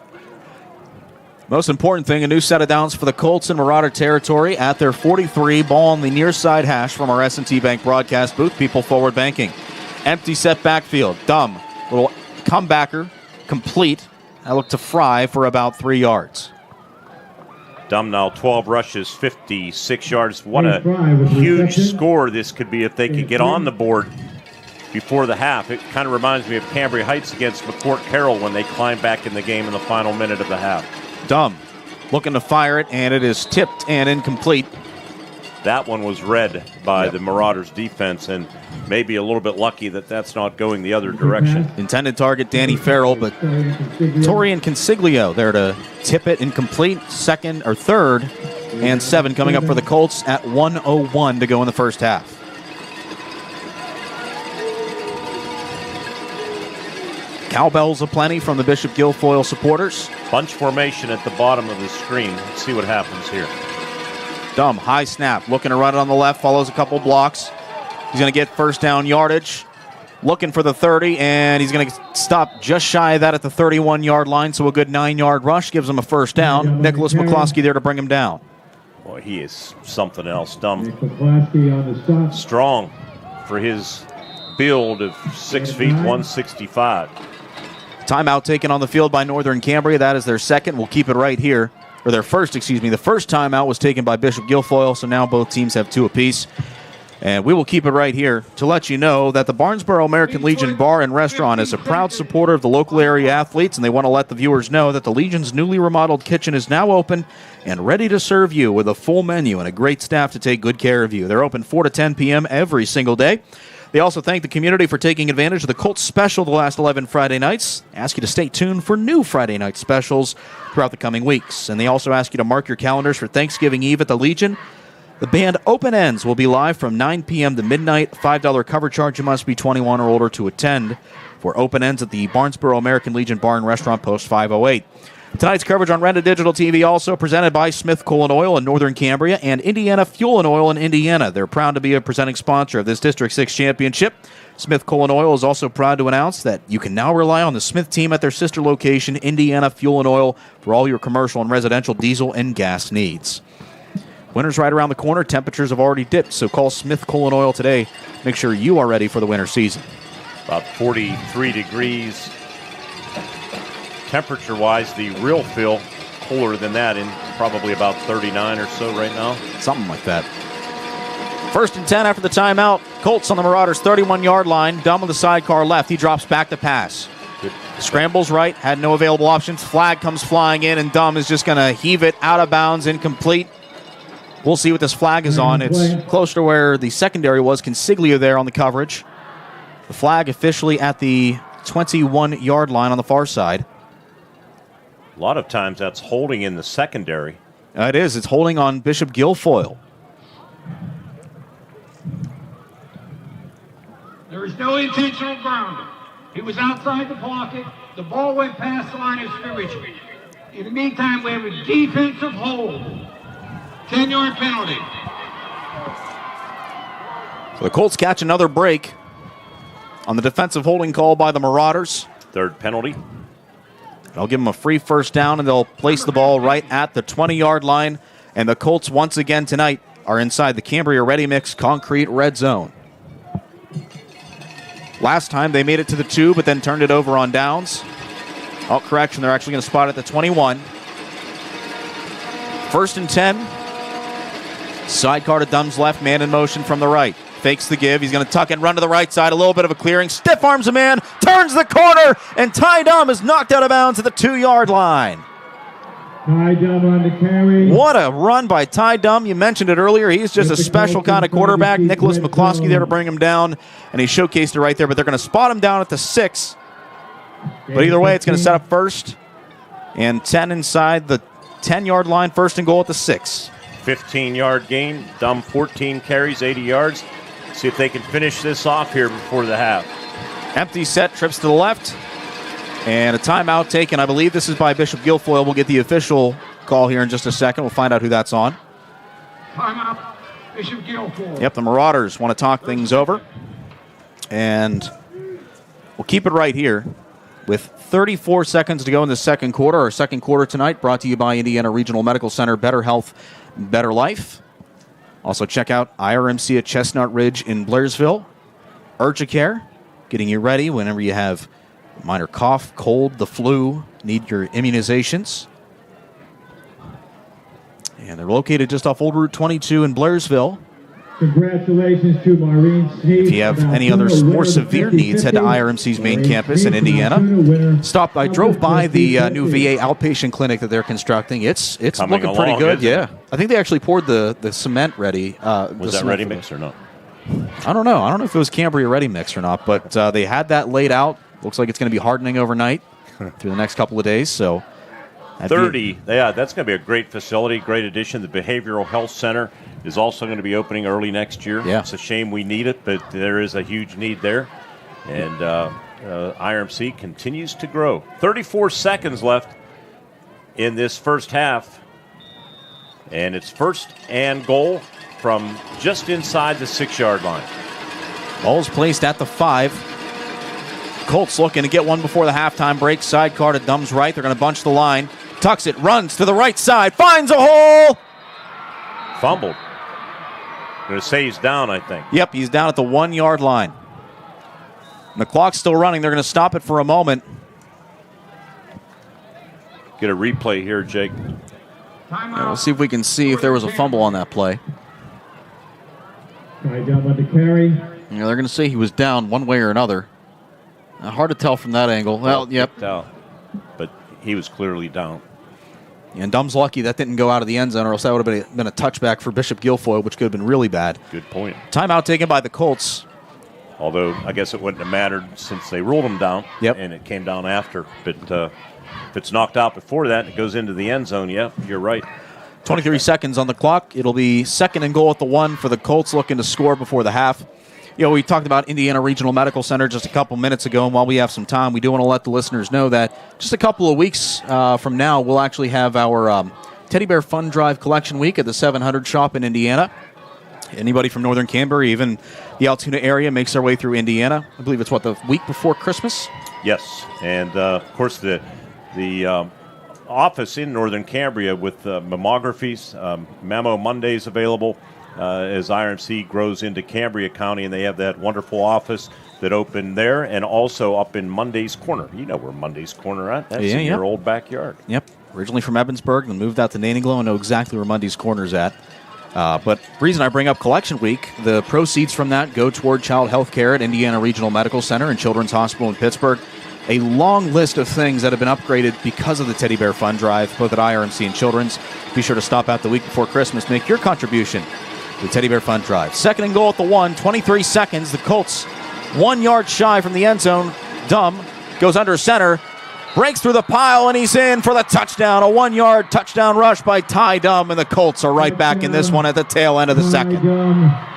Most important thing, a new set of downs for the Colts in Marauder territory at their 43. Ball on the near side hash from our S&T Bank broadcast booth. People forward banking. Empty set backfield. Dumb. Little comebacker. Complete. I look to Fry for about 3 yards. Dumb now 12 rushes, 56 yards. What a huge score this could be if they could get on the board before the half. It kind of reminds me of Cambria Heights against McCourt Carroll when they climbed back in the game in the final minute of the half. Dumb looking to fire it, and it is tipped and incomplete. That one was read by the Marauders defense, and maybe a little bit lucky that that's not going the other direction. Intended target Danny Farrell, but Torian Consiglio there to tip it incomplete. 2nd or 3rd and 7 coming up for the Colts at 1:01 to go in the first half. Cowbells aplenty from the Bishop Guilfoyle supporters. Bunch formation at the bottom of the screen. Let's see what happens here. Dumb, high snap, looking to run it on the left, follows a couple blocks. He's going to get first down yardage. Looking for the 30, and he's going to stop just shy of that at the 31-yard line, so a good 9-yard rush gives him a first down. Nicholas McCloskey there to bring him down. Boy, he is something else. Dumb. Strong. for his build of 6 feet 165. Timeout taken on the field by Northern Cambria. That is their second. We'll keep it right here. Or their first, excuse me. The first timeout was taken by Bishop Guilfoyle, so now both teams have 2 apiece. And we will keep it right here to let you know that the Barnesboro American Legion Bar and Restaurant is a proud supporter of the local area athletes, and they want to let the viewers know that the Legion's newly remodeled kitchen is now open and ready to serve you with a full menu and a great staff to take good care of you. They're open 4 to 10 p.m. every single day. They also thank the community for taking advantage of the Colts special the last 11 Friday nights. Ask you to stay tuned for new Friday night specials throughout the coming weeks. And they also ask you to mark your calendars for Thanksgiving Eve at the Legion. The band Open Ends will be live from 9 p.m. to midnight. $5 cover charge. You must be 21 or older to attend for Open Ends at the Barnesboro American Legion Bar and Restaurant, Post 508. Tonight's coverage on Rented Digital TV also presented by Smith Coal & Oil in Northern Cambria and Indiana Fuel & Oil in Indiana. They're proud to be a presenting sponsor of this District 6 championship. Smith Coal & Oil is also proud to announce that you can now rely on the Smith team at their sister location, Indiana Fuel & Oil, for all your commercial and residential diesel and gas needs. Winter's right around the corner. Temperatures have already dipped, so call Smith Coal & Oil today. Make sure you are ready for the winter season. About 43 degrees temperature-wise. The real feel cooler than that, in probably about 39 or so right now. Something like that. 1st and 10 after the timeout. Colts on the Marauders' 31-yard line. Dumb with the sidecar left. He drops back to pass. Good. Scrambles right. Had no available options. Flag comes flying in, and Dumb is just going to heave it out of bounds, incomplete. We'll see what this flag is on. It's close to where the secondary was. Consiglio there on the coverage. The flag officially at the 21-yard line on the far side. A lot of times that's holding in the secondary. It is. It's holding on Bishop Guilfoyle. There is no intentional grounding. He was outside the pocket. The ball went past the line of scrimmage. In the meantime, we have a defensive hold. 10-yard penalty. So the Colts catch another break on the defensive holding call by the Marauders. 3rd penalty. They'll give them a free first down, and they'll place the ball right at the 20-yard line. And the Colts, once again tonight, are inside the Cambria Ready Mix concrete red zone. Last time they made it to the 2, but then turned it over on downs. Oh, correction, they're actually going to spot at the 21. 1st and 10. Sidecar to Dumb's left, man in motion from the right. Fakes the give. He's going to tuck and run to the right side. A little bit of a clearing. Stiff arms a man. Turns the corner. And Ty Dumb is knocked out of bounds at the 2-yard line. Ty Dumb on the carry. What a run by Ty Dumb. You mentioned it earlier. He's just a special kind of quarterback. Nicholas McCloskey there to bring him down. And he showcased it right there. But they're going to spot him down at the 6. But either way, it's going to set up 1st and 10 inside the 10-yard line. 1st and goal at the 6. 15-yard gain. Dumb 14 carries, 80 yards. See if they can finish this off here before the half. Empty set, trips to the left. And a timeout taken. I believe this is by Bishop Guilfoyle. We'll get the official call here in just a second. We'll find out who that's on. Timeout, Bishop Guilfoyle. Yep, the Marauders want to talk things over. And we'll keep it right here with 34 seconds to go in the second quarter. Our second quarter tonight brought to you by Indiana Regional Medical Center. Better health, better life. Also check out IRMC at Chestnut Ridge in Blairsville. Urgicare, getting you ready whenever you have minor cough, cold, the flu, need your immunizations. And they're located just off Old Route 22 in Blairsville. Congratulations to Maureen Sneed. If you have any other more severe needs, head to IRMC's main campus in Indiana. I drove by the new VA outpatient clinic that they're constructing. It's looking pretty good. Yeah, I think they actually poured the cement ready. Was that ready mix or not? I don't know. I don't know if it was Cambria ready mix or not, but they had that laid out. Looks like it's going to be hardening overnight through the next couple of days. So 30. Yeah, that's going to be a great facility, great addition. The Behavioral Health Center is also going to be opening early next year. Yeah. It's a shame we need it, but there is a huge need there. And IRMC continues to grow. 34 seconds left in this first half. And it's 1st and goal from just inside the 6-yard line. Ball's placed at the 5. Colts looking to get one before the halftime break. Sidecar to Dumb's right. They're going to bunch the line. Tucks it, runs to the right side, finds a hole. Fumbled. Going to say he's down, I think. Yep, he's down at the 1 yard line. And the clock's still running. They're going to stop it for a moment. Get a replay here, Jake. Yeah, we'll see if we can see if there was a fumble on that play. Right down by the carry. Yeah, they're going to say he was down one way or another. Hard to tell from that angle. Well, yep. Out, but he was clearly down. And Dumb's lucky that didn't go out of the end zone, or else that would have been a touchback for Bishop Guilfoyle, which could have been really bad. Good point. Timeout taken by the Colts. Although I guess it wouldn't have mattered since they ruled him down. Yep. And it came down after. But if it's knocked out before that and it goes into the end zone, yeah, you're right. 23 seconds on the clock. It'll be 2nd and goal at the 1 for the Colts, looking to score before the half. You know, we talked about Indiana Regional Medical Center just a couple minutes ago, and while we have some time, we do want to let the listeners know that just a couple of weeks from now, we'll actually have our Teddy Bear Fund Drive Collection Week at the 700 shop in Indiana. Anybody from Northern Cambria, even the Altoona area, makes their way through Indiana. I believe it's, the week before Christmas? Yes, and, of course, the office in Northern Cambria with mammographies, Mammo Mondays available. As IRMC grows into Cambria County, and they have that wonderful office that opened there, and also up in Monday's Corner. You know where Monday's Corner at? That's in your old backyard. Yep. Originally from Evansburg, then moved out to Naniglow, and know exactly where Monday's Corner is at. But the reason I bring up Collection Week, the proceeds from that go toward child health care at Indiana Regional Medical Center and Children's Hospital in Pittsburgh. A long list of things that have been upgraded because of the Teddy Bear Fund Drive, both at IRMC and Children's. Be sure to stop out the week before Christmas. Make your contribution. The Teddy Bear Fund Drive. 2nd and goal at the 1, 23 seconds. The Colts 1 yard shy from the end zone. Dumb goes under center, breaks through the pile, and he's in for the touchdown. A 1 yard touchdown rush by Ty Dumb, and the Colts are right back in this one at the tail end of the second.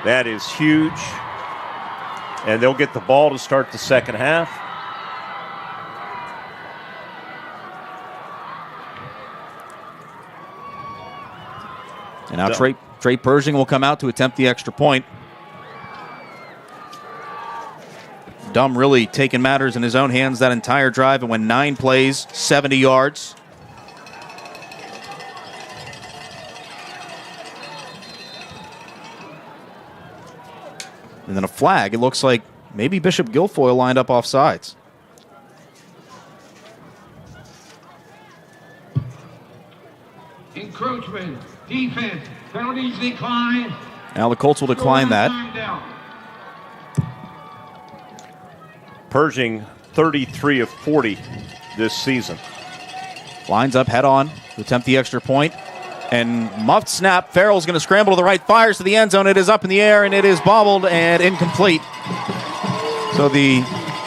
That is huge. And they'll get the ball to start the second half. And now Trey Pershing will come out to attempt the extra point. Dumb really taking matters in his own hands that entire drive and went 9 plays, 70 yards. And then a flag. It looks like maybe Bishop Guilfoyle lined up off sides. Encroachment, defense, penalties decline. Now the Colts will decline that. Pershing 33 of 40 this season. Lines up head on to attempt the extra point. And muffed snap. Farrell's going to scramble to the right, fires to the end zone. It is up in the air, and it is bobbled and incomplete. So the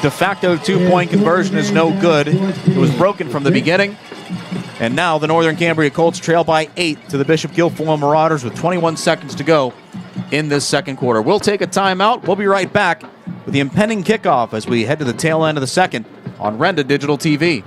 de facto 2-point conversion is no good. It was broken from the beginning. And now the Northern Cambria Colts trail by 8 to the Bishop Guilfoyle Marauders with 21 seconds to go in this second quarter. We'll take a timeout. We'll be right back with the impending kickoff as we head to the tail end of the second on Renda Digital TV.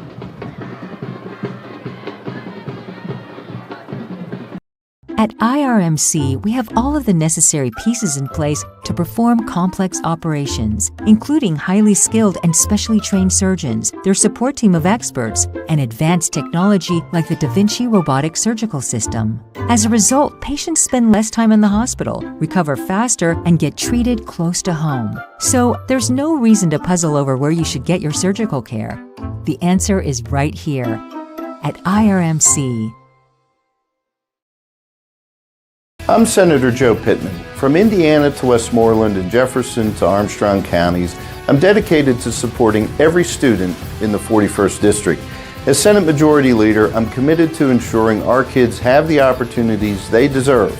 At IRMC, we have all of the necessary pieces in place to perform complex operations, including highly skilled and specially trained surgeons, their support team of experts, and advanced technology like the Da Vinci robotic surgical system. As a result, patients spend less time in the hospital, recover faster, and get treated close to home. So there's no reason to puzzle over where you should get your surgical care. The answer is right here at IRMC. I'm Senator Joe Pittman. From Indiana to Westmoreland and Jefferson to Armstrong counties, I'm dedicated to supporting every student in the 41st District. As Senate Majority Leader, I'm committed to ensuring our kids have the opportunities they deserve,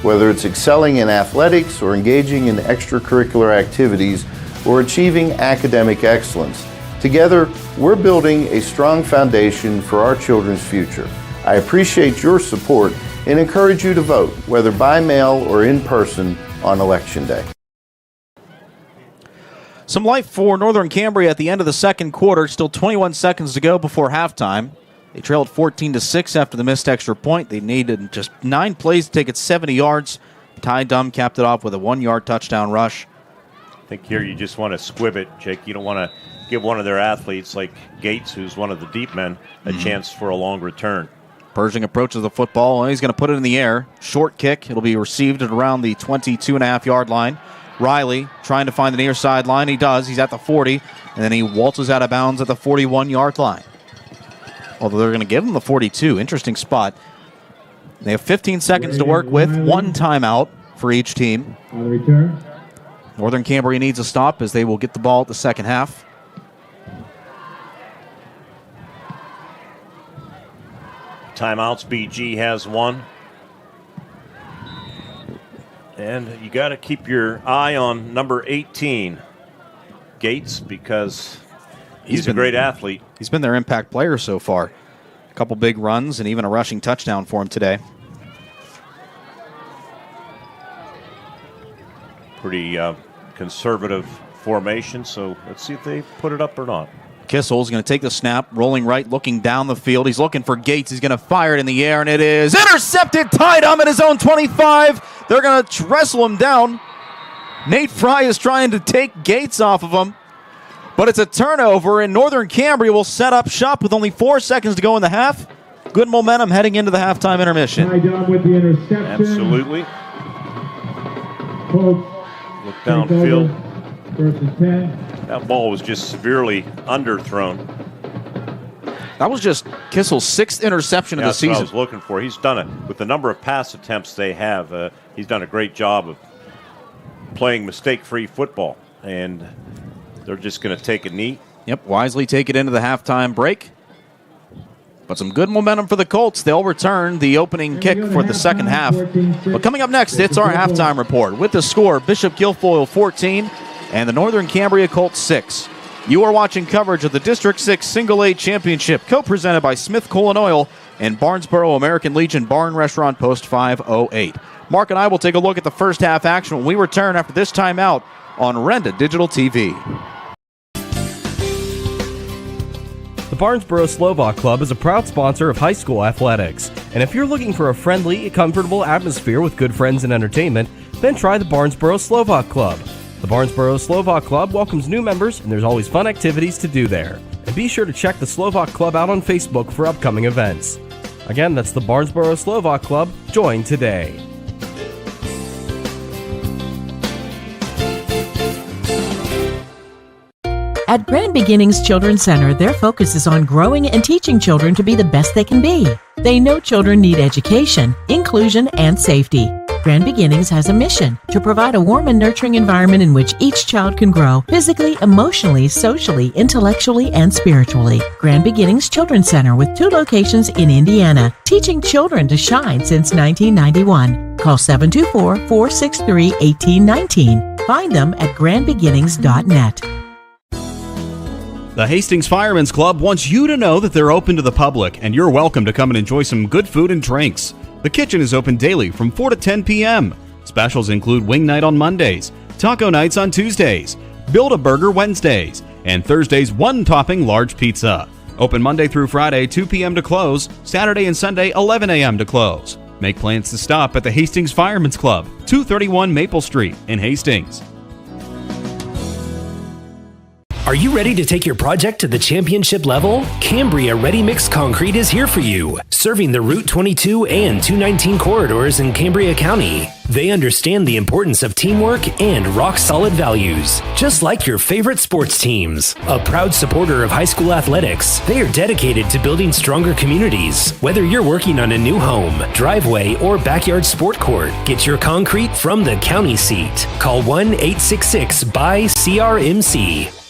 whether it's excelling in athletics or engaging in extracurricular activities or achieving academic excellence. Together, we're building a strong foundation for our children's future. I appreciate your support and encourage you to vote, whether by mail or in person, on Election Day. Some life for Northern Cambria at the end of the second quarter. Still 21 seconds to go before halftime. They trailed 14-6 after the missed extra point. They needed just 9 plays to take it 70 yards. Ty Dumb capped it off with a 1-yard touchdown rush. I think here you just want to squib it, Jake. You don't want to give one of their athletes like Gates, who's one of the deep men, a chance for a long return. Pershing approaches the football, and he's going to put it in the air. Short kick. It'll be received at around the 22.5-yard line. Riley trying to find the near sideline. He does. He's at the 40, and then he waltzes out of bounds at the 41-yard line. Although they're going to give him the 42. Interesting spot. They have 15 seconds to work with. One timeout for each team. On the return. Northern Cambria needs a stop as they will get the ball at the second half. Timeouts, BG has one. And you got to keep your eye on number 18, Gates, because he's a great athlete. He's been their impact player so far. A couple big runs and even a rushing touchdown for him today. Pretty conservative formation, so let's see if they put it up or not. Kissel's going to take the snap, rolling right, looking down the field. He's looking for Gates. He's going to fire it in the air, and it is intercepted, tied him at his own 25. They're going to wrestle him down. Nate Fry is trying to take Gates off of him, but it's a turnover, and Northern Cambria will set up shop with only 4 seconds to go in the half. Good momentum heading into the halftime intermission. Tied down with the interception. Absolutely. Look downfield. First and 10. That ball was just severely underthrown. That was just Kissel's 6th interception of the season. That's what I was looking for. He's done it. With the number of pass attempts they have, he's done a great job of playing mistake-free football. And they're just going to take a knee. Yep, wisely take it into the halftime break. But some good momentum for the Colts. They'll return the opening kick for the second half. But coming up next, it's our halftime report. With the score, Bishop Guilfoyle 14 and the Northern Cambria Colts 6. You are watching coverage of the District 6 Single A Championship, co-presented by Smith Coal & Oil and Barnesboro American Legion Barn Restaurant Post 508. Mark and I will take a look at the first half action when we return after this timeout on Renda Digital TV. The Barnesboro Slovak Club is a proud sponsor of high school athletics. And if you're looking for a friendly, comfortable atmosphere with good friends and entertainment, then try the Barnesboro Slovak Club. The Barnesboro Slovak Club welcomes new members, and there's always fun activities to do there. And be sure to check the Slovak Club out on Facebook for upcoming events. Again, that's the Barnesboro Slovak Club. Join today. At Grand Beginnings Children's Center, their focus is on growing and teaching children to be the best they can be. They know children need education, inclusion, and safety. Grand Beginnings has a mission to provide a warm and nurturing environment in which each child can grow physically, emotionally, socially, intellectually, and spiritually. Grand Beginnings Children's Center with 2 locations in Indiana, teaching children to shine since 1991. Call 724-463-1819. Find them at grandbeginnings.net. The Hastings Firemen's Club wants you to know that they're open to the public, and you're welcome to come and enjoy some good food and drinks. The kitchen is open daily from 4 to 10 p.m. Specials include wing night on Mondays, taco nights on Tuesdays, Build-A-Burger Wednesdays, and Thursday's one-topping large pizza. Open Monday through Friday, 2 p.m. to close, Saturday and Sunday, 11 a.m. to close. Make plans to stop at the Hastings Firemen's Club, 231 Maple Street in Hastings. Are you ready to take your project to the championship level? Cambria Ready Mix Concrete is here for you, serving the Route 22 and 219 corridors in Cambria County. They understand the importance of teamwork and rock-solid values, just like your favorite sports teams. A proud supporter of high school athletics, they are dedicated to building stronger communities. Whether you're working on a new home, driveway, or backyard sport court, get your concrete from the county seat. Call 1-866-BUY-CRMC.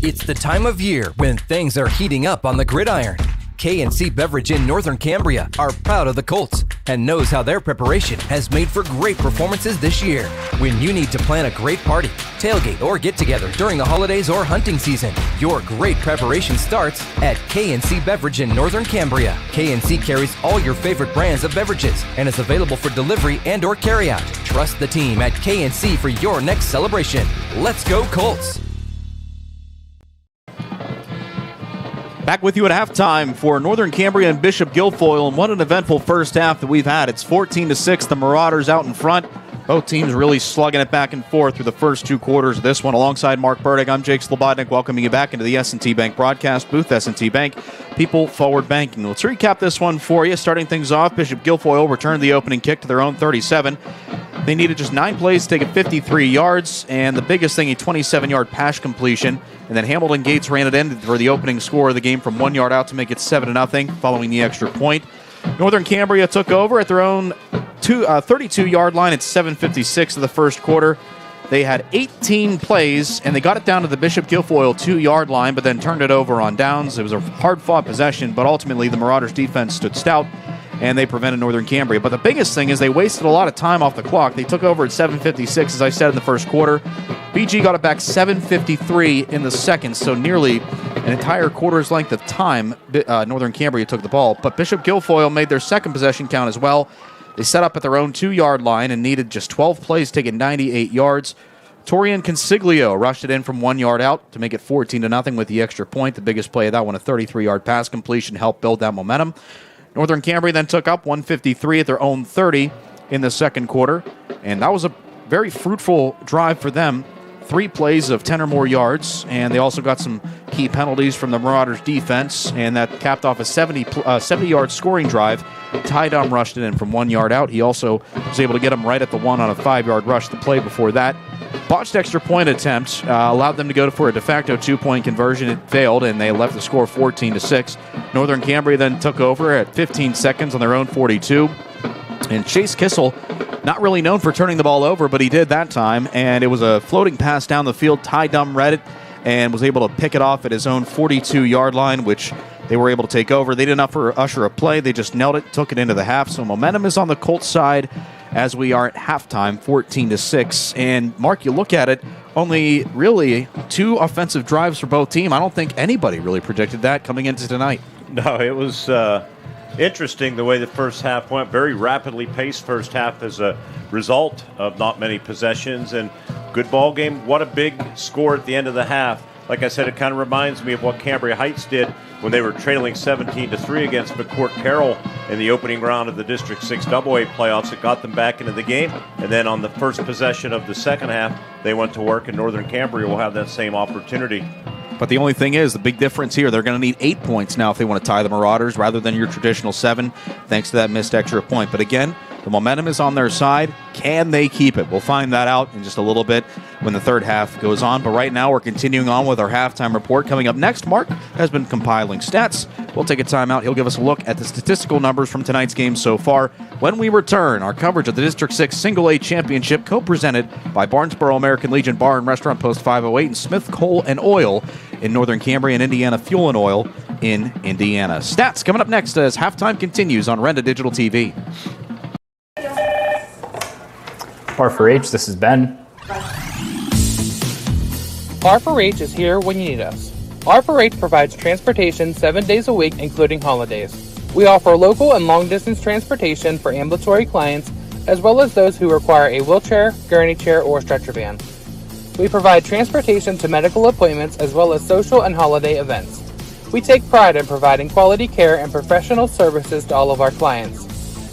It's the time of year when things are heating up on the gridiron. K&C Beverage in Northern Cambria are proud of the Colts and knows how their preparation has made for great performances this year. When you need to plan a great party, tailgate, or get-together during the holidays or hunting season, your great preparation starts at K&C Beverage in Northern Cambria. K&C carries all your favorite brands of beverages and is available for delivery and or carryout. Trust the team at K&C for your next celebration. Let's go Colts! Back with you at halftime for Northern Cambria and Bishop Guilfoyle, and what an eventful first half that we've had. It's 14-6, the Marauders out in front. Both teams really slugging it back and forth through the first two quarters of this one. Alongside Mark Burdick, I'm Jake Slobodnik, welcoming you back into the S&T Bank broadcast booth. S&T Bank, people forward banking. Let's recap this one for you. Starting things off, Bishop Guilfoyle returned the opening kick to their own 37. They needed just 9 plays to take it 53 yards, and the biggest thing, a 27-yard pass completion. And then Hamilton Gates ran it in for the opening score of the game from 1 yard out to make it 7-0 following the extra point. Northern Cambria took over at their own 32-yard line at 7:56 of the first quarter. They had 18 plays, and they got it down to the Bishop Guilfoyle 2-yard line, but then turned it over on downs. It was a hard-fought possession, but ultimately the Marauders' defense stood stout, and they prevented Northern Cambria. But the biggest thing is they wasted a lot of time off the clock. They took over at 7:56, as I said, in the first quarter. BG got it back 7:53 in the second, so nearly an entire quarter's length of time Northern Cambria took the ball. But Bishop Guilfoyle made their second possession count as well. They set up at their own 2-yard line and needed just 12 plays to take it 98 yards. Torian Consiglio rushed it in from 1 yard out to make it 14-0 with the extra point. The biggest play of that one, a 33-yard pass completion, helped build that momentum. Northern Cambria then took up 153 at their own 30 in the second quarter, and that was a very fruitful drive for them. 3 plays of 10 or more yards, and they also got some key penalties from the Marauders' defense, and that capped off a 70-yard scoring drive. Ty Dom rushed it in from 1 yard out. He also was able to get him right at the one on a 5-yard rush the play before that. Botched extra point attempt allowed them to go for a de facto 2-point conversion. It failed, and they left the score 14-6. Northern Cambria then took over at 15 seconds on their own 42. And Chase Kissel, not really known for turning the ball over, but he did that time. And it was a floating pass down the field. Ty Dum read it and was able to pick it off at his own 42-yard line, which they were able to take over. They didn't usher a play. They just knelt it, took it into the half. So momentum is on the Colts side as we are at halftime, 14-6. And, Mark, you look at it, only really 2 offensive drives for both teams. I don't think anybody really predicted that coming into tonight. No, it was interesting the way the first half went. Very rapidly paced first half as a result of not many possessions, and good ball game. What a big score at the end of the half. Like I said, it kind of reminds me of what Cambria Heights did when they were trailing 17-3 against McCourt Carroll in the opening round of the District 6 AA playoffs. It got them back into the game, and then on the first possession of the second half, they went to work, and Northern Cambria will have that same opportunity. But the only thing is, the big difference here, they're going to need 8 points now if they want to tie the Marauders rather than your traditional 7, thanks to that missed extra point. But again, the momentum is on their side. Can they keep it? We'll find that out in just a little bit when the third half goes on. But right now, we're continuing on with our halftime report. Coming up next, Mark has been compiling stats. We'll take a timeout. He'll give us a look at the statistical numbers from tonight's game so far. When we return, our coverage of the District 6 Single A Championship, co-presented by Barnesboro American Legion Bar and Restaurant Post 508 and Smith Coal and Oil in Northern Cambria and Indiana Fuel and Oil in Indiana. Stats coming up next as halftime continues on Renda Digital TV. R4H, this is Ben. R4H is here when you need us. R4H provides transportation 7 days a week, including holidays. We offer local and long-distance transportation for ambulatory clients, as well as those who require a wheelchair, gurney chair, or stretcher van. We provide transportation to medical appointments as well as social and holiday events. We take pride in providing quality care and professional services to all of our clients.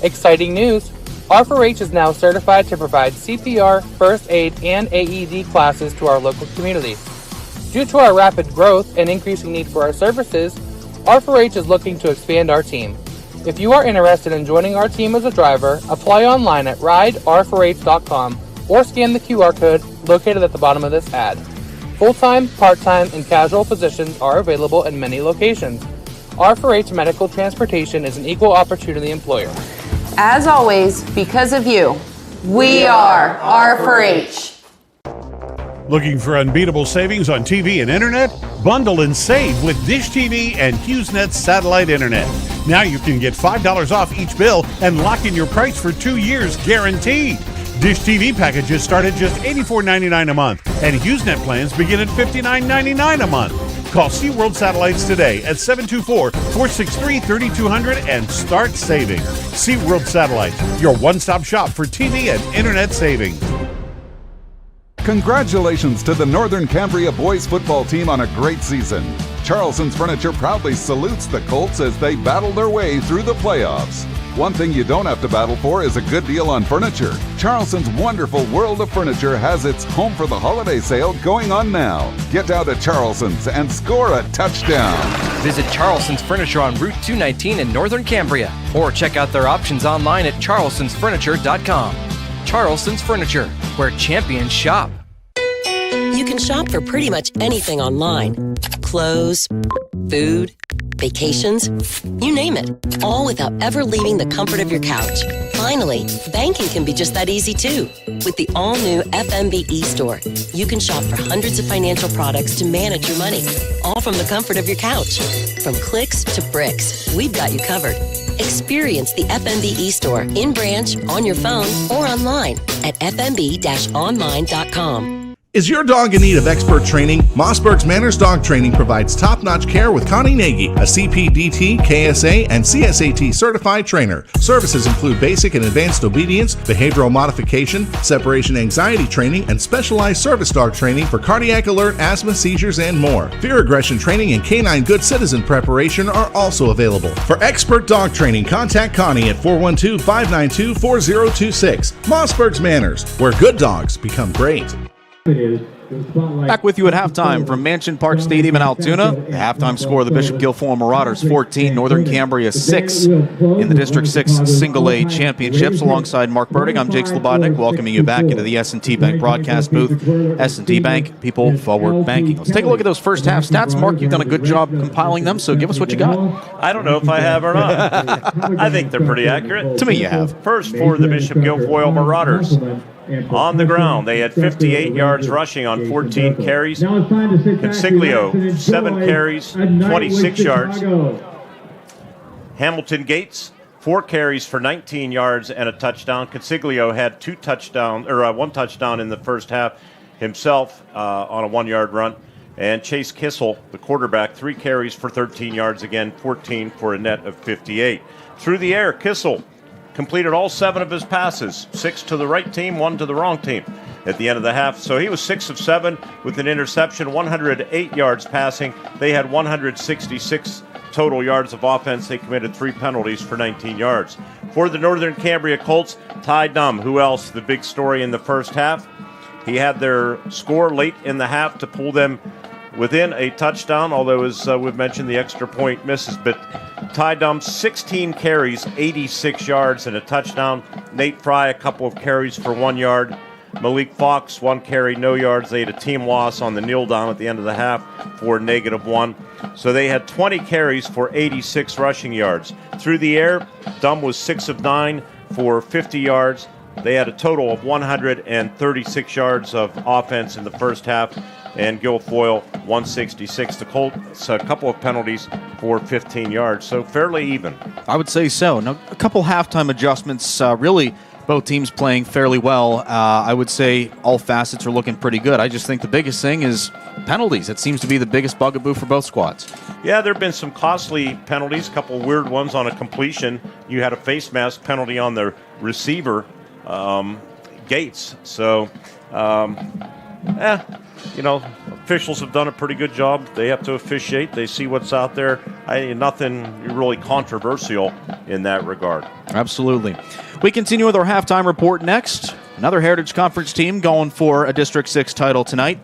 Exciting news! R4H is now certified to provide CPR, first aid, and AED classes to our local community. Due to our rapid growth and increasing need for our services, R4H is looking to expand our team. If you are interested in joining our team as a driver, apply online at rider4h.com or scan the QR code located at the bottom of this ad. Full-time, part-time, and casual positions are available in many locations. R4H Medical Transportation is an equal opportunity employer. As always, because of you, we are R4H. Looking for unbeatable savings on TV and internet? Bundle and save with Dish TV and HughesNet satellite internet. Now you can get $5 off each bill and lock in your price for 2 years guaranteed. Dish TV packages start at just $84.99 a month, and HughesNet plans begin at $59.99 a month. Call SeaWorld Satellites today at 724-463-3200 and start saving. SeaWorld Satellites, your one-stop shop for TV and internet savings. Congratulations to the Northern Cambria boys football team on a great season. Charleston's Furniture proudly salutes the Colts as they battle their way through the playoffs. One thing you don't have to battle for is a good deal on furniture. Charleston's wonderful World of Furniture has its Home for the Holiday sale going on now. Get down to Charleston's and score a touchdown. Visit Charleston's Furniture on Route 219 in Northern Cambria, or check out their options online at charlestonsfurniture.com. Charleston's Furniture, where champions shop. You can shop for pretty much anything online. Clothes, food, vacations, you name it. All without ever leaving the comfort of your couch. Finally, banking can be just that easy too. With the all-new FMB e-store, you can shop for hundreds of financial products to manage your money, all from the comfort of your couch. From clicks to bricks, we've got you covered. Experience the FMB e-store in branch, on your phone, or online at fmb-online.com. Is your dog in need of expert training? Mossberg's Manners Dog Training provides top-notch care with Connie Nagy, a CPDT, KSA, and CSAT certified trainer. Services include basic and advanced obedience, behavioral modification, separation anxiety training, and specialized service dog training for cardiac alert, asthma, seizures, and more. Fear aggression training and canine good citizen preparation are also available. For expert dog training, contact Connie at 412-592-4026. Mossberg's Manners, where good dogs become great. Back with you at halftime from Mansion Park Stadium in Altoona. The halftime score of the Bishop Guilfoyle Marauders 14, Northern Cambria 6 in the District 6 Single A Championships. Alongside Mark Birding, I'm Jake Slobodnik, welcoming you back into the S&T Bank broadcast booth. S&T Bank, people forward banking. Let's take a look at those first half stats. Mark, you've done a good job compiling them, so give us what you got. I don't know if I have or not. I think they're pretty accurate. To me, you have. First for the Bishop Guilfoyle Marauders. On the ground, they had 58 yards rushing on 14 carries. Consiglio, 7 carries, 26 yards. Hamilton Gates, 4 carries for 19 yards and a touchdown. Consiglio had one touchdown in the first half himself on a 1-yard run. And Chase Kissel, the quarterback, 3 carries for 13 yards again, 14 for a net of 58. Through the air, Kissel completed all 7 of his passes, 6 to the right team, 1 to the wrong team at the end of the half. So he was 6 of 7 with an interception, 108 yards passing. They had 166 total yards of offense. They committed 3 penalties for 19 yards. For the Northern Cambria Colts, Ty Dumm, who else? The big story in the first half. He had their score late in the half to pull them within a touchdown, although, as we've mentioned, the extra point misses. But Ty Dumm, 16 carries, 86 yards, and a touchdown. Nate Fry, a couple of carries for 1 yard. Malik Fox, 1 carry, no yards. They had a team loss on the kneel down at the end of the half for -1. So they had 20 carries for 86 rushing yards. Through the air, Dumm was 6 of 9 for 50 yards. They had a total of 136 yards of offense in the first half. And Guilfoyle, 166. The Colts, a couple of penalties for 15 yards, so fairly even. I would say so. Now, a couple halftime adjustments, really both teams playing fairly well. I would say all facets are looking pretty good. I just think the biggest thing is penalties. It seems to be the biggest bugaboo for both squads. Yeah, there have been some costly penalties, a couple of weird ones on a completion. You had a face mask penalty on the receiver, Gates. So, officials have done a pretty good job. They have to officiate. They see what's out there. Nothing really controversial in that regard. Absolutely. We continue with our halftime report next. Another Heritage Conference team going for a District 6 title tonight.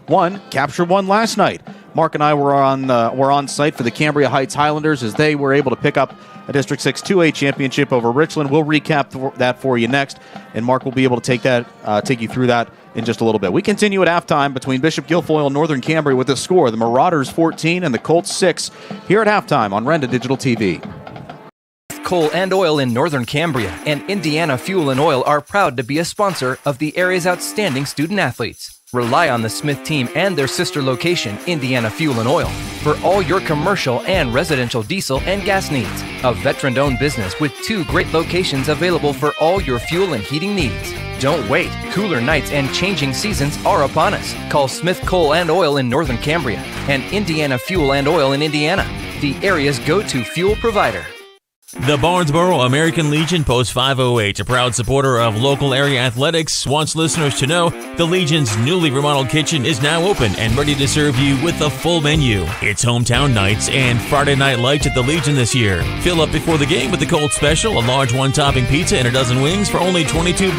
Captured one last night. Mark and I were on site for the Cambria Heights Highlanders as they were able to pick up a District 6 2A championship over Richland. We'll recap that for you next, and Mark will be able to take you through that in just a little bit. We continue at halftime between Bishop Guilfoyle and Northern Cambria with the score: the Marauders 14 and the Colts 6. Here at halftime on Renda Digital TV. Coal and Oil in Northern Cambria and Indiana Fuel and Oil are proud to be a sponsor of the area's outstanding student athletes. Rely on the Smith team and their sister location, Indiana Fuel and Oil, for all your commercial and residential diesel and gas needs. A veteran-owned business with 2 great locations available for all your fuel and heating needs. Don't wait. Cooler nights and changing seasons are upon us. Call Smith Coal and Oil in Northern Cambria and Indiana Fuel and Oil in Indiana, the area's go-to fuel provider. The Barnesboro American Legion Post 508, a proud supporter of local area athletics, wants listeners to know the Legion's newly remodeled kitchen is now open and ready to serve you with a full menu. It's hometown nights and Friday night lights at the Legion this year. Fill up before the game with the cold special, a large one-topping pizza and a dozen wings for only $22.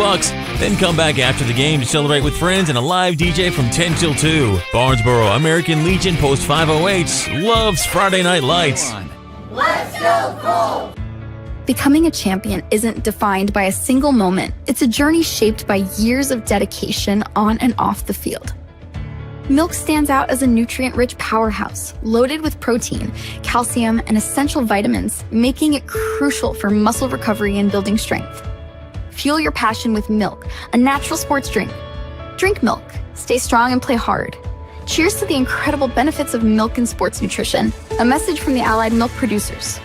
Then come back after the game to celebrate with friends and a live DJ from 10 till 2. Barnesboro American Legion Post 508 loves Friday night lights. Let's go Colt! Becoming a champion isn't defined by a single moment. It's a journey shaped by years of dedication on and off the field. Milk stands out as a nutrient-rich powerhouse, loaded with protein, calcium, and essential vitamins, making it crucial for muscle recovery and building strength. Fuel your passion with milk, a natural sports drink. Drink milk, stay strong and play hard. Cheers to the incredible benefits of milk and sports nutrition. A message from the Allied Milk Producers.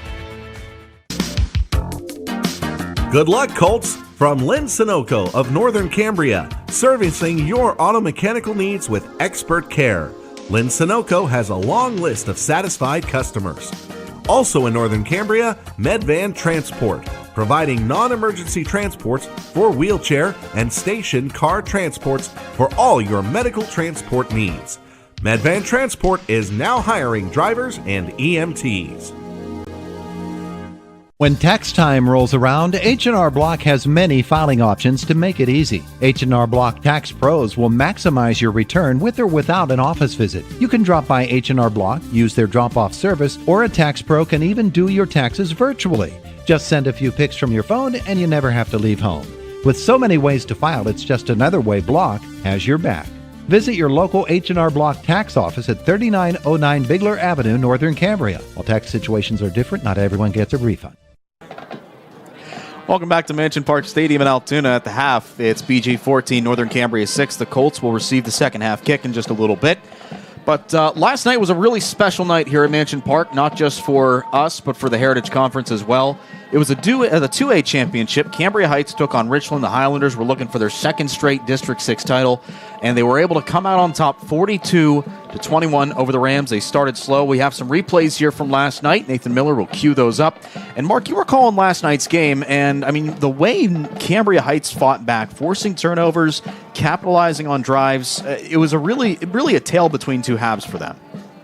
Good luck, Colts, from Lynn Sunoco of Northern Cambria, servicing your auto mechanical needs with expert care. Lynn Sunoco has a long list of satisfied customers. Also in Northern Cambria, Medvan Transport, providing non-emergency transports for wheelchair and station car transports for all your medical transport needs. Medvan Transport is now hiring drivers and EMTs. When tax time rolls around, H&R Block has many filing options to make it easy. H&R Block Tax Pros will maximize your return with or without an office visit. You can drop by H&R Block, use their drop-off service, or a tax pro can even do your taxes virtually. Just send a few pics from your phone and you never have to leave home. With so many ways to file, it's just another way Block has your back. Visit your local H&R Block tax office at 3909 Bigler Avenue, Northern Cambria. While tax situations are different, not everyone gets a refund. Welcome back to Mansion Park Stadium in Altoona. At the half, it's BG 14, Northern Cambria 6. The Colts will receive the second half kick in just a little bit. But last night was a really special night here at Mansion Park, not just for us, but for the Heritage Conference as well. It was the 2A championship. Cambria Heights took on Richland. The Highlanders were looking for their second straight District 6 title, and they were able to come out on top 42-21 over the Rams. They started slow. We have some replays here from last night. Nathan Miller will cue those up. And Mark, you were calling last night's game, and I mean, the way Cambria Heights fought back, forcing turnovers, capitalizing on drives, it was really a tale between two halves for them.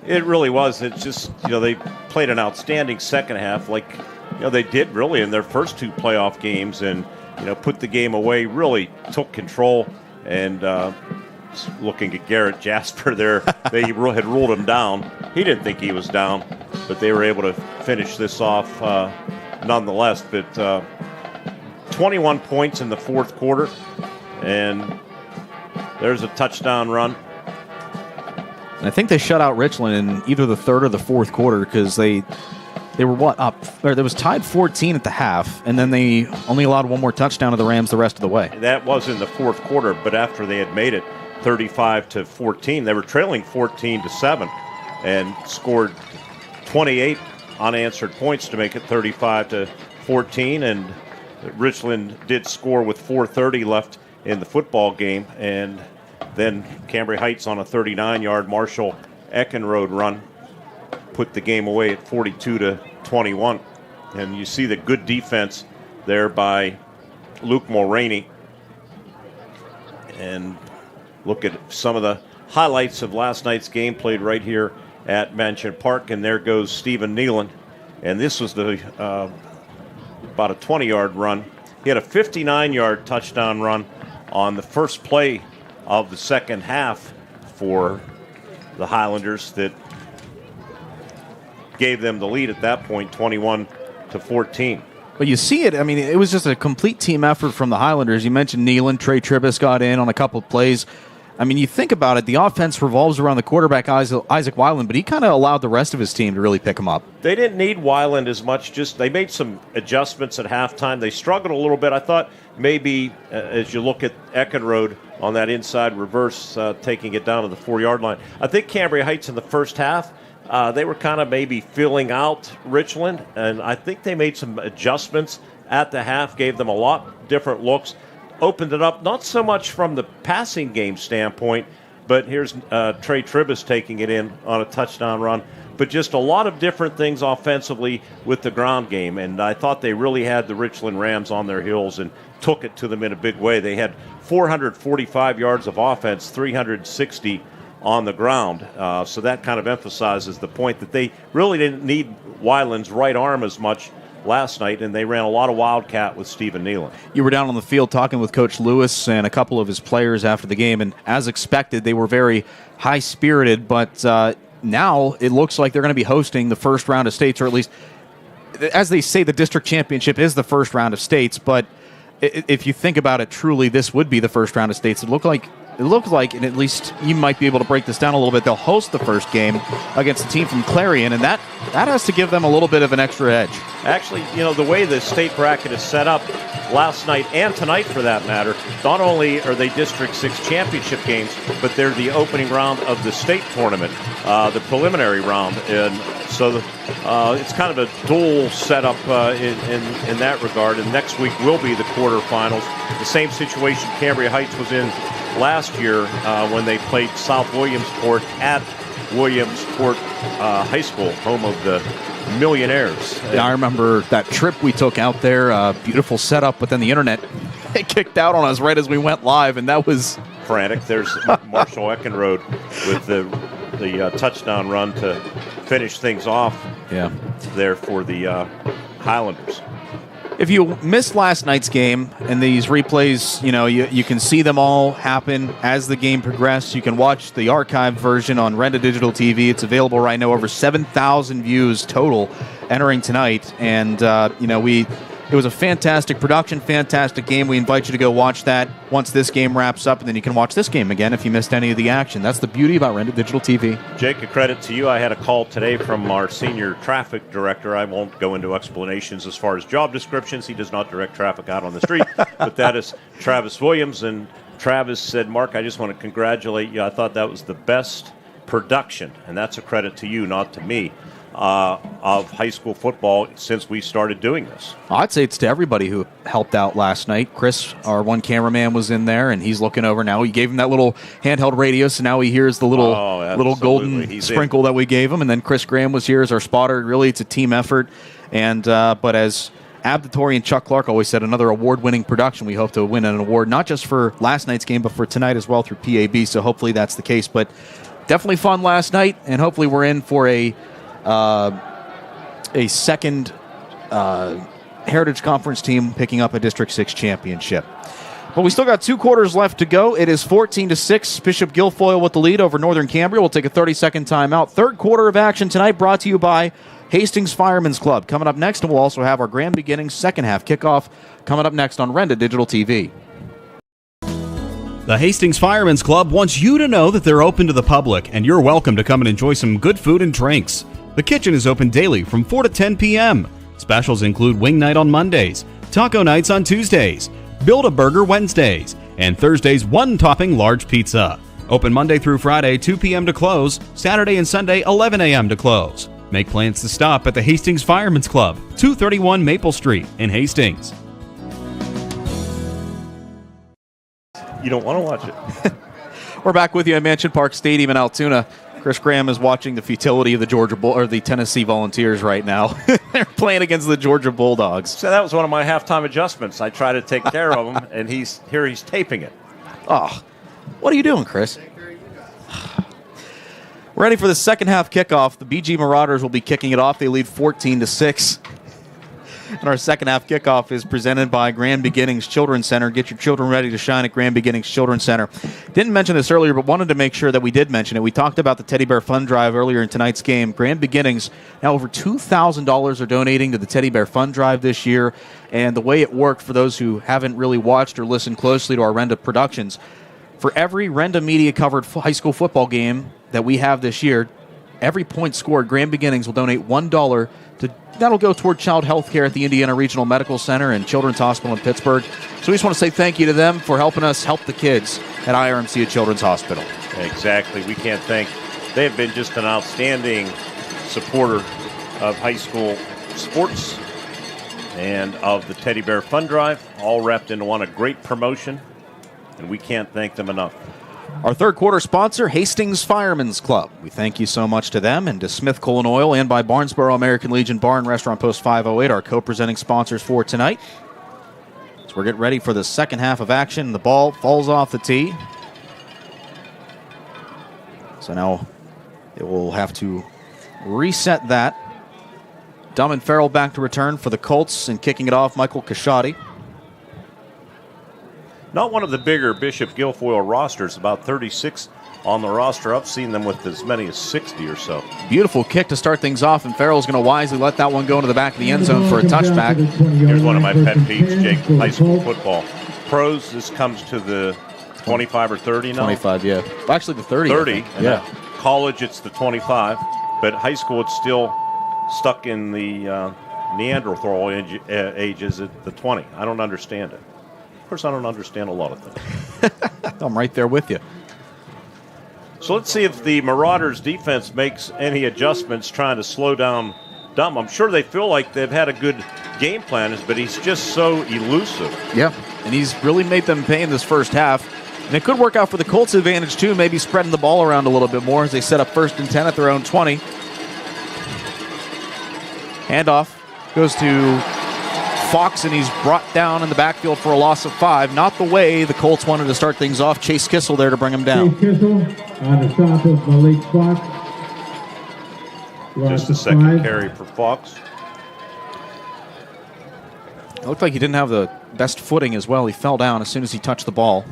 It really was. It's just, they played an outstanding second half, like they did really in their first two playoff games, and put the game away, really took control. And looking at Garrett Jasper there, they had ruled him down. He didn't think he was down, but they were able to finish this off nonetheless. But 21 points in the fourth quarter, and there's a touchdown run. And I think they shut out Richland in either the third or the fourth quarter because they were up? Or there was tied 14 at the half, and then they only allowed one more touchdown to the Rams the rest of the way. That was in the fourth quarter, but after they had made it 35-14, they were trailing 14-7 and scored 28 unanswered points to make it 35-14. And Richland did score with 4:30 left in the football game, and then Cambria Heights on a 39-yard Marshall Eckenrode run put the game away at 42-21. And you see the good defense there by Luke Mulroney. And look at some of the highlights of last night's game played right here at Mansion Park. And there goes Stephen Nealon. And this was the about a 20-yard run. He had a 59-yard touchdown run on the first play of the second half for the Highlanders that gave them the lead at that point, 21-14. But you see it, I mean, it was just a complete team effort from the Highlanders. You mentioned Nealon, Trey Tribus got in on a couple of plays. I mean, you think about it, the offense revolves around the quarterback, Isaac Weiland, but he kind of allowed the rest of his team to really pick him up. They didn't need Weiland as much. Just they made some adjustments at halftime. They struggled a little bit. I thought maybe as you look at Eckenrode on that inside reverse, taking it down to the 4-yard line. I think Cambria Heights in the first half, they were kind of maybe filling out Richland, and I think they made some adjustments at the half, gave them a lot different looks, opened it up, not so much from the passing game standpoint, But here's Trey Tribus taking it in on a touchdown run. But just a lot of different things offensively with the ground game. And I thought they really had the Richland Rams on their heels and took it to them in a big way. They had 445 yards of offense, 360 on the ground. So that kind of emphasizes the point that they really didn't need Weiland's right arm as much last night, and they ran a lot of Wildcat with Stephen Nealon. You were down on the field talking with Coach Lewis and a couple of his players after the game, and as expected, they were very high-spirited, but now it looks like they're going to be hosting the first round of states, or at least, as they say, the district championship is the first round of states, but if you think about it truly, this would be the first round of states. It looked like, and at least you might be able to break this down a little bit, they'll host the first game against a team from Clarion, and that has to give them a little bit of an extra edge. Actually, the way the state bracket is set up last night and tonight for that matter, not only are they District 6 championship games, but they're the opening round of the state tournament, the preliminary round. And so it's kind of a dual setup in that regard. And next week will be the quarterfinals. The same situation Cambria Heights was in last year when they played South Williamsport at Williamsport High School, home of the Millionaires. Yeah, I remember that trip we took out there, beautiful setup, but then the internet it kicked out on us right as we went live, and that was frantic. There's Marshall Eckenrode with the touchdown run to finish things off. Yeah, there for the Highlanders. If you missed last night's game and these replays, you can see them all happen as the game progressed. You can watch the archived version on Renda Digital TV. It's available right now, over 7,000 views total entering tonight. And, it was a fantastic production, fantastic game. We invite you to go watch that once this game wraps up, and then you can watch this game again if you missed any of the action. That's the beauty about Renda Digital TV. Jake, a credit to you. I had a call today from our senior traffic director. I won't go into explanations as far as job descriptions. He does not direct traffic out on the street, but that is Travis Williams. And Travis said, Mark, I just want to congratulate you. I thought that was the best production, and that's a credit to you, not to me, of high school football since we started doing this. I'd say it's to everybody who helped out last night. Chris, our one cameraman, was in there, and he's looking over now. We gave him that little handheld radio, so now he hears the little golden sprinkle that we gave him. And then Chris Graham was here as our spotter. Really, it's a team effort. And but as Abditori and Chuck Clark always said, another award-winning production. We hope to win an award, not just for last night's game, but for tonight as well through PAB. So hopefully that's the case. But definitely fun last night, and hopefully we're in for a second Heritage Conference team picking up a District 6 championship. But we still got 2 quarters left to go. It is 14-6. Bishop Guilfoyle with the lead over Northern Cambria. We'll take a 30-second timeout. Third quarter of action tonight brought to you by Hastings Firemen's Club. Coming up next, and we'll also have our Grand Beginnings second half kickoff coming up next on Renda Digital TV. The Hastings Firemen's Club wants you to know that they're open to the public, and you're welcome to come and enjoy some good food and drinks. The kitchen is open daily from 4 to 10 p.m. Specials include wing night on Mondays, taco nights on Tuesdays, Build-A-Burger Wednesdays, and Thursday's one-topping large pizza. Open Monday through Friday, 2 p.m. to close, Saturday and Sunday, 11 a.m. to close. Make plans to stop at the Hastings Firemen's Club, 231 Maple Street in Hastings. You don't want to watch it. We're back with you at Mansion Park Stadium in Altoona. Chris Graham is watching the futility of the Tennessee Volunteers right now. They're playing against the Georgia Bulldogs. So that was one of my halftime adjustments. I try to take care of him, and he's taping it. Oh, what are you doing, Chris? Ready for the second half kickoff. The BG Marauders will be kicking it off. They lead 14-6. And our second half kickoff is presented by Grand Beginnings Children's Center. Get your children ready to shine at Grand Beginnings Children's Center. Didn't mention this earlier, but wanted to make sure that we did mention it. We talked about the Teddy Bear Fund Drive earlier in tonight's game. Grand Beginnings, now over $2,000 are donating to the Teddy Bear Fund Drive this year. And the way it worked, for those who haven't really watched or listened closely to our Renda productions, for every Renda media-covered high school football game that we have this year, every point scored, Grand Beginnings will donate $1 that'll go toward child health care at the Indiana Regional Medical Center and Children's Hospital in Pittsburgh. So we just want to say thank you to them for helping us help the kids at IRMC at Children's Hospital. Exactly. We can't thank. They have been just an outstanding supporter of high school sports and of the Teddy Bear Fund Drive, all wrapped into one, a great promotion, and we can't thank them enough. Our third quarter sponsor, Hastings Firemen's Club. We thank you so much to them and to Smith Coal & Oil and by Barnesboro American Legion Bar and Restaurant Post 508, our co-presenting sponsors for tonight. So we're getting ready for the second half of action. The ball falls off the tee. So now it will have to reset that. Dunn and Farrell back to return for the Colts, and kicking it off, Michael Kashadi. Not one of the bigger Bishop Guilfoyle rosters, about 36 on the roster. I've seen them with as many as 60 or so. Beautiful kick to start things off, and Farrell's going to wisely let that one go into the back of the end zone for a touchback. Here's one of my pet peeves, Jake, high school football. Pros, this comes to the 25 or 30 now? 25, yeah. Actually, the 30. 30, yeah. College, it's the 25, but high school, it's still stuck in the Neanderthal ages at the 20. I don't understand it. Of course, I don't understand a lot of things. I'm right there with you. So let's see if the Marauders defense makes any adjustments trying to slow down Dunn. I'm sure they feel like they've had a good game plan, but he's just so elusive. Yeah, and he's really made them pay in this first half. And it could work out for the Colts' advantage, too, maybe spreading the ball around a little bit more as they set up 1st and 10 at their own 20. Handoff goes to Fox, and he's brought down in the backfield for a loss of 5. Not the way the Colts wanted to start things off. Chase Kissel there to bring him down. Chase Kissel on the stop of Malik Fox. Just a second carry for Fox. It looked like he didn't have the best footing as well. He fell down as soon as he touched the ball.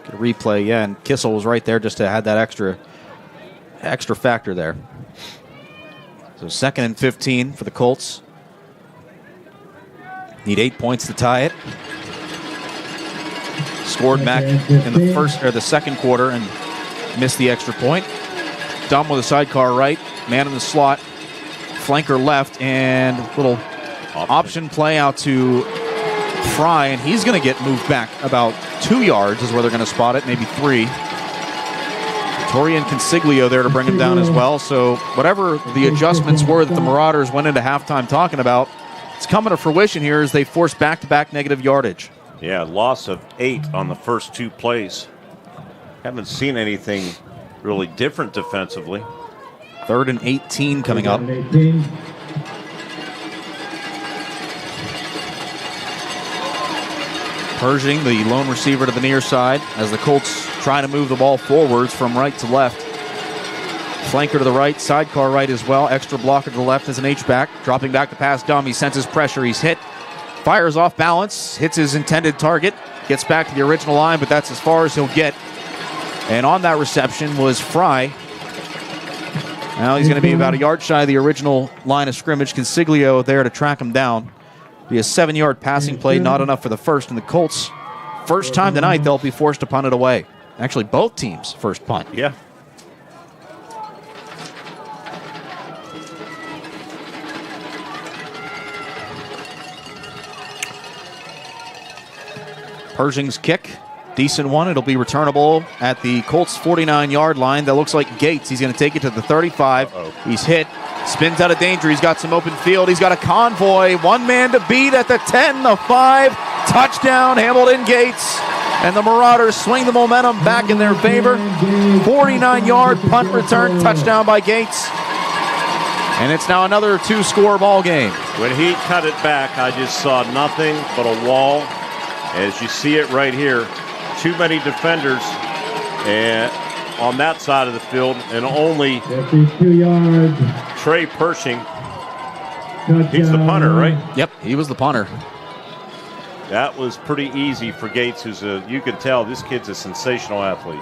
Get a replay, yeah, and Kissel was right there just to add that extra factor there. So 2nd and 15 for the Colts. Need 8 points to tie it. Scored back in the second quarter and missed the extra point. Dunn with a sidecar right, man in the slot, flanker left, and little option play out to Fry, and he's going to get moved back about 2 yards is where they're going to spot it, maybe 3. Torian Consiglio there to bring him down as well. So whatever the adjustments were that the Marauders went into halftime talking about, it's coming to fruition here as they force back-to-back negative yardage. Yeah, loss of 8 on the first 2 plays. Haven't seen anything really different defensively. 3rd and 18 coming up. Pershing, the lone receiver to the near side, as the Colts try to move the ball forwards from right to left. Flanker to the right, sidecar right as well. Extra blocker to the left as an H-back. Dropping back to pass Dumb. He senses pressure. He's hit. Fires off balance. Hits his intended target. Gets back to the original line, but that's as far as he'll get. And on that reception was Fry. Now he's going to be about a yard shy of the original line of scrimmage. Consiglio there to track him down. Be a 7-yard passing play, not enough for the first. And the Colts, first time tonight, they'll be forced to punt it away. Actually, both teams' first punt. Yeah. Pershing's kick, decent one. It'll be returnable at the Colts' 49-yard line. That looks like Gates. He's going to take it to the 35. He's hit. Spins out of danger. He's got some open field. He's got a convoy. One man to beat at the 10, the 5. Touchdown, Hamilton Gates. And the Marauders swing the momentum back in their favor. 49-yard punt return, touchdown by Gates. And it's now another 2-score ball game. When he cut it back, I just saw nothing but a wall. As you see it right here, too many defenders on that side of the field, and only 52 yards. Trey Pershing. He's the punter, right? Yep, he was the punter. That was pretty easy for Gates, you can tell this kid's a sensational athlete.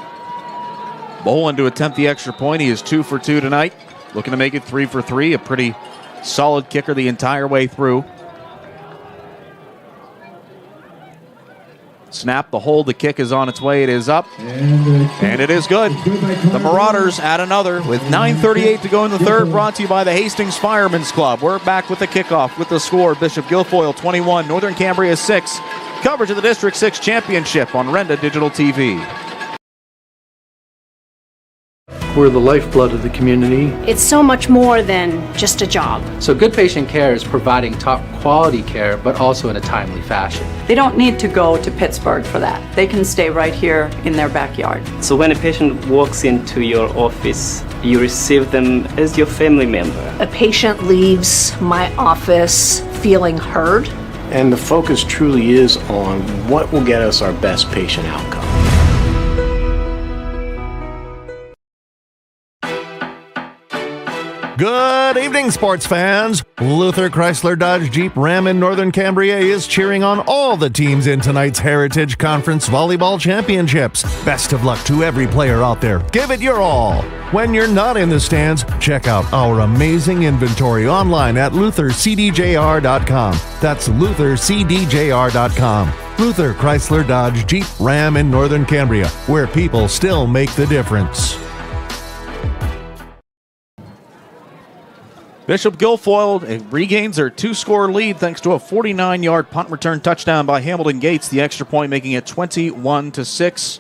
Bolin to attempt the extra point. He is 2 for 2 tonight. Looking to make it 3 for 3. A pretty solid kicker the entire way through. Snap, the hold, the kick is on its way. It is up, and it is good. The Marauders add another with 9:38 to go in the third, brought to you by the Hastings Firemen's Club. We're back with the kickoff with the score. Bishop Guilfoyle 21, Northern Cambria 6. Coverage of the District 6 Championship on Renda Digital TV. We're the lifeblood of the community. It's so much more than just a job. So good patient care is providing top quality care, but also in a timely fashion. They don't need to go to Pittsburgh for that. They can stay right here in their backyard. So when a patient walks into your office, you receive them as your family member. A patient leaves my office feeling heard. And the focus truly is on what will get us our best patient outcome. Good evening, sports fans. Luther Chrysler Dodge Jeep Ram in Northern Cambria is cheering on all the teams in tonight's Heritage Conference Volleyball Championships. Best of luck to every player out there. Give it your all. When you're not in the stands, check out our amazing inventory online at luthercdjr.com. That's luthercdjr.com. Luther Chrysler Dodge Jeep Ram in Northern Cambria, where people still make the difference. Bishop Guilfoyle regains their 2-score lead thanks to a 49-yard punt return touchdown by Hamilton Gates. The extra point making it 21-6.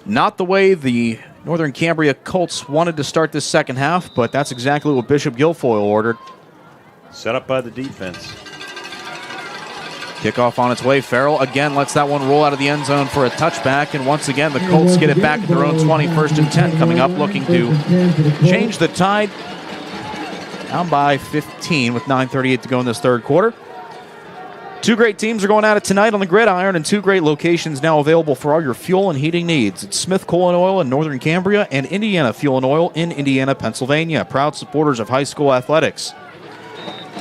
Not the way the Northern Cambria Colts wanted to start this second half, but that's exactly what Bishop Guilfoyle ordered. Set up by the defense. Kickoff on its way. Farrell again lets that one roll out of the end zone for a touchback, and once again the Colts get it back at their own 20, 1st and 10 coming up, looking to change the tide. Down by 15 with 9:38 to go in this third quarter. Two great teams are going at it tonight on the gridiron, and two great locations now available for all your fuel and heating needs. It's Smith Coal and Oil in Northern Cambria and Indiana Fuel and Oil in Indiana, Pennsylvania. Proud supporters of high school athletics.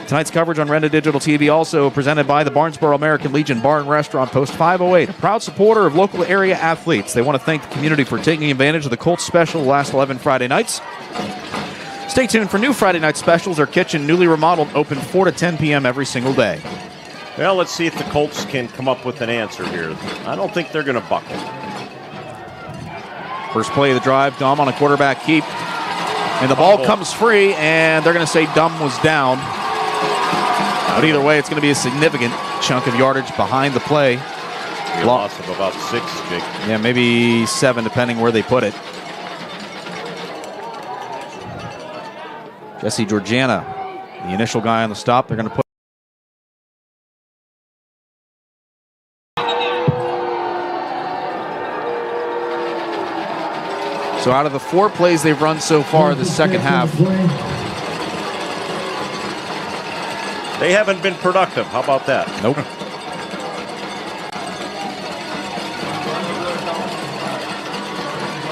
Tonight's coverage on Renda Digital TV also presented by the Barnesboro American Legion Bar and Restaurant, Post 508, a proud supporter of local area athletes. They want to thank the community for taking advantage of the Colts special the last 11 Friday nights. Stay tuned for new Friday night specials. Our kitchen, newly remodeled, open 4 to 10 p.m. every single day. Well, let's see if the Colts can come up with an answer here. I don't think they're going to buckle. First play of the drive, Dom on a quarterback keep. And the ball comes free, and they're going to say Dom was down. But either way, it's going to be a significant chunk of yardage behind the play. A loss of about 6, Jake. Yeah, maybe 7, depending where they put it. Jesse Georgiana, the initial guy on the stop. They're going to put. So out of the 4 plays they've run so far the second half, they haven't been productive. How about that? Nope.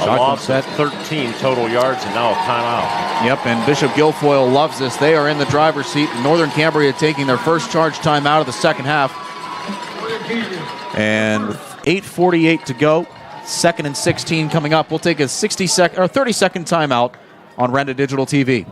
A loss of 13 total yards and now a timeout. Yep, and Bishop Guilfoyle loves this. They are in the driver's seat. Northern Cambria taking their first charge timeout of the second half. And with 8:48 to go, 2nd and 16 coming up. We'll take a 30-second timeout on Renda Digital TV.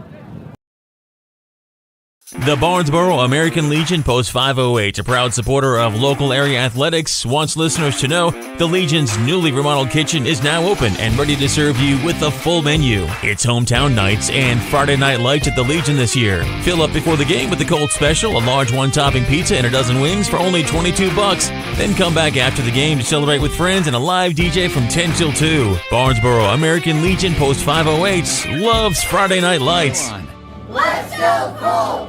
The Barnesboro American Legion Post 508, a proud supporter of local area athletics, wants listeners to know the Legion's newly remodeled kitchen is now open and ready to serve you with a full menu. It's hometown nights and Friday night lights at the Legion this year. Fill up before the game with the Colts special, a large one-topping pizza and a dozen wings for only $22. Then come back after the game to celebrate with friends and a live DJ from 10 till 2. Barnesboro American Legion Post 508 loves Friday night lights. Let's go Colts!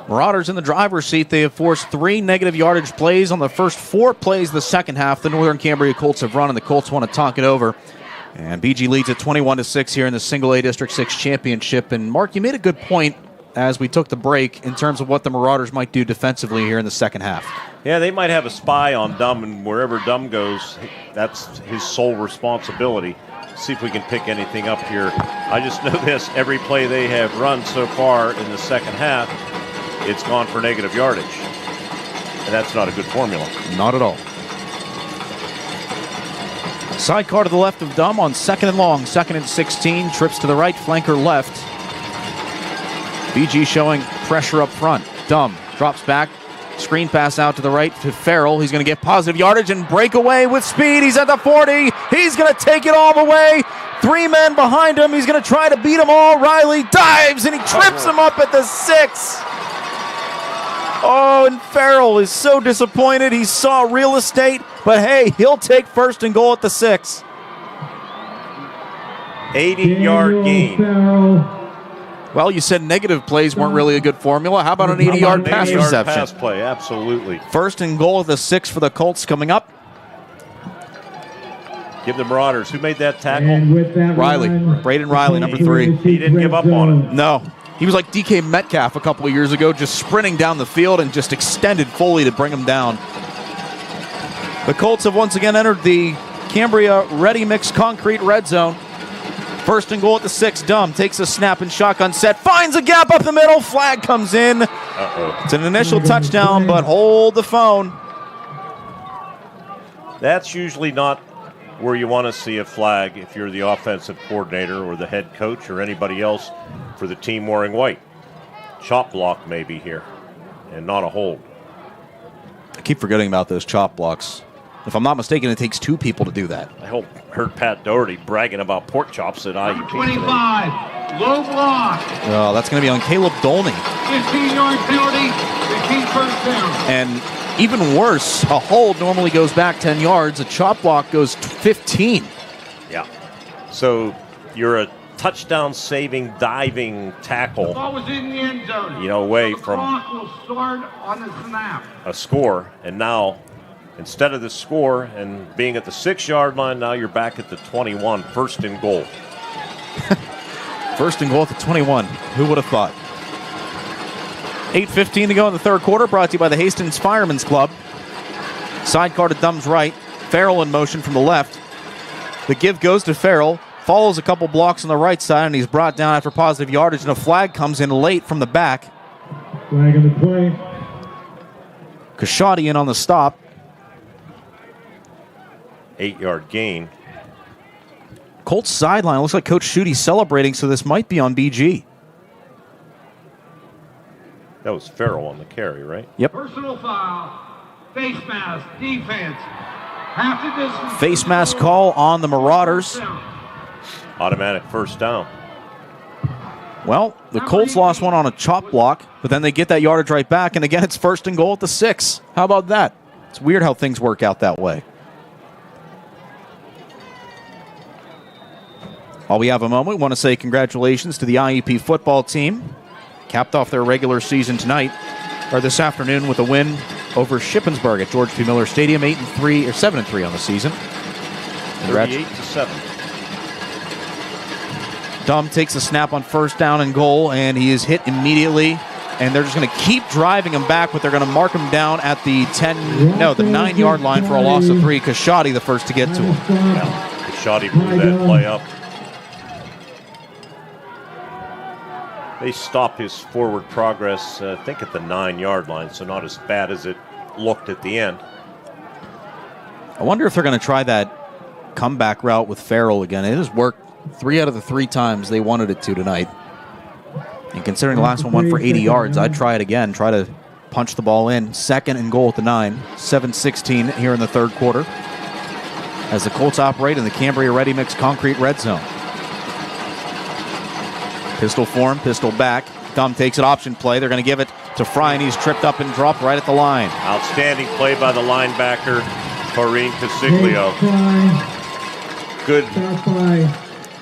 Marauders in the driver's seat. They have forced 3 negative yardage plays on the first 4 plays of the second half. The Northern Cambria Colts have run, and the Colts want to talk it over. And BG leads at 21-6 here in the Single A District 6 Championship. And Mark, you made a good point as we took the break in terms of what the Marauders might do defensively here in the second half. Yeah, they might have a spy on Dum, and wherever Dum goes, that's his sole responsibility. See if we can pick anything up here. I just know this, every play they have run so far in the second half, it's gone for negative yardage. And that's not a good formula. Not at all. Sidecar to the left of Dum on 2nd and long. 2nd and 16. Trips to the right, flanker left. BG showing pressure up front. Dum drops back. Screen pass out to the right to Farrell. He's going to get positive yardage and break away with speed. He's at the 40. He's going to take it all the way. 3 men behind him. He's going to try to beat them all. Riley dives and he trips him up at the 6. Oh, and Farrell is so disappointed. He saw real estate, but hey, he'll take 1st and goal at the 6. 80-yard gain. Well, you said negative plays weren't really a good formula. How about an 80-yard pass reception? Pass play, absolutely. First and goal at the 6 for the Colts coming up. Give the Marauders. Who made that tackle? Riley. Braden Riley, number 3. He didn't give up on it. No. He was like DK Metcalf a couple of years ago, just sprinting down the field and just extended fully to bring him down. The Colts have once again entered the Cambria Ready Mix Concrete red zone. First and goal at the 6. Dumb takes a snap and shotgun set. Finds a gap up the middle. Flag comes in. It's an initial touchdown, but hold the phone. That's usually not where you want to see a flag if you're the offensive coordinator or the head coach or anybody else for the team wearing white. Chop block maybe here, and not a hold. I keep forgetting about those chop blocks. If I'm not mistaken, it takes 2 people to do that. I heard Pat Doherty bragging about pork chops at IUP. 25, low block. Oh, that's going to be on Caleb Dolney. 15-yard penalty, 15 first down. And even worse, a hold normally goes back 10 yards. A chop block goes 15. Yeah. So you're a touchdown-saving, diving tackle. The ball was in the end zone. Away The from clock will start on the snap. a score. And now, instead of the score and being at the 6-yard line, now you're back at the 21, first and goal. First and goal at the 21. Who would have thought? 8:15 to go in the third quarter, brought to you by the Hastings Firemen's Club. Sidecar to Dumb's right. Farrell in motion from the left. The give goes to Farrell. Follows a couple blocks on the right side, and he's brought down after positive yardage, and a flag comes in late from the back. Flag on the play. Kashadi in on the stop. 8-yard gain. Colts sideline. Looks like Coach Schutte celebrating, so this might be on BG. That was Farrell on the carry, right? Yep. Personal foul, face mask, defense. Half the distance. Face mask call on the Marauders. Automatic first down. Well, the Colts lost one on a chop block, but then they get that yardage right back, and again, it's first and goal at the 6. How about that? It's weird how things work out that way. While we have a moment, we want to say congratulations to the IEP football team. Capped off their regular season tonight, or this afternoon, with a win over Shippensburg at George P. Miller Stadium, 8-3 or 7-3 on the season. 38-7. Dumb takes a snap on first down and goal, and he is hit immediately. And they're just going to keep driving him back, but they're going to mark him down at the 9-yard line for a loss of 3. Kashadi the first to get to him. Yeah, Kashadi blew that play up. They stopped his forward progress, I think, at the 9-yard line, so not as bad as it looked at the end. I wonder if they're going to try that comeback route with Farrell again. It has worked 3 out of the 3 times they wanted it to tonight. And considering the last one went for 80 yards, I'd try it again, try to punch the ball in. Second and goal at the 9, 7:16 here in the third quarter, as the Colts operate in the Cambria Ready Mix Concrete red zone. Pistol form, pistol back. Dumb takes an option play. They're going to give it to Fry, and he's tripped up and dropped right at the line. Outstanding play by the linebacker, Corrine Casiglio. Good.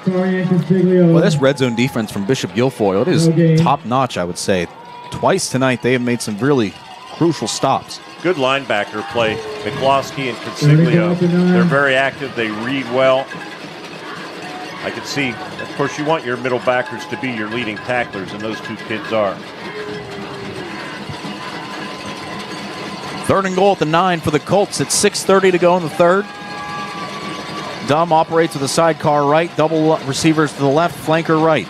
Well, this red zone defense from Bishop Guilfoyle, it is top-notch, I would say. Twice tonight, they have made some really crucial stops. Good linebacker play. McCloskey and Consiglio, they're very active. They read well. I can see, of course, you want your middle backers to be your leading tacklers, and those 2 kids are. Third and goal at the 9 for the Colts. It's 6:30 to go in the third. Dumb operates with a sidecar right, double receivers to the left, flanker right.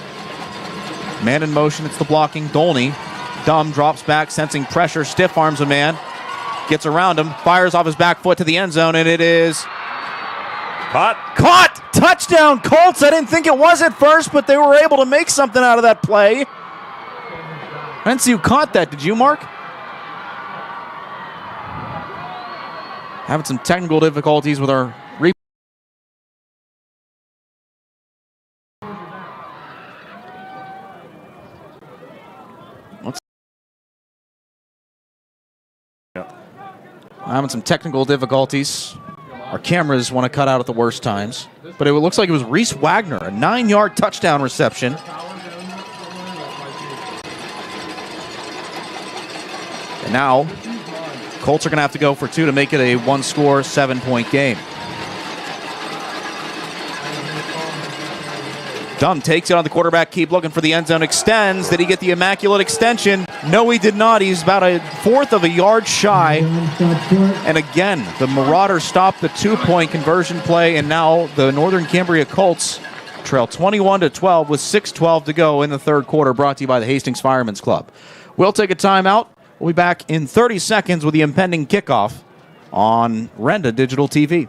Man in motion, it's the blocking Dolney. Dumb drops back, sensing pressure, stiff arms a man, gets around him, fires off his back foot to the end zone, and it is caught! Touchdown, Colts! I didn't think it was at first, but they were able to make something out of that play. I didn't see who caught that. Did you, Mark? Having some technical difficulties with our replay. Having some technical difficulties Our cameras want to cut out at the worst times. But it looks like it was Reese Wagner, a 9-yard touchdown reception. And now, Colts are going to have to go for 2 to make it a 1-score, 7-point game. Dunn takes it on the quarterback keep, looking for the end zone, extends. Did he get the immaculate extension? No, he did not. He's about a fourth of a yard shy. And again, the Marauders stopped the 2-point conversion play, and now the Northern Cambria Colts trail 21-12 with 6:12 to go in the third quarter, brought to you by the Hastings Firemen's Club. We'll take a timeout. We'll be back in 30 seconds with the impending kickoff on Renda Digital TV.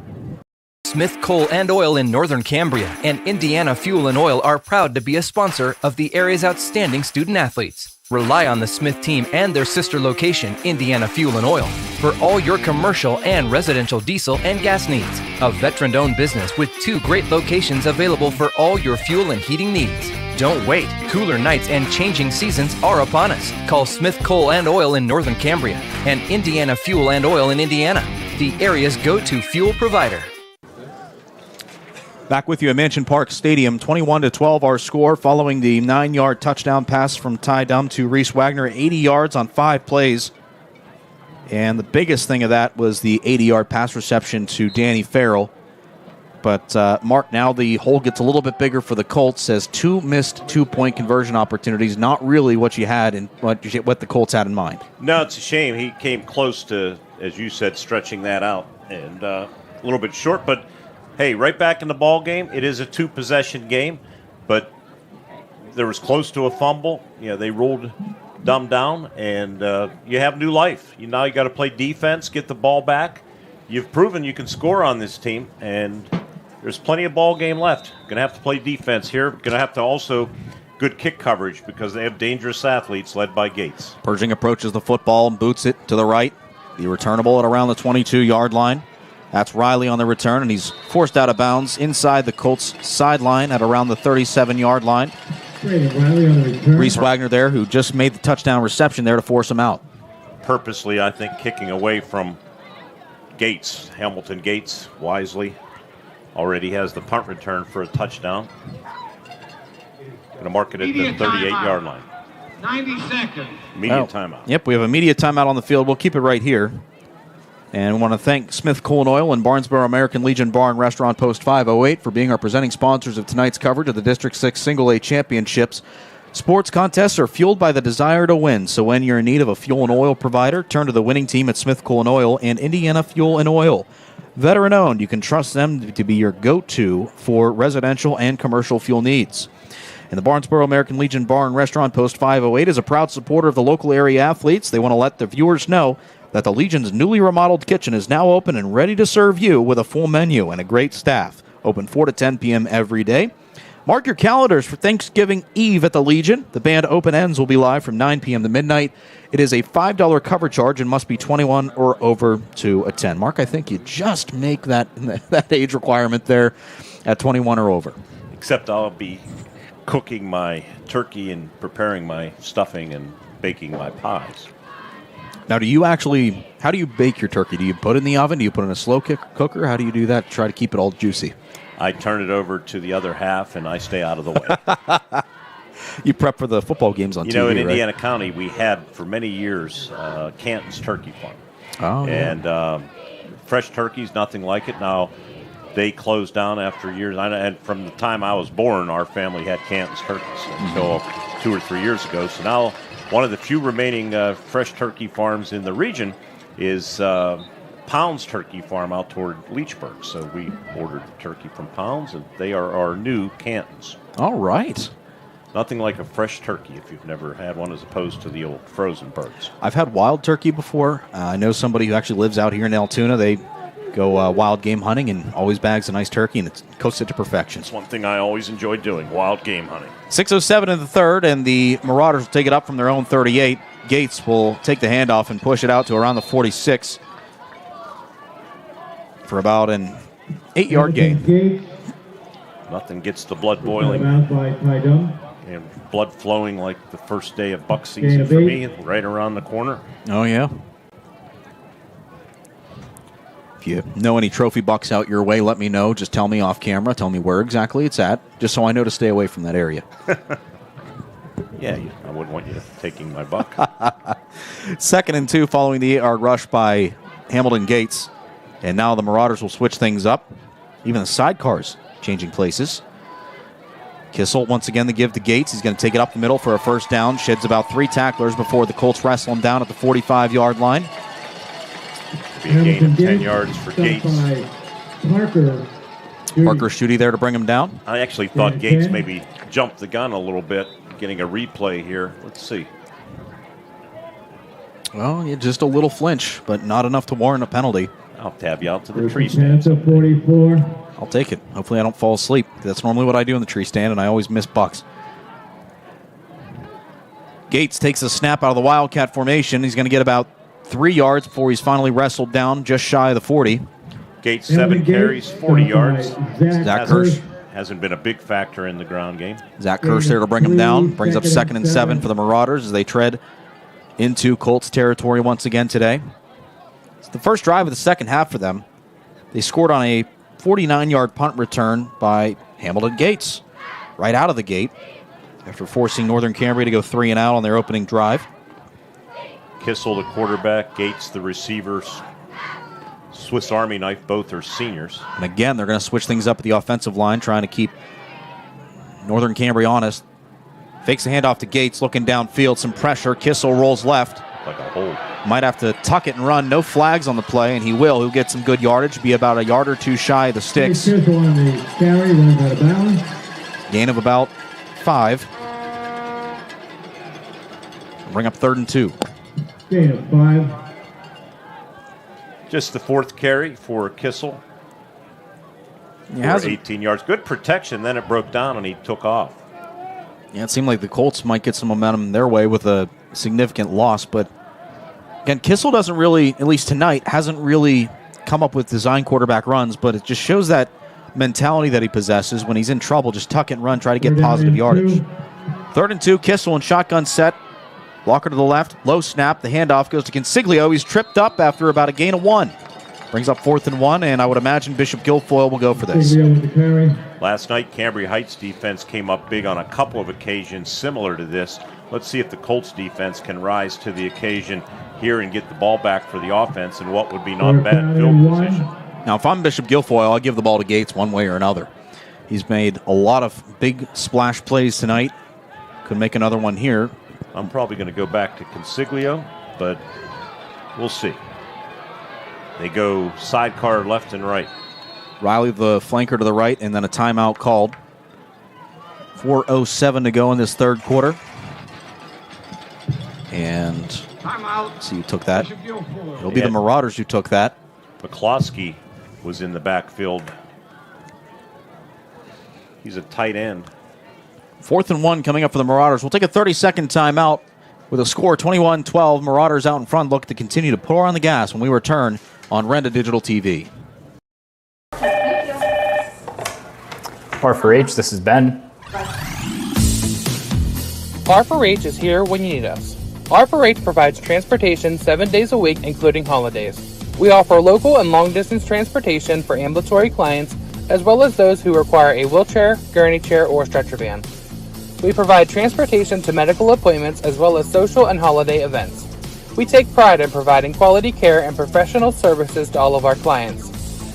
Smith Coal and Oil in Northern Cambria and Indiana Fuel and Oil are proud to be a sponsor of the area's outstanding student-athletes. Rely on the Smith team and their sister location, Indiana Fuel and Oil, for all your commercial and residential diesel and gas needs. A veteran-owned business with 2 great locations available for all your fuel and heating needs. Don't wait. Cooler nights and changing seasons are upon us. Call Smith Coal and Oil in Northern Cambria and Indiana Fuel and Oil in Indiana, the area's go-to fuel provider. Back with you at Mansion Park Stadium, 21-12 our score following the 9-yard touchdown pass from Ty Dum to Reese Wagner, 80 yards on 5 plays. And the biggest thing of that was the 80-yard pass reception to Danny Farrell. But, Mark, now the hole gets a little bit bigger for the Colts as 2 missed 2-point conversion opportunities, not really what you had and what the Colts had in mind. No, it's a shame. He came close to, as you said, stretching that out and a little bit short, but hey, right back in the ball game. It is a 2-possession game, but there was close to a fumble. They ruled Dum down, and you have new life. Now you got to play defense, get the ball back. You've proven you can score on this team, and there's plenty of ball game left. Going to have to play defense here. Going to have to also good kick coverage because they have dangerous athletes led by Gates. Pershing approaches the football and boots it to the right. The returnable at around the 22-yard line. That's Riley on the return, and he's forced out of bounds inside the Colts sideline at around the 37-yard line. Reese Wagner there, who just made the touchdown reception there to force him out. Purposely, I think, kicking away from Gates. Hamilton Gates, wisely, already has the punt return for a touchdown. Going to mark it at the 38-yard line. 90 seconds. Immediate timeout. Yep, we have immediate timeout on the field. We'll keep it right here. And we want to thank Smith Coal and Oil and Barnesboro American Legion Bar and Restaurant Post 508 for being our presenting sponsors of tonight's coverage of the District 6 Single A Championships. Sports contests are fueled by the desire to win, so when you're in need of a fuel and oil provider, turn to the winning team at Smith Coal and Oil and Indiana Fuel and Oil. Veteran-owned, you can trust them to be your go-to for residential and commercial fuel needs. And the Barnesboro American Legion Bar and Restaurant Post 508 is a proud supporter of the local area athletes. They want to let the viewers know that the Legion's newly remodeled kitchen is now open and ready to serve you with a full menu and a great staff. Open 4 to 10 p.m. every day. Mark your calendars for Thanksgiving Eve at the Legion. The band Open Ends will be live from 9 p.m. to midnight. It is a $5 cover charge and must be 21 or over to attend. Mark, I think you just make that age requirement there at 21 or over. Except I'll be cooking my turkey and preparing my stuffing and baking my pies. Now, how do you bake your turkey? Do you put it in the oven? Do you put it in a slow cooker? How do you do that to try to keep it all juicy? I turn it over to the other half, and I stay out of the way. You prep for the football games on TV, in right? Indiana County, we had, for many years, Canton's Turkey Farm. Oh, yeah. And fresh turkeys, nothing like it. Now, they closed down after years. And from the time I was born, our family had Canton's turkeys until 2 or 3 years ago. So now, one of the few remaining fresh turkey farms in the region is Pounds Turkey Farm out toward Leechburg. So we ordered turkey from Pounds, and they are our new Cantons. All right. Nothing like a fresh turkey if you've never had one, as opposed to the old frozen birds. I've had wild turkey before. I know somebody who actually lives out here in Altoona. They go wild game hunting and always bags a nice turkey, and it's coasted to perfection. It's one thing I always enjoyed doing, wild game hunting. 6:07 in the third, and the Marauders will take it up from their own 38. Gates will take the handoff and push it out to around the 46 for about an 8-yard gain. Nothing gets the blood boiling and blood flowing like the first day of buck season for me, right around the corner. Oh, yeah. If you know any trophy bucks out your way, let me know. Just tell me off camera. Tell me where exactly it's at, just so I know to stay away from that area. Yeah, I wouldn't want you taking my buck. 2nd and 2 following the 8-yard rush by Hamilton Gates. And now the Marauders will switch things up. Even the sidecars changing places. Kissel once again the give to Gates. He's going to take it up the middle for a first down. Sheds about 3 tacklers before the Colts wrestle him down at the 45-yard line. Be a gain of 10 yards for Gates. Parker Schutte there to bring him down. I actually thought Gates maybe jumped the gun a little bit, getting a replay here. Let's see. Well, yeah, just a little flinch, but not enough to warrant a penalty. I'll tab you out to the tree stand. 44. I'll take it. Hopefully I don't fall asleep. That's normally what I do in the tree stand, and I always miss bucks. Gates takes a snap out of the Wildcat formation. He's going to get about 3 yards before he's finally wrestled down just shy of the 40. Gates 7 carries, 40 yards. Zach Kirsch hasn't been a big factor in the ground game. Zach Kirsch there to bring him down. Brings up 2nd and 7 for the Marauders as they tread into Colts territory once again today. It's the first drive of the second half for them. They scored on a 49-yard punt return by Hamilton Gates right out of the gate after forcing Northern Cambria to go 3 and out on their opening drive. Kissel, the quarterback, Gates, the receivers. Swiss Army knife, both are seniors. And again, they're going to switch things up at the offensive line, trying to keep Northern Cambria honest. Fakes a handoff to Gates, looking downfield, some pressure. Kissel rolls left. Like a hole. Might have to tuck it and run. No flags on the play, and he will. He'll get some good yardage, be about a yard or 2 shy of the sticks. Kissel on the carry, runs out of bounds. Gain of about 5. Bring up 3rd and 2. Gain of 5. Just the 4th carry for Kissel. Yeah, for 18 yards. Good protection. Then it broke down and he took off. Yeah, it seemed like the Colts might get some momentum their way with a significant loss. But again, Kissel doesn't really, at least tonight, hasn't really come up with design quarterback runs. But it just shows that mentality that he possesses when he's in trouble. Just tuck it and run, try to get positive yardage. 3rd and 2, Kissel in shotgun set. Blocker to the left, low snap. The handoff goes to Consiglio. He's tripped up after about a gain of 1. Brings up 4th and 1, and I would imagine Bishop Guilfoyle will go for this. Last night, Cambria Heights defense came up big on a couple of occasions similar to this. Let's see if the Colts defense can rise to the occasion here and get the ball back for the offense in what would be not bad field position. Now, if I'm Bishop Guilfoyle, I'll give the ball to Gates one way or another. He's made a lot of big splash plays tonight. Could make another one here. I'm probably going to go back to Consiglio, but we'll see. They go sidecar left and right. Riley, the flanker to the right, and then a timeout called. 4:07 to go in this 3rd quarter. And timeout. See who took that. It'll be the Marauders who took that. McCloskey was in the backfield. He's a tight end. 4th and 1 coming up for the Marauders. We'll take a 30-second timeout with a score 21-12. Marauders out in front look to continue to pour on the gas when we return on Renda Digital TV. R4H, this is Ben. R4H is here when you need us. R4H provides transportation 7 days a week, including holidays. We offer local and long-distance transportation for ambulatory clients, as well as those who require a wheelchair, gurney chair, or stretcher van. We provide transportation to medical appointments as well as social and holiday events. We take pride in providing quality care and professional services to all of our clients.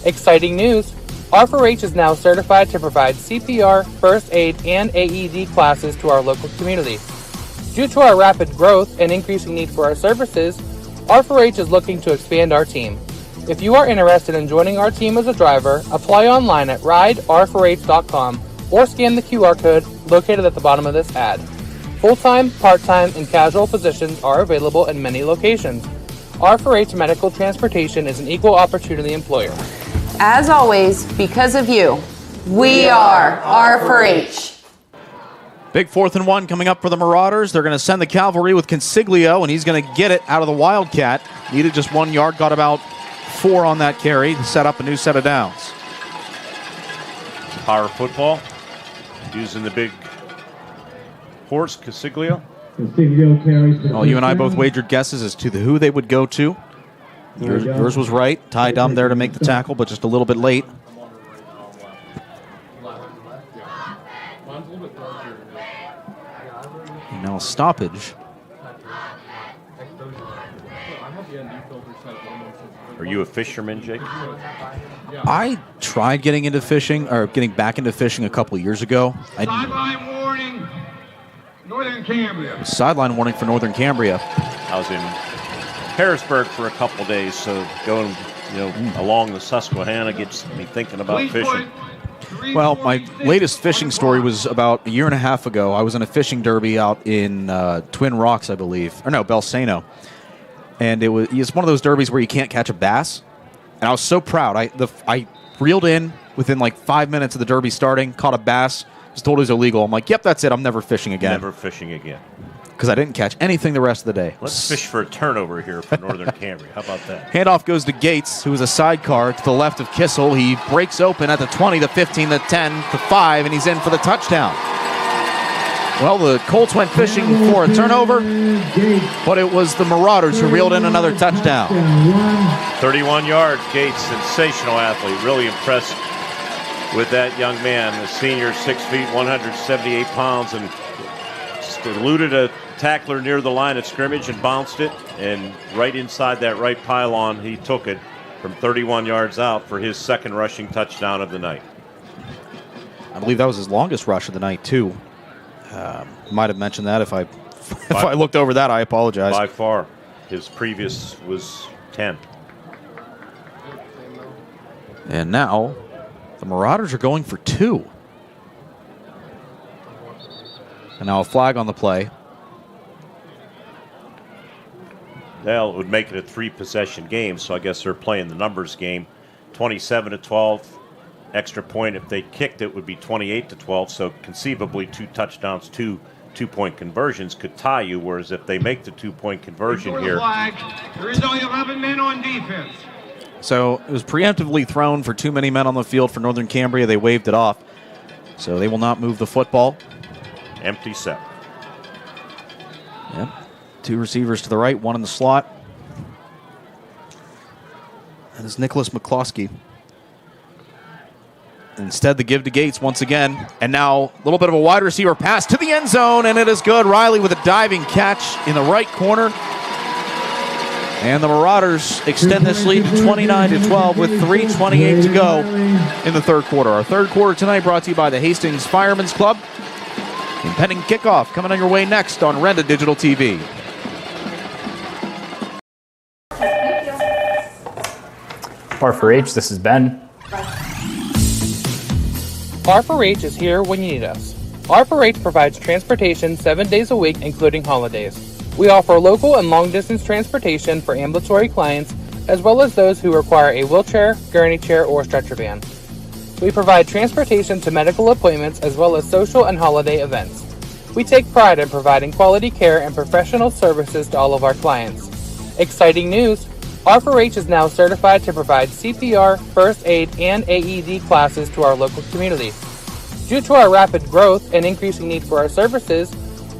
Exciting news! R4H is now certified to provide CPR, first aid, and AED classes to our local community. Due to our rapid growth and increasing need for our services, R4H is looking to expand our team. If you are interested in joining our team as a driver, apply online at rider4h.com or scan the QR code located at the bottom of this ad. Full-time, part-time, and casual positions are available in many locations. R4H Medical Transportation is an equal opportunity employer. As always, because of you, we are R4H. Big 4th and 1 coming up for the Marauders. They're going to send the cavalry with Consiglio, and he's going to get it out of the Wildcat. Needed just 1 yard, got about 4 on that carry to set up a new set of downs. Power football, using the big horse, Consiglio. Consiglio carries. Well, you and I both wagered guesses as to who they would go to. Yours was right. Ty Dum there to make the tackle, but just a little bit late. And now a stoppage. Are you a fisherman, Jake? I tried getting into fishing, or getting back into fishing a couple of years ago. Sideline warning, Northern Cambria. Sideline warning for Northern Cambria. I was in Harrisburg for a couple days, so going along the Susquehanna gets me thinking about fishing. Well, my latest fishing story was about a year and a half ago. I was in a fishing derby out in Twin Rocks, I believe. Or no, Belsano. And it's one of those derbies where you can't catch a bass. And I was so proud. I reeled in within like 5 minutes of the derby starting, caught a bass, was told it was illegal. I'm like, yep, that's it. I'm never fishing again. Never fishing again. Because I didn't catch anything the rest of the day. Let's fish for a turnover here for Northern Cambria. How about that? Handoff goes to Gates, who is a sidecar to the left of Kissel. He breaks open at the 20, the 15, the 10, the 5, and he's in for the touchdown. Well, the Colts went fishing for a turnover, but it was the Marauders who reeled in another touchdown. 31 yards, Gates, sensational athlete. Really impressed with that young man. The senior, 6 feet, 178 pounds, and eluded a tackler near the line of scrimmage and bounced it. And right inside that right pylon, he took it from 31 yards out for his second rushing touchdown of the night. I believe that was his longest rush of the night, too. Might have mentioned that. If I looked over that, I apologize. By far. His previous was 10. And now the Marauders are going for 2. And now a flag on the play. Well, it would make it a 3-possession game, so I guess they're playing the numbers game. 27-12. Extra point, if they kicked it, would be 28-12. So conceivably, 2 touchdowns, 2 two-point conversions could tie you. Whereas if they make the 2-point conversion here, there is only 11 men on defense. So it was preemptively thrown for too many men on the field for Northern Cambria. They waved it off. So they will not move the football. Empty set. Yep. 2 receivers to the right, 1 in the slot. That is Nicholas McCloskey. Instead, the give to Gates once again. And now a little bit of a wide receiver pass to the end zone, and it is good. Riley with a diving catch in the right corner. And the Marauders extend this lead to 29-12 with 3:28 to go in the third quarter. Our third quarter tonight brought to you by the Hastings Firemen's Club. Impending kickoff coming on your way next on Renda Digital TV. R4H, this is Ben. R4H is here when you need us. R4H provides transportation 7 days a week, including holidays. We offer local and long-distance transportation for ambulatory clients, as well as those who require a wheelchair, gurney chair, or stretcher van. We provide transportation to medical appointments, as well as social and holiday events. We take pride in providing quality care and professional services to all of our clients. Exciting news! R4H is now certified to provide CPR, first aid, and AED classes to our local community. Due to our rapid growth and increasing need for our services,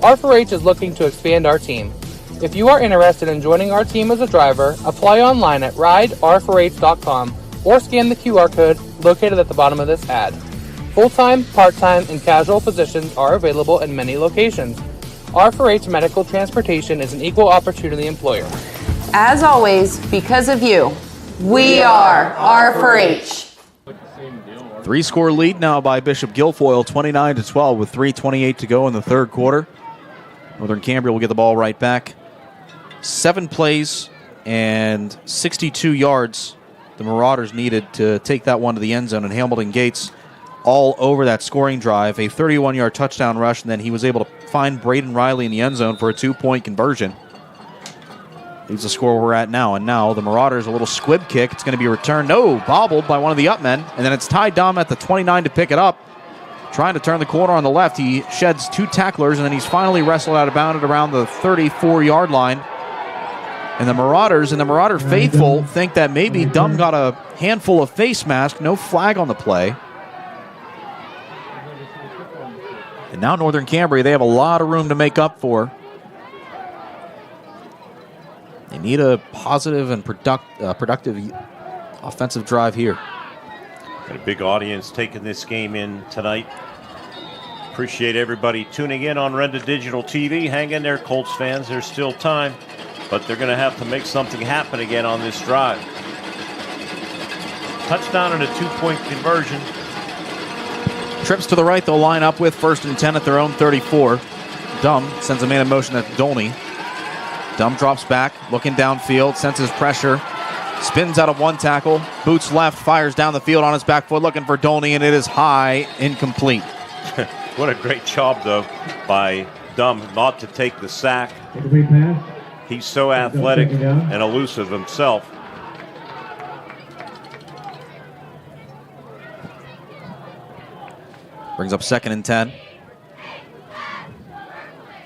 R4H is looking to expand our team. If you are interested in joining our team as a driver, apply online at rider4h.com or scan the QR code located at the bottom of this ad. Full-time, part-time, and casual positions are available in many locations. R4H Medical Transportation is an equal opportunity employer. As always, because of you, we are R4H. 3-score lead now by Bishop Guilfoyle, 29-12 with 3:28 to go in the third quarter. Northern Cambria will get the ball right back. 7 plays and 62 yards the Marauders needed to take that one to the end zone, and Hamilton Gates all over that scoring drive. A 31-yard touchdown rush, and then he was able to find Braden Riley in the end zone for a 2-point conversion. He's the score we're at now. And now the Marauders, a little squib kick. It's going to be returned. No, bobbled by one of the up men. And then it's Ty Dum at the 29 to pick it up. Trying to turn the corner on the left. He sheds 2 tacklers, and then he's finally wrestled out of bounds around the 34-yard line. And the Marauders and the Marauder faithful think that maybe Dum got a handful of face mask. No flag on the play. And now Northern Cambria, they have a lot of room to make up for. They need a positive and productive offensive drive here. Got a big audience taking this game in tonight. Appreciate everybody tuning in on Renda Digital TV. Hang in there, Colts fans. There's still time, but they're going to have to make something happen again on this drive. Touchdown and a 2-point conversion. Trips to the right, they'll line up with 1st and 10 at their own 34. Dumb sends a man in motion at Dolney. Dumb drops back, looking downfield, senses pressure, spins out of one tackle, boots left, fires down the field on his back foot, looking for Dolney, and it is high, incomplete. What a great job, though, by Dumb not to take the sack. He's so athletic and elusive himself. Brings up 2nd and 10.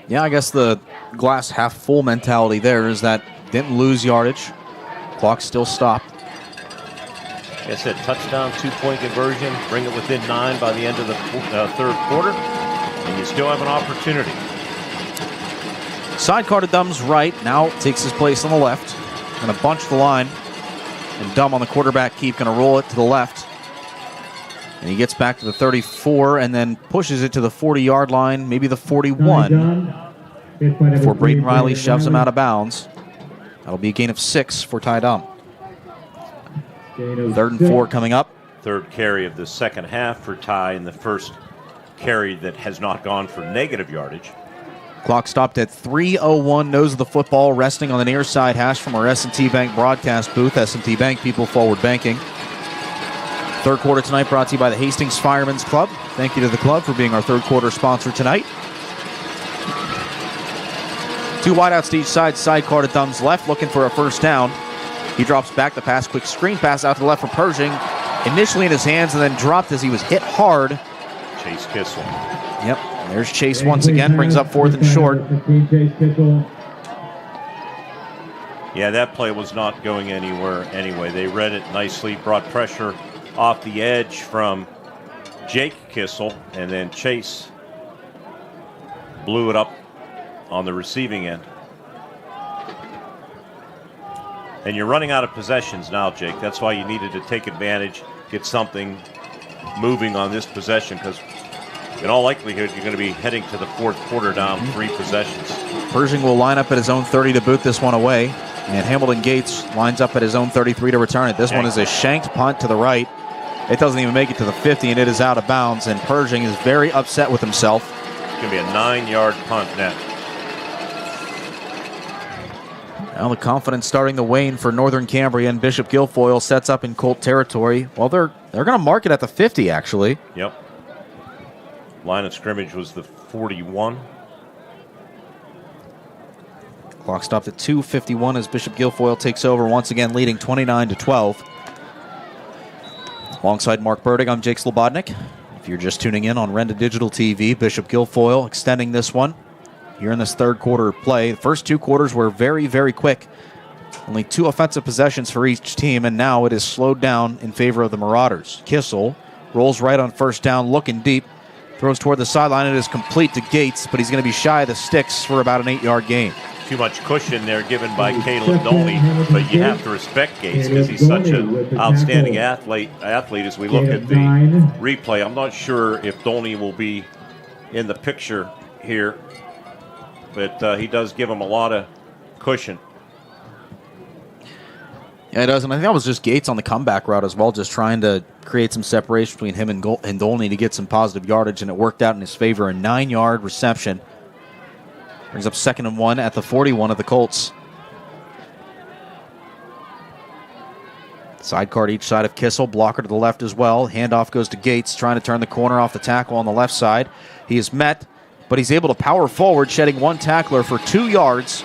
Yeah, I guess the glass half full mentality there is that didn't lose yardage. Clock still stopped. Like I said, touchdown, 2-point conversion, bring it within 9 by the end of the 3rd quarter, and you still have an opportunity. Sidecar to Dumb's right, now takes his place on the left. Going to bunch the line, and Dumb on the quarterback keep, going to roll it to the left. And he gets back to the 34 and then pushes it to the 40-yard line, maybe the 41, before Braden Riley shoves him out of bounds. That'll be a gain of 6 for Ty Dumb. 3rd and 4 coming up. 3rd carry of the second half for Ty, and the first carry that has not gone for negative yardage. Clock stopped at 3:01, nose of the football, resting on the near side hash from our S&T Bank broadcast booth. S&T Bank, people forward banking. 3rd quarter tonight brought to you by the Hastings Firemen's Club. Thank you to the club for being our 3rd quarter sponsor tonight. 2 wideouts to each side. Sidecar to Dumb's left, looking for a 1st down. He drops back the pass, quick screen pass out to the left for Pershing. Initially in his hands and then dropped as he was hit hard. Chase Kissel. Yep, there's Chase once again, brings up 4th and short. Yeah, that play was not going anywhere anyway. They read it nicely, brought pressure off the edge from Jake Kissel, and then Chase blew it up on the receiving end. And you're running out of possessions now, Jake. That's why you needed to take advantage, get something moving on this possession, because in all likelihood, you're going to be heading to the 4th quarter down 3 possessions. Pershing will line up at his own 30 to boot this one away, and Hamilton Gates lines up at his own 33 to return it. This one is a shanked punt to the right. It doesn't even make it to the 50, and it is out of bounds, and Pershing is very upset with himself. It's going to be a 9-yard punt net. Now the confidence starting to wane for Northern Cambria, and Bishop Guilfoyle sets up in Colt territory. Well, they're going to mark it at the 50, actually. Yep. Line of scrimmage was the 41. Clock stopped at 2:51 as Bishop Guilfoyle takes over, once again leading 29-12. Alongside Mark Burdig, I'm Jake Slobodnik. If you're just tuning in on Renda Digital TV, Bishop Guilfoyle extending this one here in this 3rd quarter play. The first 2 quarters were very, very quick. Only 2 offensive possessions for each team, and now it is slowed down in favor of the Marauders. Kissel rolls right on 1st down, looking deep, throws toward the sideline. It is complete to Gates, but he's going to be shy of the sticks for about an 8-yard gain. Too much cushion there given by Caleb Dolney, but you have to respect Gates because he's such an outstanding athlete as we look at the replay. I'm not sure if Dolney will be in the picture here, but he does give him a lot of cushion. Yeah, it does, and I think that was just Gates on the comeback route as well, just trying to create some separation between him and Dolney to get some positive yardage, and it worked out in his favor. A 9-yard reception. Brings up 2nd and 1 at the 41 of the Colts. Sidecar to each side of Kissel, blocker to the left as well. Handoff goes to Gates, trying to turn the corner off the tackle on the left side. He is met, but he's able to power forward, shedding 1 tackler for 2 yards,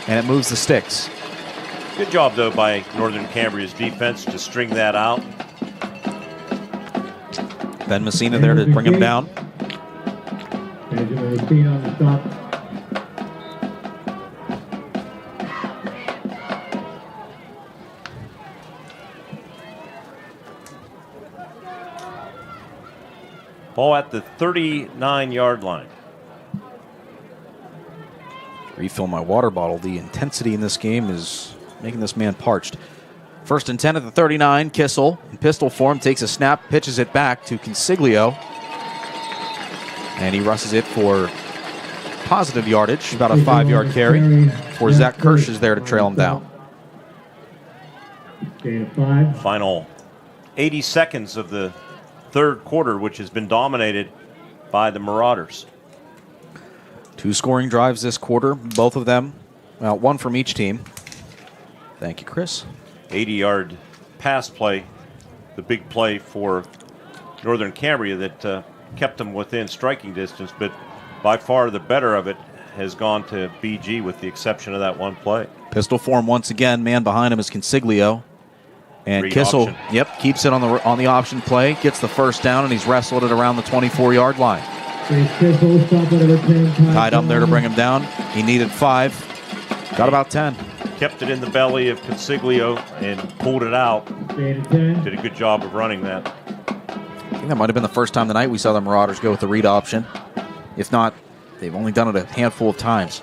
and it moves the sticks. Good job, though, by Northern Cambria's defense to string that out. Ben Messina there to bring him down. Benjamin Messina on the stop. Ball at the 39-yard line. Refill my water bottle. The intensity in this game is making this man parched. 1st and 10 at the 39. Kissel in pistol form takes a snap, pitches it back to Consiglio. And he rushes it for positive yardage, about a 5-yard carry. For Zach Kirsch is there to trail him down. Final 80 seconds of the third quarter, which has been dominated by the Marauders. 2 scoring drives this quarter, both of them, well, one from each team. Thank you, Chris. 80-yard pass play, the big play for Northern Cambria that kept them within striking distance, but by far the better of it has gone to BG with the exception of that one play. Pistol form once again, man behind him is Consiglio. And Read Kissel, option. keeps it on the option play, gets the first down, and he's wrestled it around the 24-yard line. Tied up there to bring him down. He needed 5. Got about 10. Kept it in the belly of Consiglio and pulled it out. Did a good job of running that. I think that might have been the first time tonight we saw the Marauders go with the read option. If not, they've only done it a handful of times.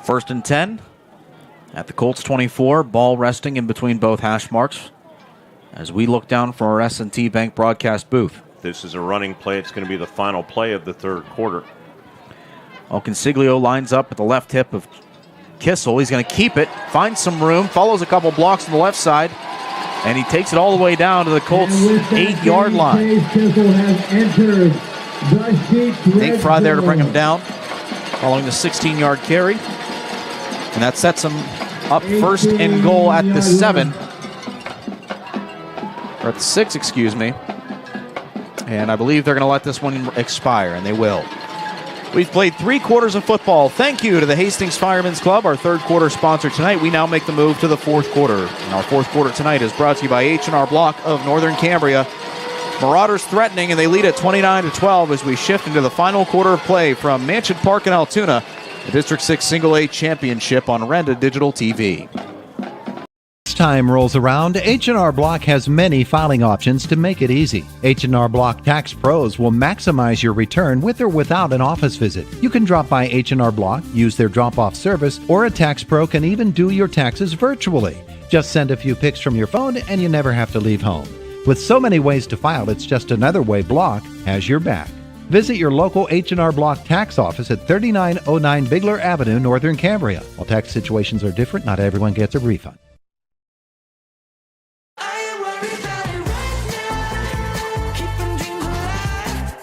1st and 10 at the Colts 24. Ball resting in between both hash marks as we look down from our S&T Bank broadcast booth. This is a running play. It's going to be the final play of the third quarter. Well, Consiglio lines up at the left hip of Kissel. He's going to keep it, finds some room, follows a couple blocks on the left side, and he takes it all the way down to the Colts' 8-yard line. Nate Fry there to bring him down, following the 16-yard carry. And that sets him up 1st and goal at the 7. Or at the 6, excuse me. And I believe they're going to let this one expire, and they will. We've played 3 quarters of football. Thank you to the Hastings Firemen's Club, our third quarter sponsor tonight. We now make the move to the 4th quarter. And our 4th quarter tonight is brought to you by H&R Block of Northern Cambria. Marauders threatening, and they lead at 29-12 as we shift into the final quarter of play from Mansion Park in Altoona, the District 6 Single A Championship on Renda Digital TV. Time rolls around, H&R Block has many filing options to make it easy. H&R Block Tax Pros will maximize your return with or without an office visit. You can drop by H&R Block, use their drop-off service, or a tax pro can even do your taxes virtually. Just send a few pics from your phone and you never have to leave home. With so many ways to file, it's just another way Block has your back. Visit your local H&R Block tax office at 3909 Bigler Avenue, Northern Cambria. While tax situations are different, not everyone gets a refund.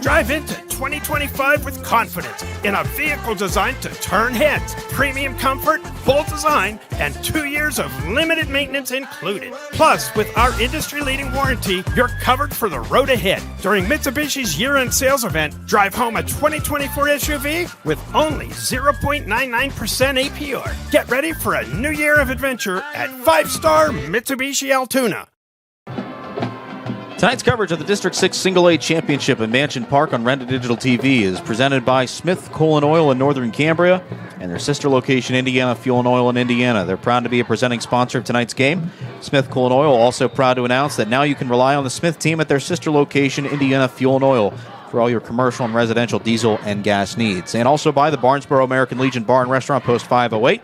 Drive into 2025 with confidence in a vehicle designed to turn heads. Premium comfort, bold design, and 2 years of limited maintenance included. Plus, with our industry-leading warranty, you're covered for the road ahead. During Mitsubishi's year-end sales event, drive home a 2024 SUV with only 0.99% APR. Get ready for a new year of adventure at 5-star Mitsubishi Altoona. Tonight's coverage of the District 6 Single A Championship in Mansion Park on Renda Digital TV is presented by Smith Coal and Oil in Northern Cambria and their sister location, Indiana Fuel and Oil in Indiana. They're proud to be a presenting sponsor of tonight's game. Smith Coal and Oil also proud to announce that now you can rely on the Smith team at their sister location, Indiana Fuel and Oil, for all your commercial and residential diesel and gas needs. And also by the Barnesboro American Legion Bar and Restaurant, Post 508.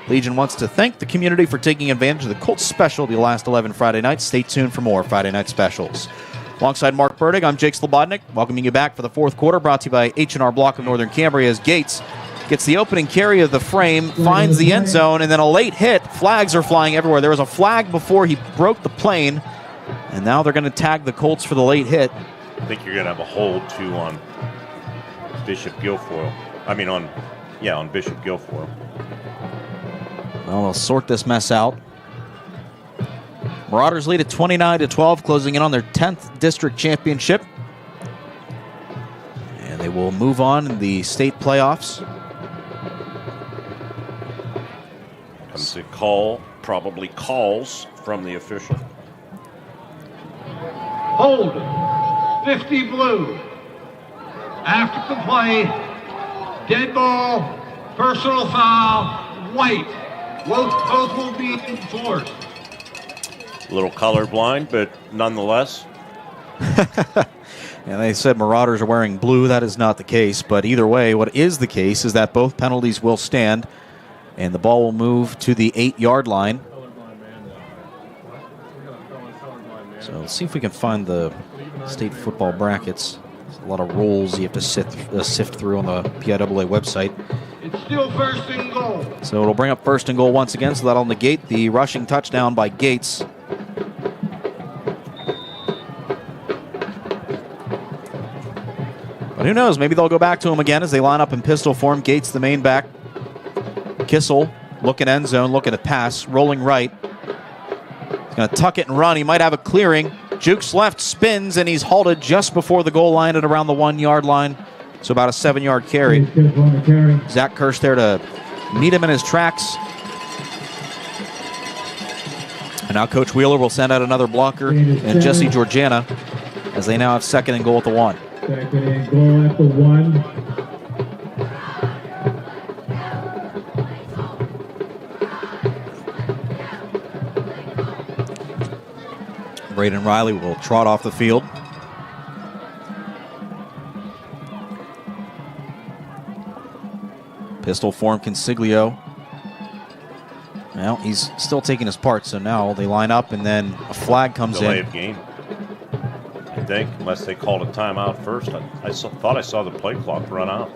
Legion wants to thank the community for taking advantage of the Colts special the last 11 Friday nights. Stay tuned for more Friday night specials. Alongside Mark Burdick, I'm Jake Slobodnik, welcoming you back for the 4th quarter, brought to you by H&R Block of Northern Cambria as Gates gets the opening carry of the frame, finds the end zone, and then a late hit. Flags are flying everywhere. There was a flag before he broke the plane, and now they're going to tag the Colts for the late hit. I think you're going to have a hold, too, on Bishop Guilfoyle. On Bishop Guilfoyle. Well, they'll sort this mess out. Marauders lead at 29-12, closing in on their 10th district championship. And they will move on in the state playoffs. Comes a call, probably calls from the official. Hold 50 blue. After the play, dead ball, personal foul, white. Both will be enforced. A little colorblind, but nonetheless. And they said Marauders are wearing blue. That is not the case. But either way, what is the case is that both penalties will stand. And the ball will move to the 8-yard line. So let's see if we can find the state football brackets. There's a lot of rules you have to sift through on the PIAA website. It's still first and goal. So it'll bring up first and goal once again, so that'll negate the rushing touchdown by Gates. But who knows? Maybe they'll go back to him again as they line up in pistol form. Gates, the main back. Kissel looking end zone, looking at pass, rolling right. He's going to tuck it and run. He might have a clearing. Jukes left, spins, and he's halted just before the goal line at around the 1-yard line. So about a 7-yard carry. Zach Kirsch there to meet him in his tracks. And now Coach Wheeler will send out another blocker and Jesse Georgiana as they now have second and goal at the 1. Second and goal at the 1. Braden Riley will trot off the field. Pistol form Consiglio. Well, he's still taking his part, so now they line up and then a flag comes Delay in. Of game, I think, unless they called a timeout first. I thought I saw the play clock run out.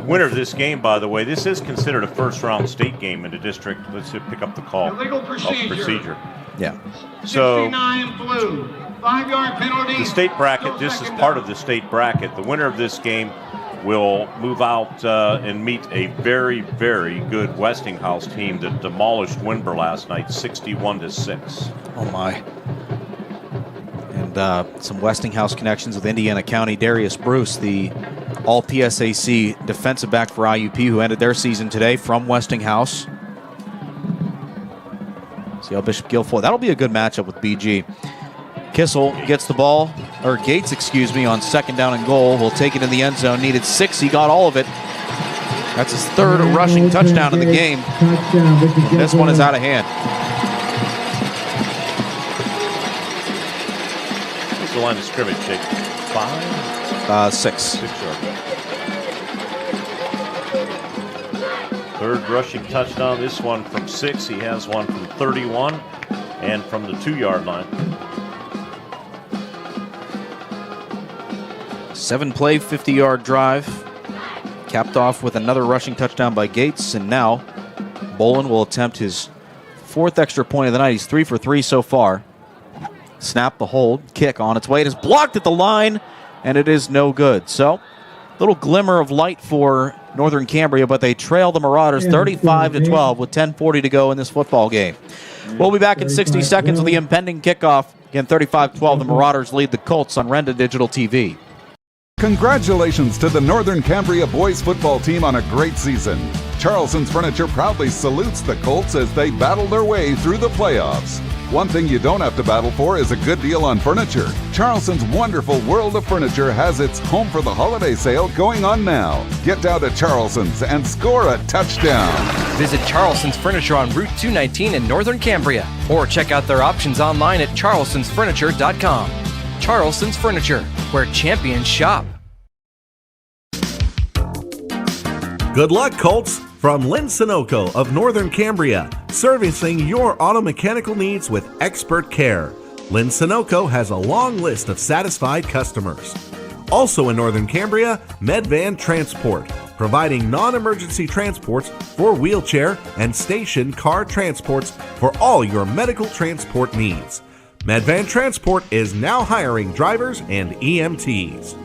Winner of this game, by the way, this is considered a first-round state game in the district. Let's pick up the call. Illegal procedure. Yeah. So 69 blue. 5-yard penalty. the state bracket, this is part of the state bracket. The winner of this game will move out and meet a very, very good Westinghouse team that demolished Winber last night, 61-6. Oh, my. And some Westinghouse connections with Indiana County. Darius Bruce, the all-PSAC defensive back for IUP, who ended their season today from Westinghouse. See how Bishop Guilfoyle. That'll be a good matchup with BG. Kissel gets the ball, or Gates, excuse me, on second down and goal. Will take it in the end zone. Needed 6. He got all of it. That's his third rushing touchdown in the game. This one is out of hand. What's the line of scrimmage, Jake? 5? 6. 6-yard. Third rushing touchdown. This one from 6. He has one from 31 and from the 2-yard line. 7-play, 50-yard drive. Capped off with another rushing touchdown by Gates. And now Bolin will attempt his 4th extra point of the night. He's 3 for 3 so far. Snap, the hold, kick on its way. It is blocked at the line, and it is no good. So, little glimmer of light for Northern Cambria, but they trail the Marauders 35-12 with 10:40 to go in this football game. We'll be back in 60 seconds with the impending kickoff. Again, 35-12, the Marauders lead the Colts on Renda Digital TV. Congratulations to the Northern Cambria boys football team on a great season. Charleston's Furniture proudly salutes the Colts as they battle their way through the playoffs. One thing you don't have to battle for is a good deal on furniture. Charleston's wonderful World of Furniture has its Home for the Holiday sale going on now. Get down to Charleston's and score a touchdown. Visit Charleston's Furniture on Route 219 in Northern Cambria, or check out their options online at charlestonsfurniture.com. Charleston's Furniture, where champions shop. Good luck, Colts! From Lynn Sunoco of Northern Cambria, servicing your auto mechanical needs with expert care. Lynn Sunoco has a long list of satisfied customers. Also in Northern Cambria, Medvan Transport, providing non-emergency transports for wheelchair and station car transports for all your medical transport needs. Medvan Transport is now hiring drivers and EMTs.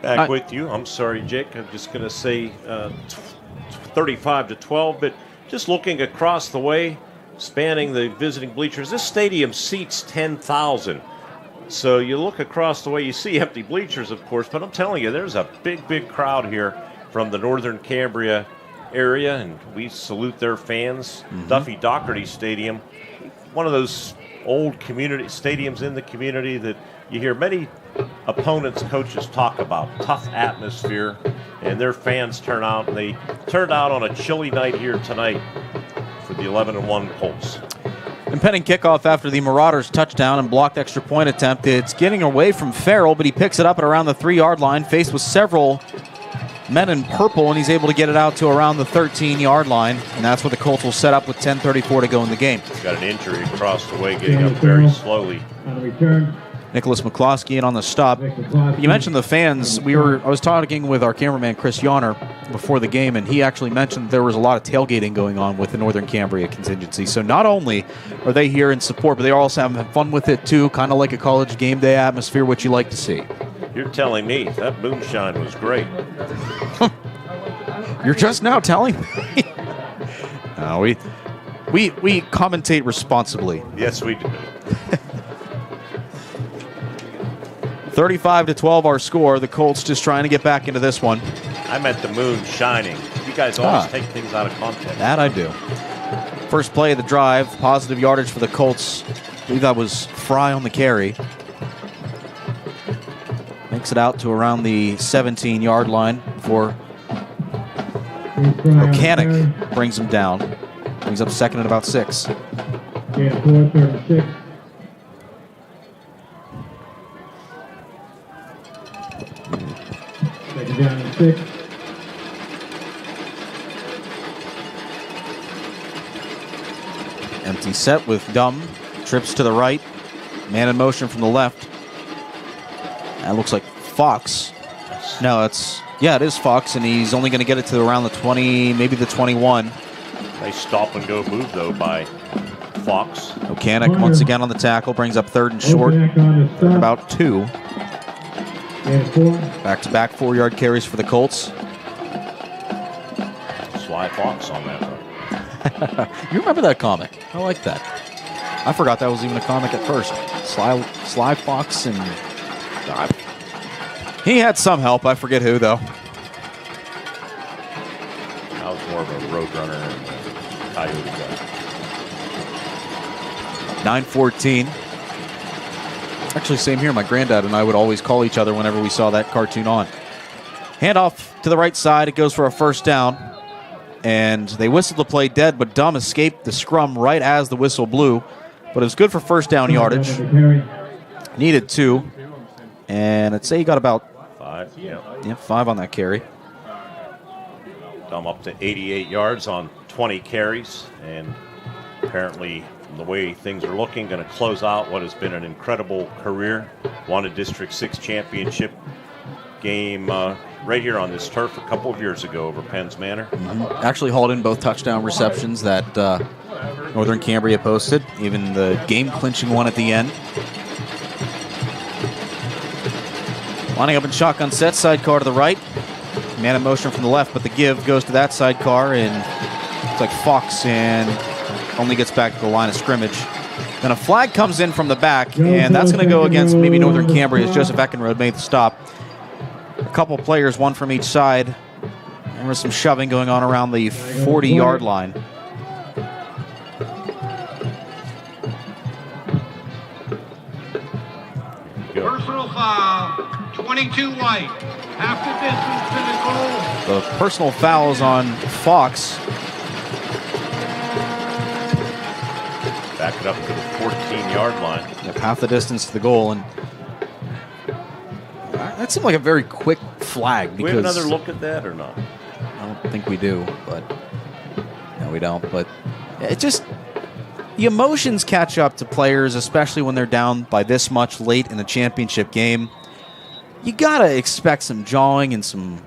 Back with you. I'm sorry, Jake. I'm just going to say 35-12, but just looking across the way, spanning the visiting bleachers, this stadium seats 10,000. So you look across the way, you see empty bleachers, of course, but I'm telling you, there's a big, big crowd here from the Northern Cambria area, and we salute their fans. Duffy Doherty Stadium, one of those old community stadiums in the community that you hear many opponents, coaches talk about. Tough atmosphere, and their fans turn out, and they turned out on a chilly night here tonight for the 11-1 Colts. Impending kickoff after the Marauders touchdown and blocked extra point attempt. It's getting away from Farrell, but he picks it up at around the 3-yard line, faced with several men in purple, and he's able to get it out to around the 13-yard line, and that's where the Colts will set up with 10:34 to go in the game. He's got an injury across the way, getting up very slowly. On the return. Nicholas McCloskey in on the stop. You mentioned the fans. I was talking with our cameraman Chris Yonner before the game, and he actually mentioned there was a lot of tailgating going on with the Northern Cambria contingency. So not only are they here in support, but they are also having fun with it too, kind of like a college game day atmosphere, which you like to see. You're telling me that moonshine was great. You're just now telling me. No, we commentate responsibly. Yes, we do. 35-12 our score. The Colts just trying to get back into this one. I meant the moon shining. You guys always take things out of context. That I do. First play of the drive, positive yardage for the Colts. I believe that was Fry on the carry. Makes it out to around the 17-yard line before Mechanic brings him down. Brings up second at about 6. Yeah, 4-36. Second down and 6. Empty set with Dumb. Trips to the right. Man in motion from the left. That looks like Fox. No, it is Fox, and he's only going to get it to around the 20, maybe the 21. Nice stop and go move, though, by Fox. Mechanic once again on the tackle, brings up 3rd and short. About 2. Back-to-back 4-yard carries for the Colts. Sly Fox on that one. You remember that comic? I like that. I forgot that was even a comic at first. Sly Fox and... He had some help. I forget who, though. That was more of a roadrunner and a coyote guy. 9:14. Actually, same here. My granddad and I would always call each other whenever we saw that cartoon on. Handoff to the right side. It goes for a first down. And they whistled the play dead, but Dumb escaped the scrum right as the whistle blew. But it was good for first down yardage. Needed 2. And I'd say he got about 5. Yeah, 5 on that carry. Dumb up to 88 yards on 20 carries. And apparently, from the way things are looking, going to close out what has been an incredible career. Won a District 6 championship game right here on this turf a couple of years ago over Penn's Manor. Mm-hmm. Actually hauled in both touchdown receptions that Northern Cambria posted, even the game-clinching one at the end. Lining up in shotgun set, sidecar to the right. Man in motion from the left, but the give goes to that sidecar, and it's like Fox and only gets back to the line of scrimmage. Then a flag comes in from the back, and that's going to go against maybe Northern Cambria as Joseph Eckenrode made the stop. A couple players, one from each side. There was some shoving going on around the 40-yard line. Personal foul, 22 white. Half the distance to the goal. The personal foul is on Fox. Back it up to the 14-yard line. Yep, half the distance to the goal, and that seemed like a very quick flag. Do we have another look at that or not? I don't think we do, but no, we don't. But it just, the emotions catch up to players, especially when they're down by this much late in the championship game. You gotta expect some jawing and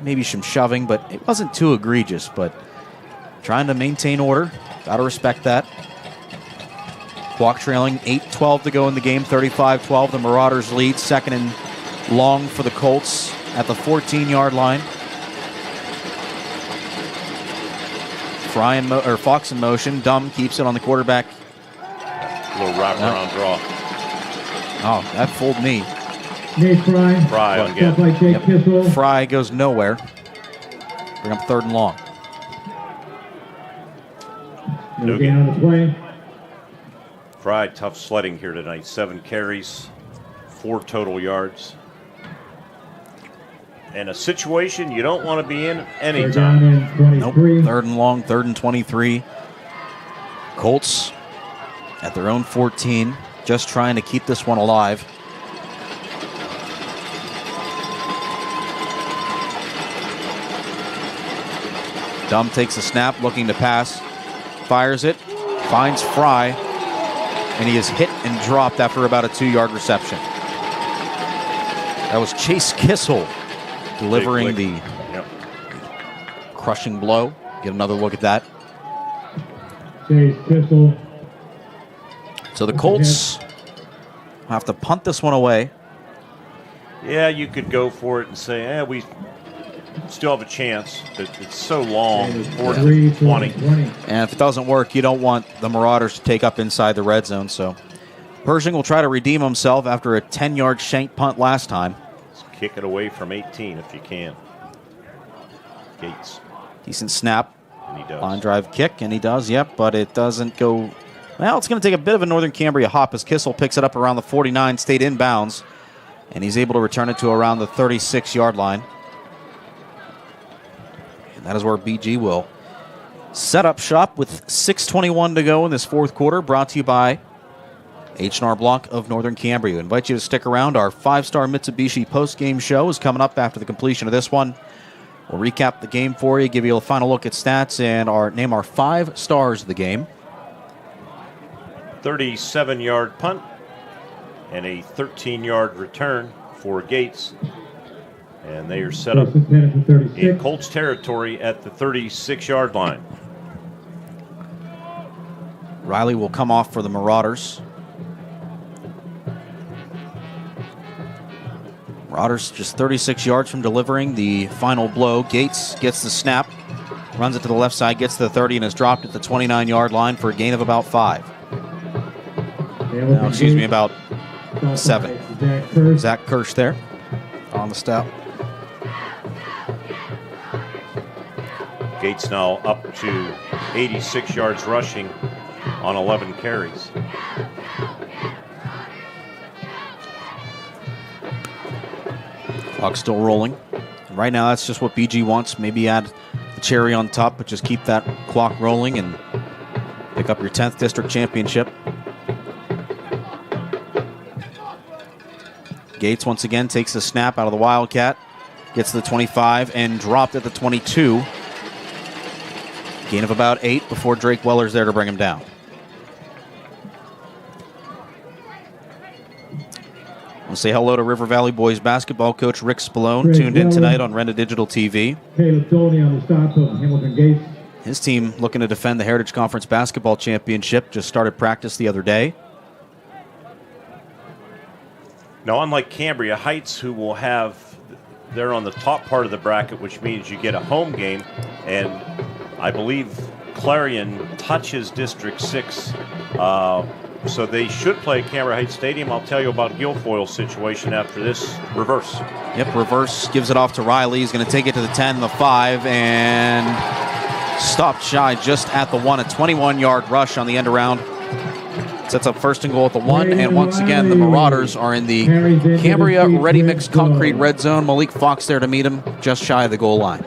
maybe some shoving, but it wasn't too egregious. But trying to maintain order, gotta respect that. Clock trailing, 8:12 to go in the game, 35-12. The Marauders lead, 2nd and long for the Colts at the 14-yard line. Fox in motion. Dumb keeps it on the quarterback. A little wraparound draw. Oh, that fooled me. Nate Fry. Fry again. Yep. Fry goes nowhere. Bring up 3rd and long. No gain on the play. Fry, tough sledding here tonight. 7 carries, 4 total yards. And a situation you don't want to be in anytime. Nope. 3rd and long, 3rd and 23. Colts at their own 14, just trying to keep this one alive. Dumb takes a snap, looking to pass, fires it, finds Fry, and he is hit and dropped after about a 2-yard reception. That was Chase Kissel delivering the crushing blow. Get another look at that. Chase Kissel. So the Colts have to punt this one away. Yeah, you could go for it and say, we still have a chance, but it's so long. 4th and 20. And if it doesn't work, you don't want the Marauders to take up inside the red zone. So Pershing will try to redeem himself after a 10-yard shank punt last time. Let's kick it away from 18 if you can. Gates. Decent snap. And he does. Line drive kick, and he does, yep, but it doesn't go. Well, it's going to take a bit of a Northern Cambria hop as Kissel picks it up around the 49, stayed inbounds, and he's able to return it to around the 36-yard line. And that is where BG will set up shop with 6:21 to go in this fourth quarter, brought to you by H&R Block of Northern Cambria. We invite you to stick around. Our 5-star Mitsubishi post-game show is coming up after the completion of this one. We'll recap the game for you, give you a final look at stats, and name our 5 stars of the game. 37-yard punt and a 13-yard return for Gates. And they are set up in Colts territory at the 36-yard line. Riley will come off for the Marauders. Marauders just 36 yards from delivering the final blow. Gates gets the snap, runs it to the left side, gets to the 30, and is dropped at the 29-yard line for a gain of about 5. No, excuse me, about 7. Zach Kirsch there on the stop. Gates now up to 86 yards rushing on 11 carries. Clock still rolling. Right now, that's just what BG wants. Maybe add the cherry on top, but just keep that clock rolling and pick up your 10th district championship. Gates once again takes the snap out of the Wildcat, gets to the 25 and dropped at the 22. Gain of about 8 before Drake Weller's there to bring him down. We'll say hello to River Valley Boys basketball coach Rick Spallone, tuned in tonight on Renda Digital TV. Caleb Tony on the stop of Hamilton Gates. His team looking to defend the Heritage Conference basketball championship, just started practice the other day. Now, unlike Cambria Heights, who will have, they're on the top part of the bracket, which means you get a home game, and I believe Clarion touches District 6, so they should play at Cambria Heights Stadium. I'll tell you about Guilfoyle's situation after this reverse. Yep, reverse gives it off to Riley. He's going to take it to the 10, the 5, and stopped shy just at the 1. A 21-yard rush on the end around. Sets up first and goal at the 1, and once again, the Marauders are in the Cambria ready-mix concrete red zone. Malik Fox there to meet him, just shy of the goal line.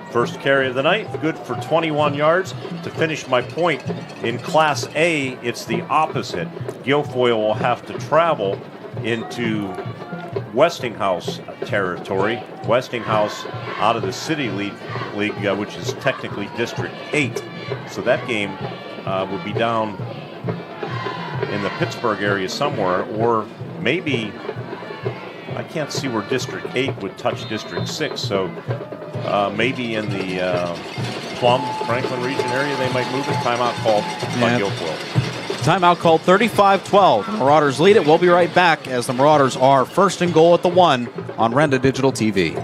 First carry of the night, good for 21 yards. To finish my point, in Class A, it's the opposite. Guilfoyle will have to travel into Westinghouse territory. Westinghouse out of the City League, which is technically District 8. So that game will be down in the Pittsburgh area somewhere, or maybe, I can't see where District 8 would touch District 6, so maybe in the Plum, Franklin region area they might move it. Timeout called by Guilfoyle. Timeout called 35-12. The Marauders lead it. We'll be right back as the Marauders are first and goal at the 1 on Renda Digital TV.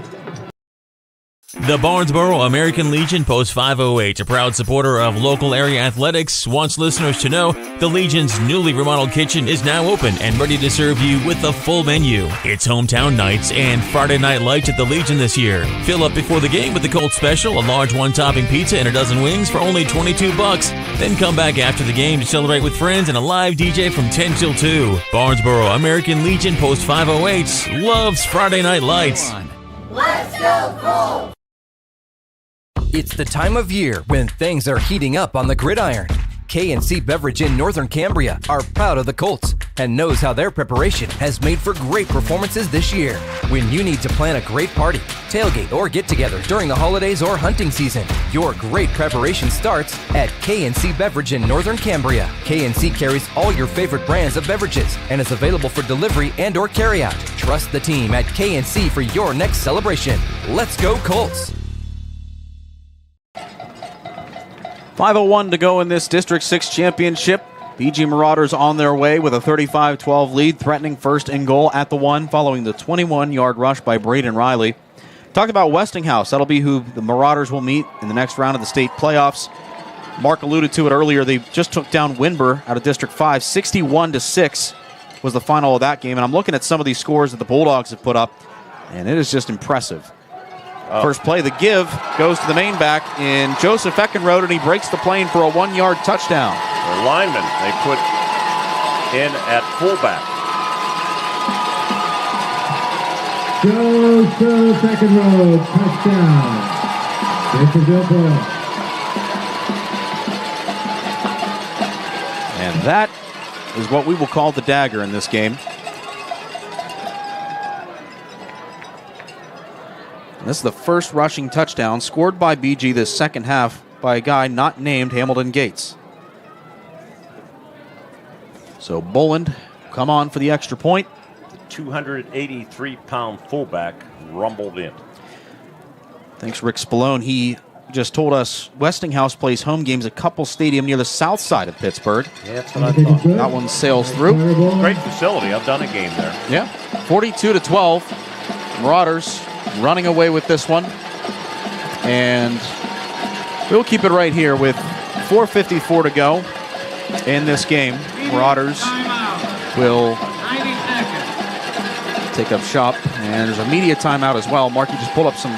The Barnesboro American Legion Post 508, a proud supporter of local area athletics, wants listeners to know the Legion's newly remodeled kitchen is now open and ready to serve you with the full menu. It's hometown nights and Friday night lights at the Legion this year. Fill up before the game with the Colt Special, a large one-topping pizza and a dozen wings for only $22. Then come back after the game to celebrate with friends and a live DJ from 10 till 2. Barnesboro American Legion Post 508 loves Friday night lights. Let's go Colts! It's the time of year when things are heating up on the gridiron. K&C Beverage in Northern Cambria are proud of the Colts and knows how their preparation has made for great performances this year. When you need to plan a great party, tailgate, or get-together during the holidays or hunting season, your great preparation starts at K&C Beverage in Northern Cambria. K&C carries all your favorite brands of beverages and is available for delivery and or carryout. Trust the team at K&C for your next celebration. Let's go Colts! 5:01 to go in this District 6 championship. BG Marauders on their way with a 35-12 lead, threatening first and goal at the 1 following the 21-yard rush by Braden Riley. Talked about Westinghouse. That'll be who the Marauders will meet in the next round of the state playoffs. Mark alluded to it earlier. They just took down Winber out of District 5. 61-6 was the final of that game. And I'm looking at some of these scores that the Bulldogs have put up, and it is just impressive. First play, the give goes to the main back in Joseph Eckenrode, and he breaks the plane for a 1-yard touchdown. The lineman they put in at fullback. Joseph Eckenrode, touchdown. Bishop Guilfoyle. And that is what we will call the dagger in this game. This is the first rushing touchdown scored by BG this second half by a guy not named Hamilton Gates. So Boland come on for the extra point. The 283-pound fullback rumbled in. Thanks, Rick Spallone. He just told us Westinghouse plays home games at Couple Stadium near the south side of Pittsburgh. Yeah, that's what I thought. That one sails through. Great facility. I've done a game there. Yeah, 42-12. Marauders running away with this one. And we'll keep it right here with 4:54 to go in this game. Marauders will take up shop. And there's a media timeout as well. Mark, you just pulled up some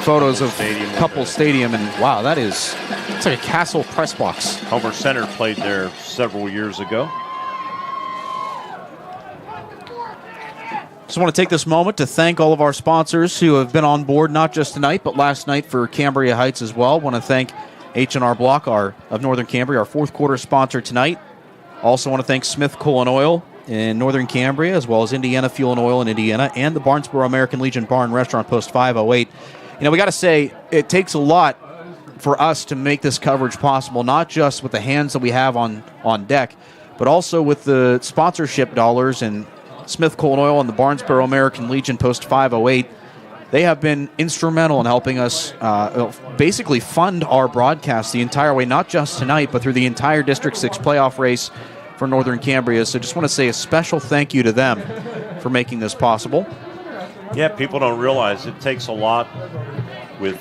photos of Couple Stadium, and wow, it's like a Castle press box. Homer Center played there several years ago. Just want to take this moment to thank all of our sponsors who have been on board, not just tonight, but last night for Cambria Heights as well. Want to thank H&R Block of Northern Cambria, our fourth quarter sponsor tonight. Also want to thank Smith Coal and Oil in Northern Cambria, as well as Indiana Fuel and Oil in Indiana, and the Barnesboro American Legion Bar and Restaurant, Post 508. You know, we got to say, it takes a lot for us to make this coverage possible, not just with the hands that we have on deck, but also with the sponsorship dollars. And Smith Coal and Oil and the Barnesboro American Legion, Post 508, they have been instrumental in helping us basically fund our broadcast the entire way, not just tonight, but through the entire District 6 playoff race for Northern Cambria. So just want to say a special thank you to them for making this possible. Yeah, people don't realize it takes a lot with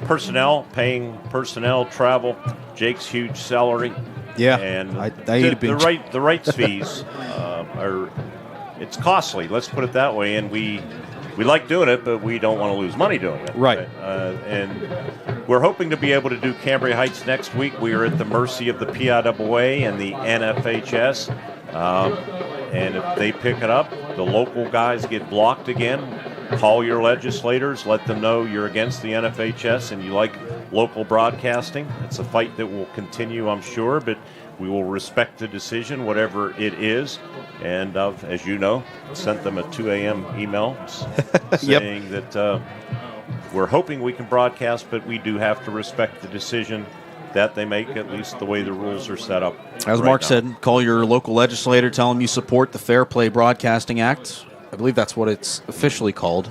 personnel, paying personnel, travel, Jake's huge salary. Yeah, and the rights fees it's costly. Let's put it that way. And we like doing it, but we don't want to lose money doing it. Right. And we're hoping to be able to do Cambria Heights next week. We are at the mercy of the PIAA and the NFHS. And if they pick it up, the local guys get blocked again. Call your legislators. Let them know you're against the NFHS and you like local broadcasting. It's a fight that will continue, I'm sure, but we will respect the decision, whatever it is. And as you know, sent them a 2 a.m. email saying that we're hoping we can broadcast, but we do have to respect the decision that they make, at least the way the rules are set up. As Mark said, call your local legislator, tell them you support the Fair Play Broadcasting Act. I believe that's what it's officially called.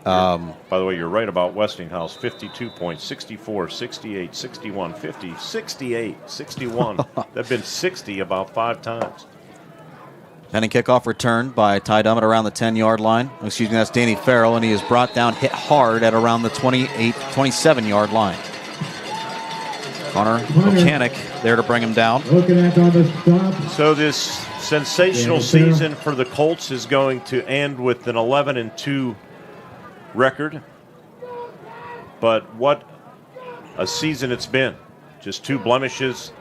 By the way, you're right about Westinghouse. 52 points, 64, 68, 61, 50, 68, 61. They've been 60 about 5 times. Pending kickoff return by Ty Dummett around the 10-yard line. Excuse me, that's Danny Farrell, and he is brought down, hit hard at around the 27-yard line. Connor Mechanic there to bring him down. So this sensational season for the Colts is going to end with an 11-2 record. But what a season it's been. Just 2 blemishes.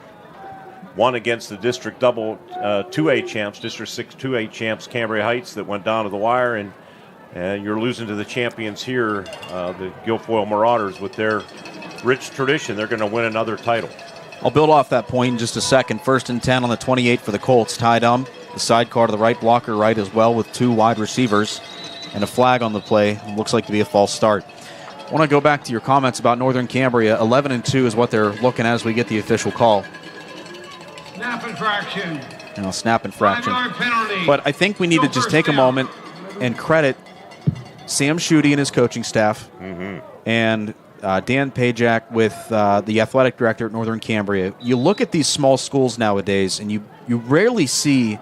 One against the District 2A champs, District 6 2A champs, Cambria Heights, that went down to the wire. And you're losing to the champions here, the Guilfoyle Marauders, with their rich tradition. They're going to win another title. I'll build off that point in just a second. 1st and 10 on the 28 for the Colts. Ty Dum, the sidecar to the right, blocker right as well with 2 wide receivers. And a flag on the play. Looks like to be a false start. I want to go back to your comments about Northern Cambria. 11-2 is what they're looking at as we get the official call. Snap infraction. Snap infraction. 5-yard penalty. But I think we need to just take a moment and credit Sam Schutte and his coaching staff and Dan Pajak with the athletic director at Northern Cambria. You look at these small schools nowadays, and you rarely see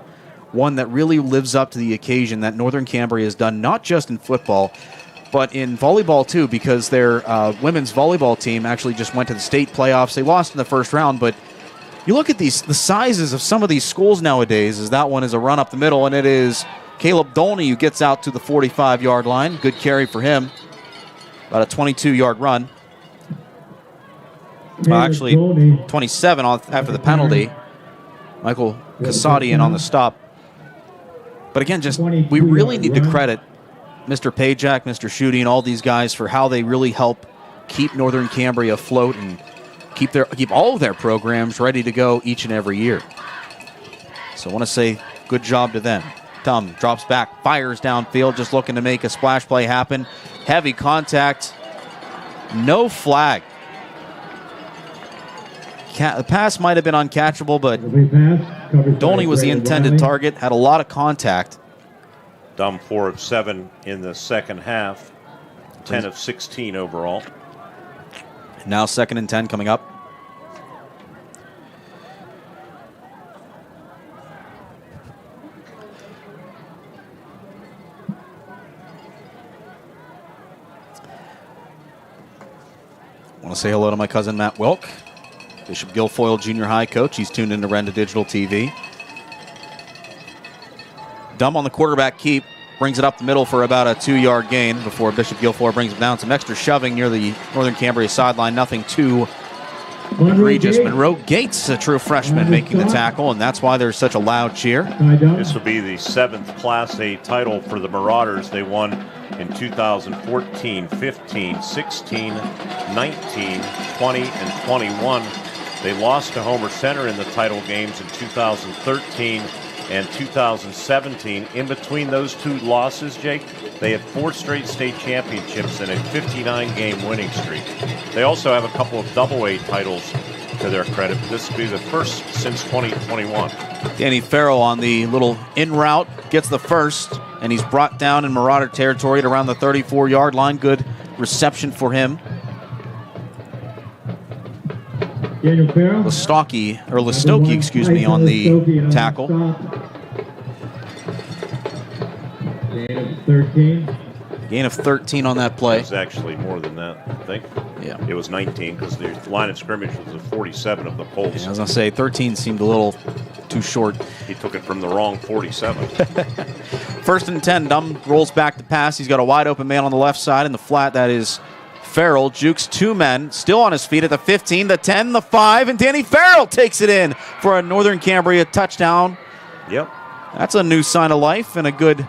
one that really lives up to the occasion that Northern Cambria has done, not just in football, but in volleyball too, because their women's volleyball team actually just went to the state playoffs. They lost in the first round, but you look at the sizes of some of these schools nowadays, as that one is a run up the middle, and it is Caleb Dolney who gets out to the 45-yard line. Good carry for him. About a 22-yard run. Actually, 27 after the penalty. Michael Casadian on the stop. But again, we really need to credit Mr. Pajak, Mr. Schutte, and all these guys for how they really help keep Northern Cambria afloat and keep all of their programs ready to go each and every year. So I want to say good job to them. Dum drops back, fires downfield, just looking to make a splash play happen. Heavy contact. No flag. The pass might have been uncatchable, but Dolney was the intended target, had a lot of contact. Dum 4 of 7 in the second half, 10 of 16 overall. Now 2nd and 10 coming up. I want to say hello to my cousin Matt Wilk, Bishop Guilfoyle Junior High coach. He's tuned into Renda Digital TV. Dum on the quarterback keep, brings it up the middle for about a 2-yard gain before Bishop Guilfoyle brings him down. Some extra shoving near the Northern Cambria sideline, nothing too egregious. Monroe Gates, a true freshman, making the tackle, and that's why there's such a loud cheer. This will be the 7th Class A title for the Marauders. They won in 2014, 15, 16, 19, 20, and 21. They lost to Homer Center in the title games in 2013 and 2017. In between those 2 losses, Jake, they had 4 straight state championships and a 59-game winning streak. They also have a couple of AA titles to their credit, but this will be the first since 2021. Danny Farrell on the little in route gets the first, and he's brought down in Marauder territory at around the 34-yard line. Good reception for him. Listoki on the tackle. Gain of 13. Gain of 13 on that play. It was actually more than that, I think. Yeah. It was 19 because the line of scrimmage was the 47 of the Colts. Yeah, I was going to say 13 seemed a little too short. He took it from the wrong 47. 1st and 10, Dum rolls back to pass. He's got a wide open man on the left side in the flat. That is Farrell. Jukes 2 men, still on his feet at the 15, the 10, the 5, and Danny Farrell takes it in for a Northern Cambria touchdown. Yep. That's a new sign of life and a good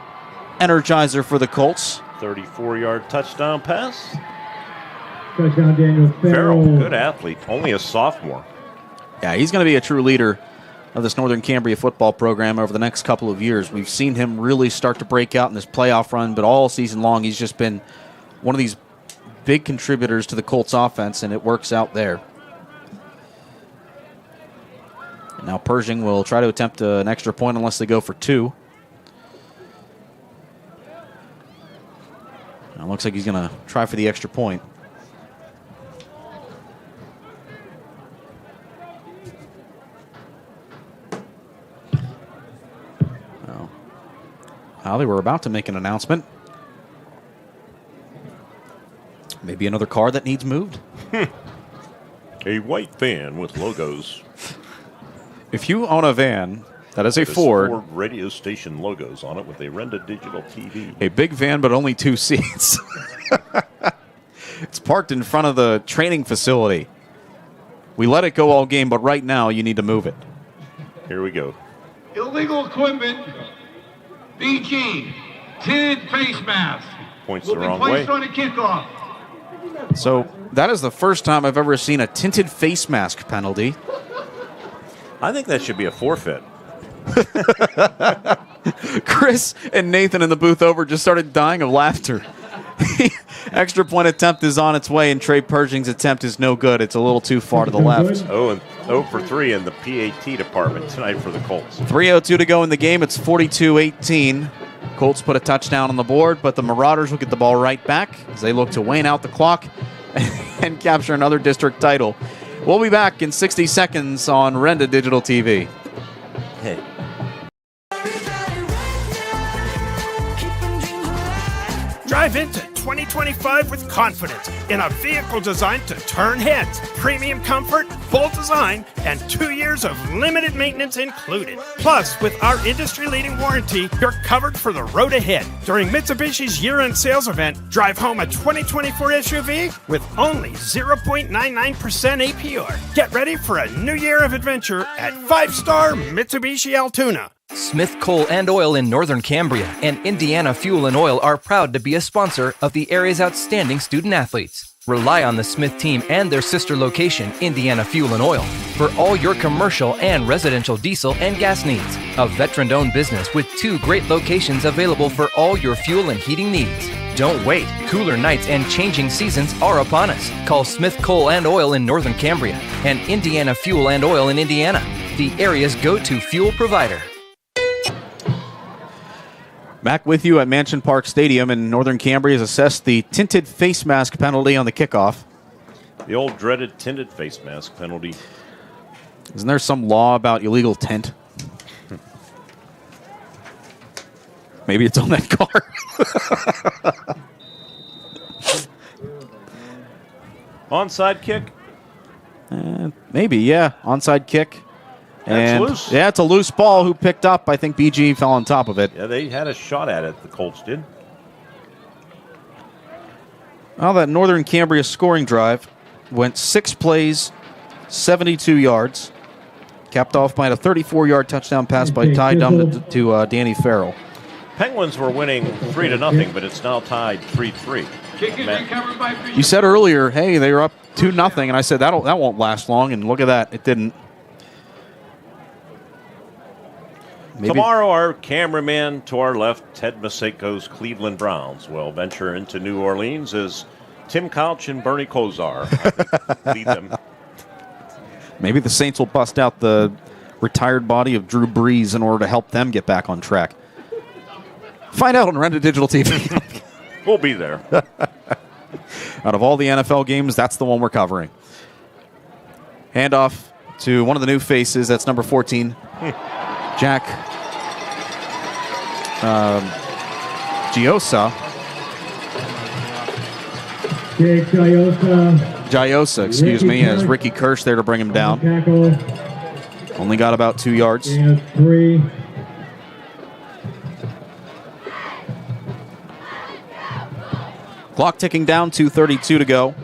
energizer for the Colts. 34-yard touchdown pass. Touchdown, Daniel Farrell. Good athlete, only a sophomore. Yeah, he's going to be a true leader of this Northern Cambria football program over the next couple of years. We've seen him really start to break out in this playoff run, but all season long he's just been one of these big contributors to the Colts offense, and it works out there. And now Pershing will try to attempt an extra point unless they go for 2. Now it looks like he's going to try for the extra point. Well, they were about to make an announcement. Maybe another car that needs moved. A white van with logos. If you own a van that is a Ford radio station logos on it with a Renda Digital TV. A big van, but only 2 seats. It's parked in front of the training facility. We let it go all game, but right now you need to move it. Here we go. Illegal equipment. BG. Tinted face mask. Points will the be wrong placed way. on a kickoff. So that is the first time I've ever seen a tinted face mask penalty. I think that should be a forfeit. Chris and Nathan in the booth over just started dying of laughter. Extra point attempt is on its way, and Trey Pershing's attempt is no good. It's a little too far to the left. 0 for 3 in the PAT department tonight for the Colts. 3:02 to go in the game. It's 42-18. Colts put a touchdown on the board, but the Marauders will get the ball right back as they look to wane out the clock and capture another district title. We'll be back in 60 seconds on Renda Digital TV. Hey. Drive into 2025 with confidence in a vehicle designed to turn heads. Premium comfort, bold design, and 2 years of limited maintenance included. Plus, with our industry-leading warranty, you're covered for the road ahead. During Mitsubishi's year-end sales event, drive home a 2024 SUV with only 0.99% APR. Get ready for a new year of adventure at 5-star Mitsubishi Altoona. Smith Coal and Oil in Northern Cambria and Indiana Fuel and Oil are proud to be a sponsor of the area's outstanding student athletes. Rely on the Smith team and their sister location, Indiana Fuel and Oil, for all your commercial and residential diesel and gas needs. A veteran-owned business with 2 great locations available for all your fuel and heating needs. Don't wait. Cooler nights and changing seasons are upon us. Call Smith Coal and Oil in Northern Cambria and Indiana Fuel and Oil in Indiana, the area's go-to fuel provider. Back with you at Mansion Park Stadium, and Northern Cambria has assessed the tinted face mask penalty on the kickoff. The old dreaded tinted face mask penalty. Isn't there some law about illegal tint? Maybe it's on that car. Onside kick? Maybe, yeah. Onside kick. That's loose. Yeah, it's a loose ball. Who picked up? I think BG fell on top of it. Yeah, they had a shot at it, the Colts did. Well, that Northern Cambria scoring drive went 6 plays, 72 yards. Capped off by a 34-yard touchdown pass by Ty Dunn to Danny Farrell. Penguins were winning 3-0, but it's now tied 3-3. Kick is recovered by You said earlier, hey, they were up 2-0, and I said that won't last long, and look at that. It didn't. Maybe. Tomorrow, our cameraman to our left, Ted Maseko's Cleveland Browns, will venture into New Orleans as Tim Couch and Bernie Kosar lead them. Maybe the Saints will bust out the retired body of Drew Brees in order to help them get back on track. Find out on Renda Digital TV. We'll be there. Out of all the NFL games, that's the one we're covering. Handoff to one of the new faces. That's number 14. Jack Giosa. Jake Giosa, excuse me, as Ricky Kirsch there to bring him down. Only got about 2 yards. 3. Clock ticking down, 2:32 to go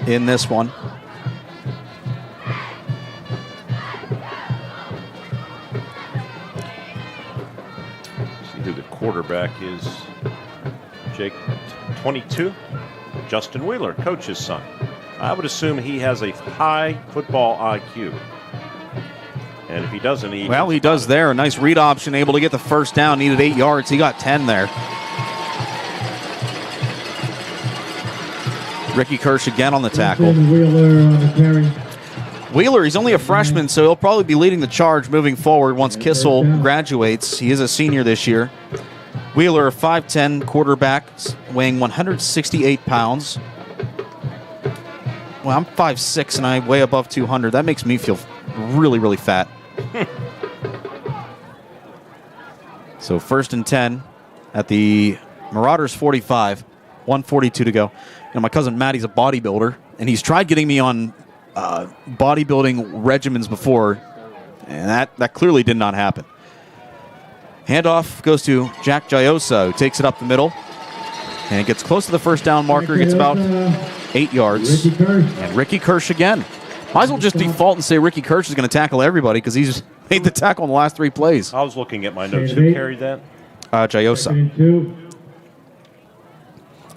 in this one. Who the quarterback is. Jake, 22. Justin Wheeler, coach's son. I would assume he has a high football IQ. And if he doesn't, he does there. A nice read option, able to get the first down. Needed 8 yards. He got 10 there. Ricky Kirsch again on the tackle. Wheeler on the carry. Wheeler, he's only a freshman, so he'll probably be leading the charge moving forward once Kissel graduates. He is a senior this year. Wheeler, a 5'10 quarterback, weighing 168 pounds. Well, I'm 5'6", and I weigh above 200. That makes me feel really, really fat. So 1st and 10 at the Marauders 45, 1:42 to go. And my cousin Matt, he's a bodybuilder, and he's tried getting me on bodybuilding regimens before, and that clearly did not happen. Handoff goes to Jack Giosa, who takes it up the middle, and it gets close to the first down marker, gets about 8 yards. And Ricky Kirsch again. Might as well just default and say Ricky Kirsch is going to tackle everybody because he's made the tackle in the last 3 plays. I was looking at my notes. Who carried that? Giosa.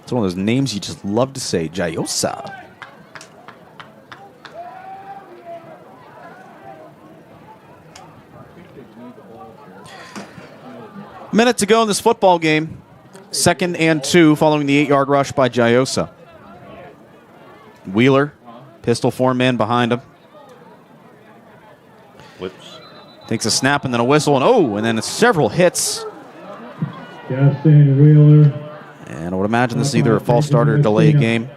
It's one of those names you just love to say, Giosa. Minute to go in this football game. 2nd and 2 following the 8-yard rush by Giosa. Wheeler, pistol 4-man behind him. Flips. Takes a snap and then a whistle, and then several hits. Justin Wheeler. And I would imagine this is either a false start or a delayed game.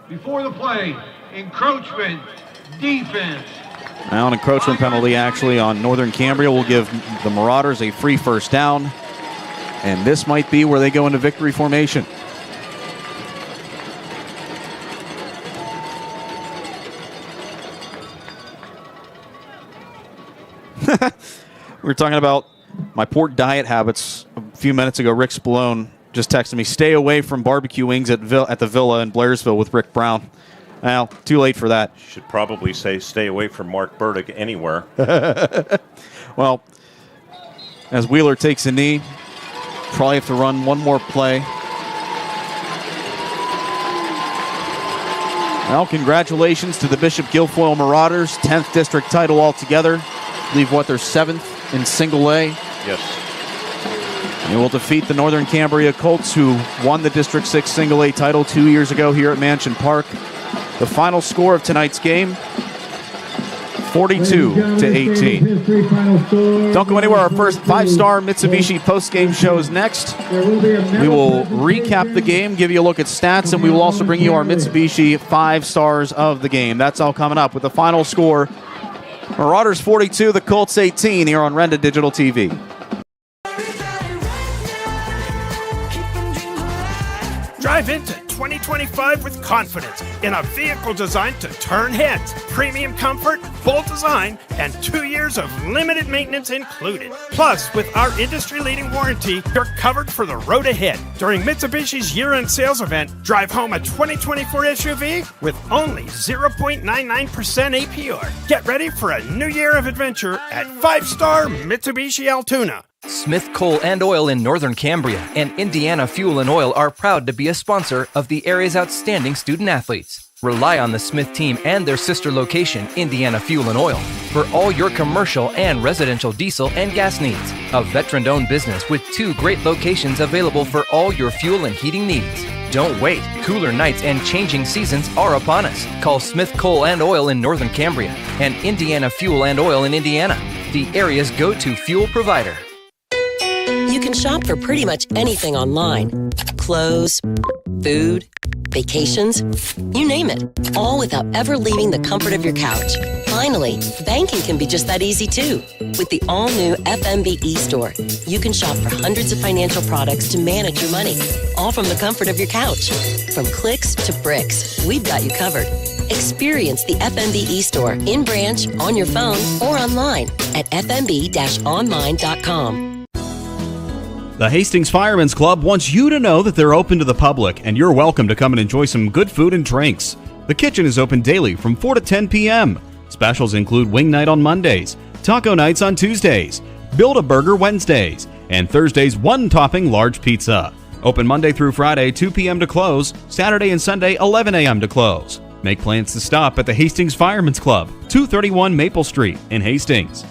Before the play, encroachment, defense. Now an encroachment penalty actually on Northern Cambria will give the Marauders a free first down. And this might be where they go into victory formation. We were talking about my poor diet habits a few minutes ago. Rick Spallone just texted me, stay away from barbecue wings at the Villa in Blairsville with Rick Brown. Well, too late for that. Should probably say stay away from Mark Burdick anywhere. Well, as Wheeler takes a knee, probably have to run one more play. Well, congratulations to the Bishop Guilfoyle Marauders, 10th district title altogether. I believe they're 7th in single A. Yes. They will defeat the Northern Cambria Colts, who won the District 6 single A title 2 years ago here at Mansion Park. The final score of tonight's game, 42-18. Don't go anywhere. Our first 5-star Mitsubishi post-game show is next. We will recap the game, give you a look at stats, and we will also bring you our Mitsubishi 5 stars of the game. That's all coming up with the final score. Marauders 42, the Colts 18 here on Renda Digital TV. Drive into 2025 with confidence in a vehicle designed to turn heads. Premium comfort, bold design, and 2 years of limited maintenance included. Plus, with our industry-leading warranty, you're covered for the road ahead. During Mitsubishi's year-end sales event, drive home a 2024 SUV with only 0.99% APR. Get ready for a new year of adventure at 5-star Mitsubishi Altoona. Smith Coal and Oil in Northern Cambria and Indiana Fuel and Oil are proud to be a sponsor of the area's outstanding student athletes. Rely on the Smith team and their sister location, Indiana Fuel and Oil, for all your commercial and residential diesel and gas needs. A veteran-owned business with 2 great locations available for all your fuel and heating needs. Don't wait. Cooler nights and changing seasons are upon us. Call Smith Coal and Oil in Northern Cambria and Indiana Fuel and Oil in Indiana, the area's go-to fuel provider. You can shop for pretty much anything online. Clothes, food, vacations, you name it. All without ever leaving the comfort of your couch. Finally, banking can be just that easy too. With the all-new FMB e-store, you can shop for hundreds of financial products to manage your money. All from the comfort of your couch. From clicks to bricks, we've got you covered. Experience the FMB e-store in branch, on your phone, or online at fmb-online.com. The Hastings Firemen's Club wants you to know that they're open to the public, and you're welcome to come and enjoy some good food and drinks. The kitchen is open daily from 4 to 10 p.m. Specials include wing night on Mondays, taco nights on Tuesdays, Build-A-Burger Wednesdays, and Thursday's one-topping large pizza. Open Monday through Friday, 2 p.m. to close, Saturday and Sunday, 11 a.m. to close. Make plans to stop at the Hastings Firemen's Club, 231 Maple Street in Hastings.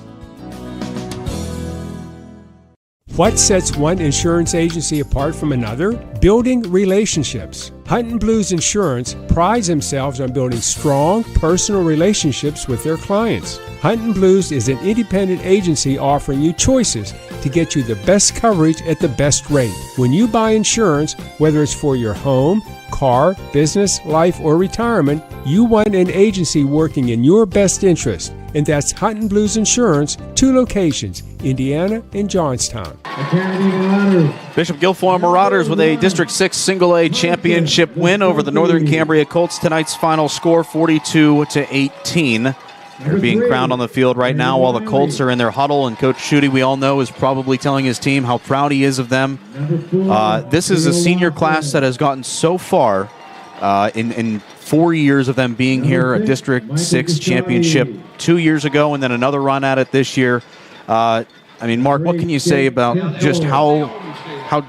What sets one insurance agency apart from another? Building relationships. Hunt & Blues Insurance prides themselves on building strong personal relationships with their clients. Hunt & Blues is an independent agency offering you choices to get you the best coverage at the best rate. When you buy insurance, whether it's for your home, car, business, life, or retirement, you want an agency working in your best interest. And that's Hunt & Blues Insurance, 2 locations, Indiana and Johnstown. Bishop Guilfoyle Marauders with a District 6 Single A championship win over the Northern Cambria Colts. Tonight's final score, 42-18. They're being crowned on the field right now while the Colts are in their huddle, and Coach Schutte, we all know, is probably telling his team how proud he is of them. This is a senior class that has gotten so far in 4 years of them being here, a District 6 championship 2 years ago, and then another run at it this year. I mean, Mark, what can you say about just how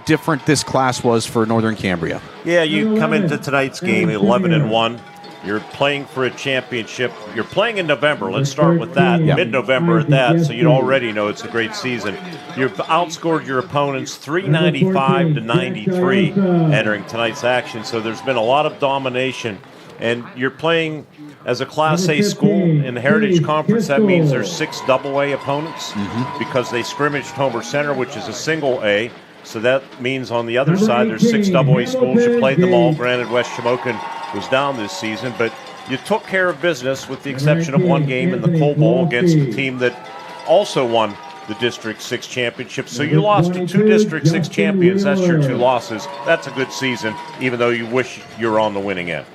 different this class was for Northern Cambria? Yeah, you come into tonight's game 11-1. You're playing for a championship. You're playing in November. Let's start with that. Mid-November at that, so you already know it's a great season. You've outscored your opponents 395 to 93 entering tonight's action, so there's been a lot of domination. And you're playing as a Class A school in the Heritage Conference. That means there's 6 AA opponents because they scrimmaged Homer Center, which is a single A. So that means on the other side there's 6 AA schools. You played them all. Granted, West Shamokin was down this season, but you took care of business with the exception of one game in the Coal Bowl against a team that also won the District 6 championship. So you lost to 2 District 6 champions. That's your 2 losses. That's a good season, even though you wish you were on the winning end.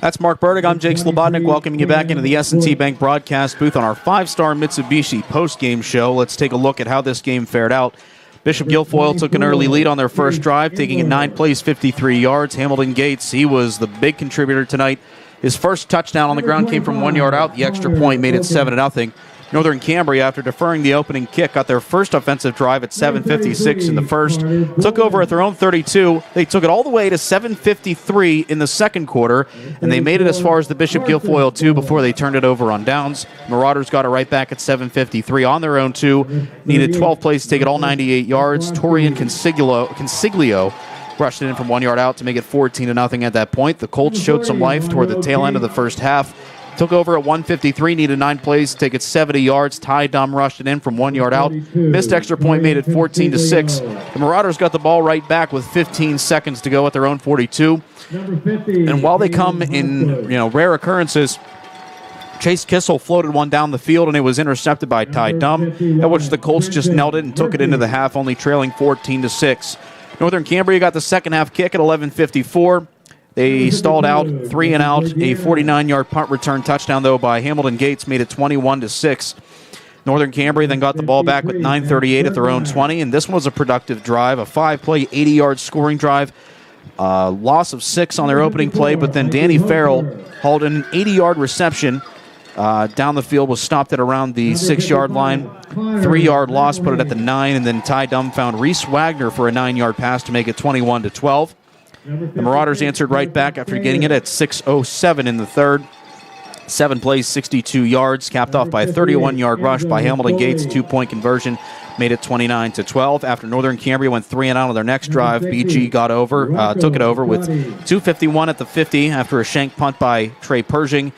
That's Mark Burdick. I'm Jake Slobodnik, welcoming you back into the S&T Bank broadcast booth on our 5-star Mitsubishi post-game show. Let's take a look at how this game fared out. Bishop Guilfoyle took an early lead on their first drive, taking it 9 plays, 53 yards. Hamilton Gates, he was the big contributor tonight. His first touchdown on the ground came from 1 yard out. The extra point made it 7-0. Northern Cambria, after deferring the opening kick, got their first offensive drive at 7:56 in the first. Took over at their own 32. They took it all the way to 7:53 in the second quarter, and they made it as far as the Bishop Guilfoyle 2 before they turned it over on downs. Marauders got it right back at 7:53 on their own 2. Needed 12 plays to take it all 98 yards. Torian Consiglio rushed it in from 1 yard out to make it 14-0 at that point. The Colts showed some life toward the tail end of the first half. Took over at 1:53, needed 9 plays to take it 70 yards. Ty Dom rushed it in from 1 yard out. Missed extra point, made it 14-6. The Marauders got the ball right back with 15 seconds to go at their own 42. And while they come in rare occurrences, Chase Kissel floated one down the field, and it was intercepted by Ty Dom, at which the Colts just knelt it and took it into the half, only trailing 14-6. Northern Cambria got the second half kick at 11:54. They stalled out, 3 and out. A 49-yard punt return touchdown, though, by Hamilton Gates made it 21-6. Northern Cambria then got the ball back with 9:38 at their own 20, and this one was a productive drive, a 5-play, 80-yard scoring drive. Loss of 6 on their opening play, but then Danny Farrell hauled in an 80-yard reception. Down the field, was stopped at around the 6-yard line. 3-yard loss, put it at the 9, and then Ty Dum found Reese Wagner for a 9-yard pass to make it 21-12. The Marauders answered right back after getting it at 6:07 in the third. 7 plays, 62 yards, capped off by a 31-yard rush by Hamilton Gates. 2-point conversion made it 29-12. After Northern Cambria went 3 and out on their next drive, BG took it over with 2:51 at the 50 after a shank punt by Trey Pershing.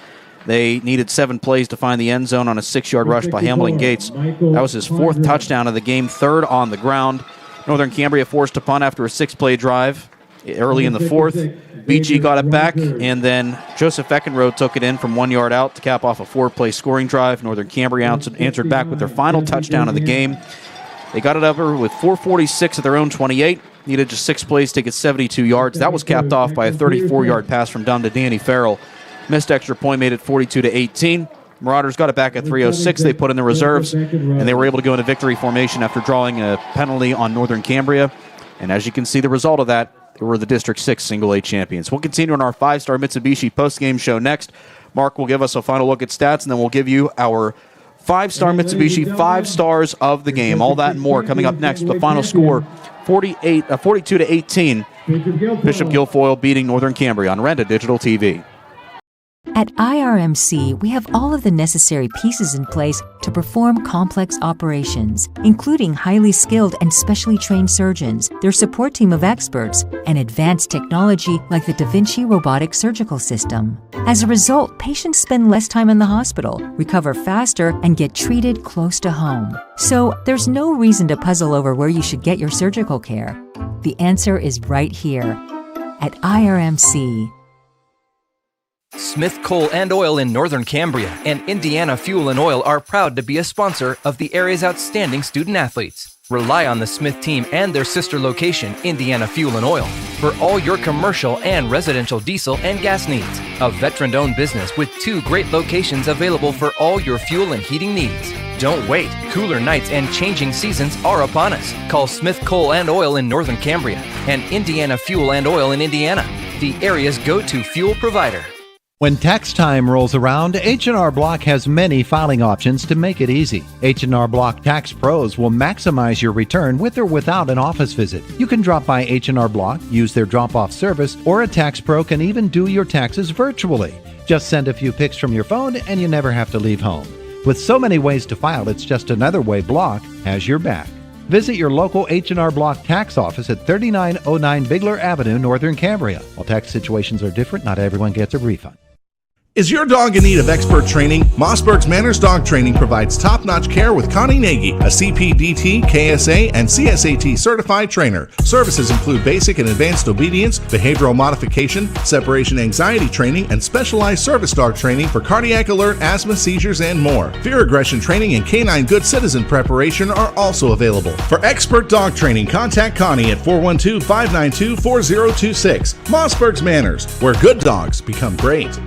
They needed 7 plays to find the end zone on a 6-yard rush by Hamilton Gates. That was his 4th touchdown of the game, 3rd on the ground. Northern Cambria forced to punt after a 6-play drive early in the 4th. BG got it back, and then Joseph Eckenrode took it in from 1 yard out to cap off a 4-play scoring drive. Northern Cambria answered back with their final touchdown of the game. They got it over with 4:46 at their own 28. Needed just 6 plays to get 72 yards. That was capped off by a 34-yard pass from Dunn to Danny Farrell. Missed extra point, made it 42-18. Marauders got it back at 3:06. They put in the reserves, and they were able to go into victory formation after drawing a penalty on Northern Cambria. And as you can see, the result of that, they were the District 6 Single-A champions. We'll continue on our 5-star Mitsubishi post-game show next. Mark will give us a final look at stats, and then we'll give you our 5-star Mitsubishi 5 stars of the game. All that and more coming up next with the final score, 42-18. Bishop Guilfoyle beating Northern Cambria on Renda Digital TV. At IRMC, we have all of the necessary pieces in place to perform complex operations, including highly skilled and specially trained surgeons, their support team of experts, and advanced technology like the Da Vinci robotic surgical system. As a result, patients spend less time in the hospital, recover faster, and get treated close to home. So there's no reason to puzzle over where you should get your surgical care. The answer is right here at IRMC. Smith Coal and Oil in Northern Cambria and Indiana Fuel and Oil are proud to be a sponsor of the area's outstanding student-athletes. Rely on the Smith team and their sister location, Indiana Fuel and Oil, for all your commercial and residential diesel and gas needs. A veteran-owned business with 2 great locations available for all your fuel and heating needs. Don't wait. Cooler nights and changing seasons are upon us. Call Smith Coal and Oil in Northern Cambria and Indiana Fuel and Oil in Indiana, the area's go-to fuel provider. When tax time rolls around, H&R Block has many filing options to make it easy. H&R Block Tax Pros will maximize your return with or without an office visit. You can drop by H&R Block, use their drop-off service, or a tax pro can even do your taxes virtually. Just send a few pics from your phone and you never have to leave home. With so many ways to file, it's just another way Block has your back. Visit your local H&R Block tax office at 3909 Bigler Avenue, Northern Cambria. While tax situations are different, not everyone gets a refund. Is your dog in need of expert training? Mossberg's Manners Dog Training provides top-notch care with Connie Nagy, a CPDT, KSA, and CSAT certified trainer. Services include basic and advanced obedience, behavioral modification, separation anxiety training, and specialized service dog training for cardiac alert, asthma, seizures, and more. Fear aggression training and canine good citizen preparation are also available. For expert dog training, contact Connie at 412-592-4026. Mossberg's Manners, where good dogs become great.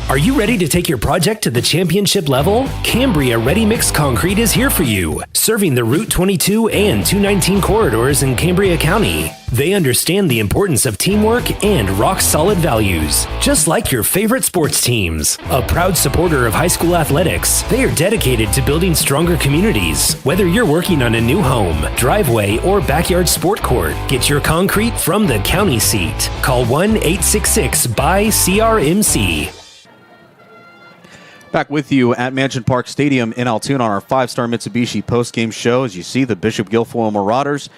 Are you ready to take your project to the championship level? Cambria Ready Mix Concrete is here for you, serving the Route 22 and 219 corridors in Cambria County. They understand the importance of teamwork and rock-solid values, just like your favorite sports teams. A proud supporter of high school athletics, they are dedicated to building stronger communities. Whether you're working on a new home, driveway, or backyard sport court, get your concrete from the county seat. Call 1-866-BUY-CRMC. Back with you at Mansion Park Stadium in Altoona on our 5-star Mitsubishi postgame show. As you see, the Bishop Guilfoyle Marauders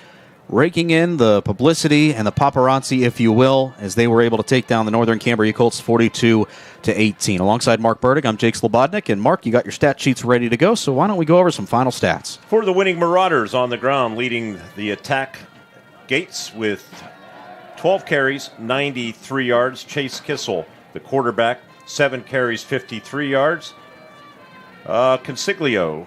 raking in the publicity and the paparazzi, if you will, as they were able to take down the Northern Cambria Colts 42-18. Alongside Mark Burdick, I'm Jake Slobodnik. And Mark, you got your stat sheets ready to go, so why don't we go over some final stats? For the winning Marauders on the ground, leading the attack Gates with 12 carries, 93 yards. Chase Kissel, the quarterback, 7 carries, 53 yards. Consiglio,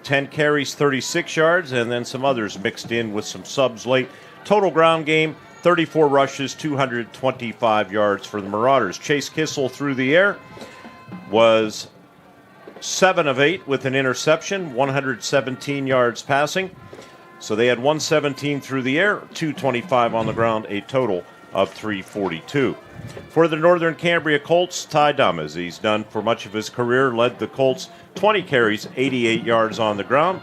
10 carries, 36 yards, and then some others mixed in with some subs late. Total ground game, 34 rushes, 225 yards for the Marauders. Chase Kissel through the air was 7 of 8 with an interception, 117 yards passing. So they had 117 through the air, 225 on the ground, a total of 342. For the Northern Cambria Colts, Ty Dumm, as he's done for much of his career, led the Colts 20 carries, 88 yards on the ground.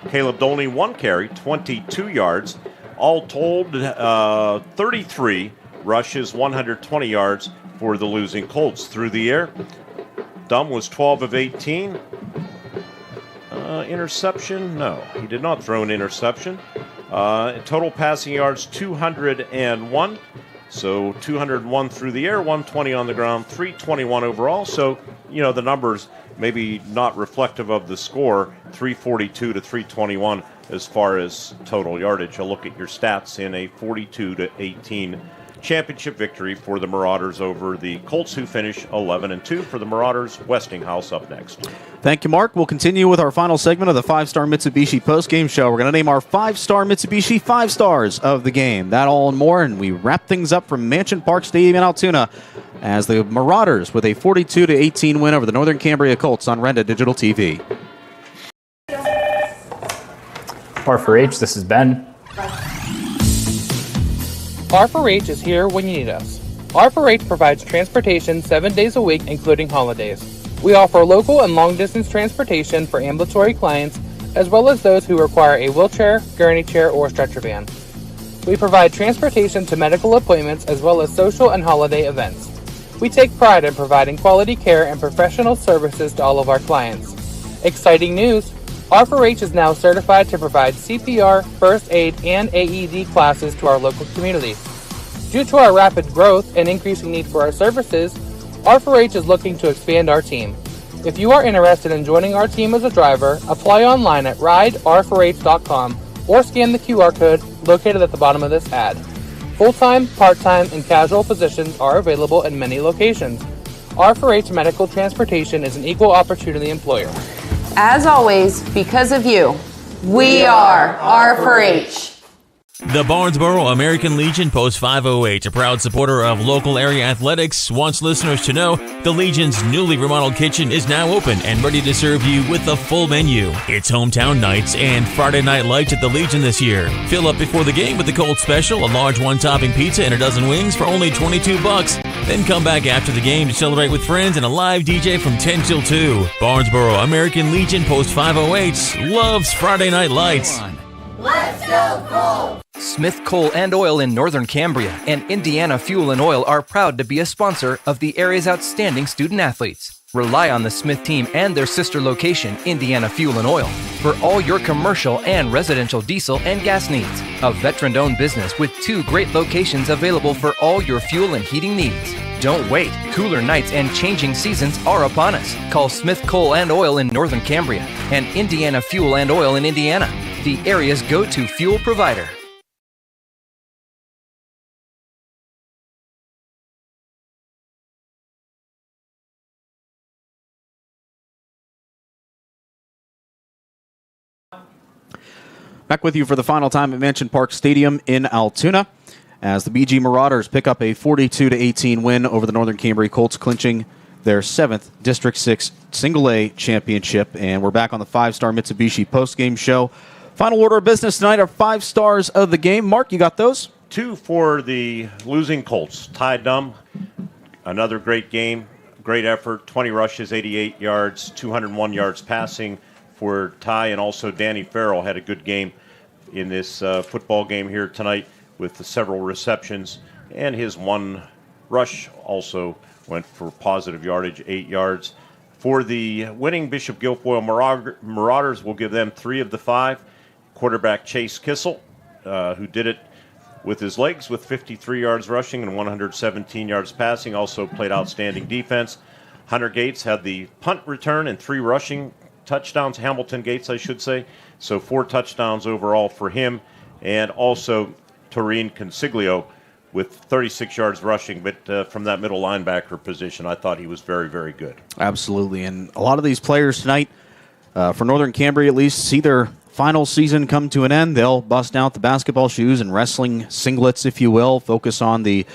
Caleb Dolney, 1 carry, 22 yards. All told, 33 rushes, 120 yards for the losing Colts. Through the air, Dumm was 12 of 18. Interception? No, he did not throw an interception. Total passing yards, 201. So 201 through the air, 120 on the ground, 321 overall. So, you know, the numbers maybe not reflective of the score, 342 to 321 as far as total yardage. I'll look at your stats in a 42-18 championship victory for the Marauders over the Colts, who finish 11-2. For the Marauders, Westinghouse up next. Thank you, Mark. We'll continue with our final segment of the 5-star Mitsubishi postgame show. We're going to name our 5-star Mitsubishi 5 stars of the game. That all and more, and we wrap things up from Mansion Park Stadium in Altoona as the Marauders with a 42-18 win over the Northern Cambria Colts on Renda Digital TV. R4H, this is Ben. R4H is here when you need us. R4H provides transportation 7 days a week, including holidays. We offer local and long-distance transportation for ambulatory clients, as well as those who require a wheelchair, gurney chair, or stretcher van. We provide transportation to medical appointments, as well as social and holiday events. We take pride in providing quality care and professional services to all of our clients. Exciting news! R4H is now certified to provide CPR, first aid, and AED classes to our local community. Due to our rapid growth and increasing need for our services, R4H is looking to expand our team. If you are interested in joining our team as a driver, apply online at rider4h.com or scan the QR code located at the bottom of this ad. Full-time, part-time, and casual positions are available in many locations. R4H Medical Transportation is an equal opportunity employer. As always, because of you, we are R4H. The Barnesboro American Legion Post 508, a proud supporter of local area athletics, wants listeners to know the Legion's newly remodeled kitchen is now open and ready to serve you with a full menu. It's hometown nights and Friday night lights at the Legion this year. Fill up before the game with the Colts Special, a large one-topping pizza and a dozen wings for only $22. Then come back after the game to celebrate with friends and a live DJ from 10 till 2. Barnesboro American Legion Post 508 loves Friday night lights. Let's go Colts! Smith Coal and Oil in Northern Cambria and Indiana Fuel and Oil are proud to be a sponsor of the area's outstanding student athletes. Rely on the Smith team and their sister location, Indiana Fuel and Oil, for all your commercial and residential diesel and gas needs. A veteran-owned business with 2 great locations available for all your fuel and heating needs. Don't wait. Cooler nights and changing seasons are upon us. Call Smith Coal and Oil in Northern Cambria and Indiana Fuel and Oil in Indiana, the area's go-to fuel provider. Back with you for the final time at Mansion Park Stadium in Altoona as the BG Marauders pick up a 42-18 win over the Northern Cambria Colts, clinching their 7th District 6 Single A championship. And we're back on the 5-star Mitsubishi postgame show. Final order of business tonight are 5 stars of the game. Mark, you got those? 2 for the losing Colts. Ty Dumb, another great game, great effort, 20 rushes, 88 yards, 201 yards passing for Ty, and also Danny Farrell had a good game in this football game here tonight with the several receptions, and his 1 rush also went for positive yardage, 8 yards. For the winning Bishop Guilfoyle Marauders, we'll give them 3 of the 5. Quarterback Chase Kissel, who did it with his legs with 53 yards rushing and 117 yards passing, also played outstanding defense. Hunter Gates had the punt return and 3 rushing touchdowns, Hamilton Gates, I should say. So 4 touchdowns overall for him. And also Toreen Consiglio with 36 yards rushing, but from that middle linebacker position, I thought he was very, very good. Absolutely. And a lot of these players tonight, for Northern Cambria at least, see their final season come to an end. They'll bust out the basketball shoes and wrestling singlets, if you will, focus on the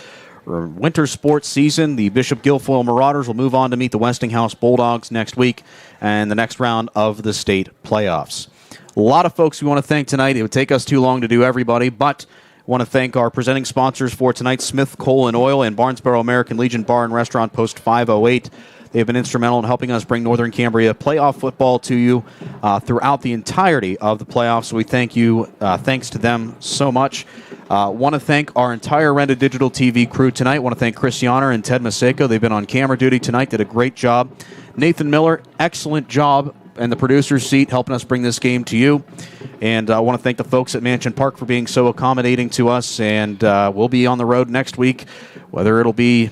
winter sports season. The Bishop Guilfoyle Marauders will move on to meet the Westinghouse Bulldogs next week and the next round of the state playoffs. A lot of folks we want to thank tonight. It would take us too long to do everybody, but I want to thank our presenting sponsors for tonight, Smith Coal and Oil and Barnesboro American Legion Bar and Restaurant Post 508. They have been instrumental in helping us bring Northern Cambria playoff football to you throughout the entirety of the playoffs. So we thank you. Thanks to them so much. Want to thank our entire Renda Digital TV crew tonight. Want to thank Chris Yonner and Ted Maseko. They've been on camera duty tonight. Did a great job. Nathan Miller, excellent job in the producer's seat, helping us bring this game to you. And I want to thank the folks at Mansion Park for being so accommodating to us. And we'll be on the road next week, whether it'll be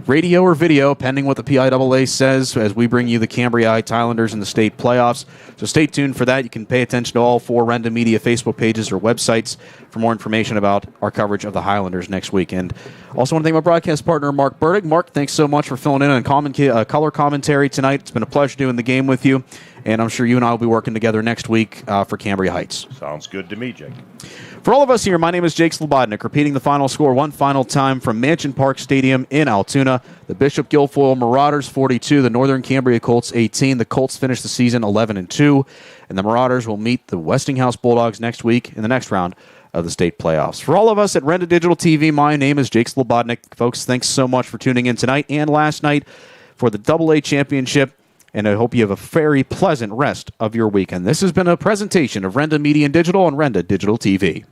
radio or video, pending what the PIAA says, as we bring you the Cambria Heights Highlanders in the state playoffs. So stay tuned for that. You can pay attention to all 4 Renda Media Facebook pages or websites for more information about our coverage of the Highlanders next week. And also want to thank my broadcast partner, Mark Burdig. Mark, thanks so much for filling in on color commentary tonight. It's been a pleasure doing the game with you, and I'm sure you and I will be working together next week for Cambria Heights. Sounds good to me, Jake. For all of us here, my name is Jake Slobodnik, repeating the final score one final time from Mansion Park Stadium in Altoona. The Bishop Guilfoyle Marauders 42, the Northern Cambria Colts 18. The Colts finish the season 11-2, and the Marauders will meet the Westinghouse Bulldogs next week in the next round of the state playoffs. For all of us at Renda Digital TV, my name is Jake Slobodnik. Folks, thanks so much for tuning in tonight and last night for the AA Championship, and I hope you have a very pleasant rest of your weekend. This has been a presentation of Renda Media and Digital on Renda Digital TV.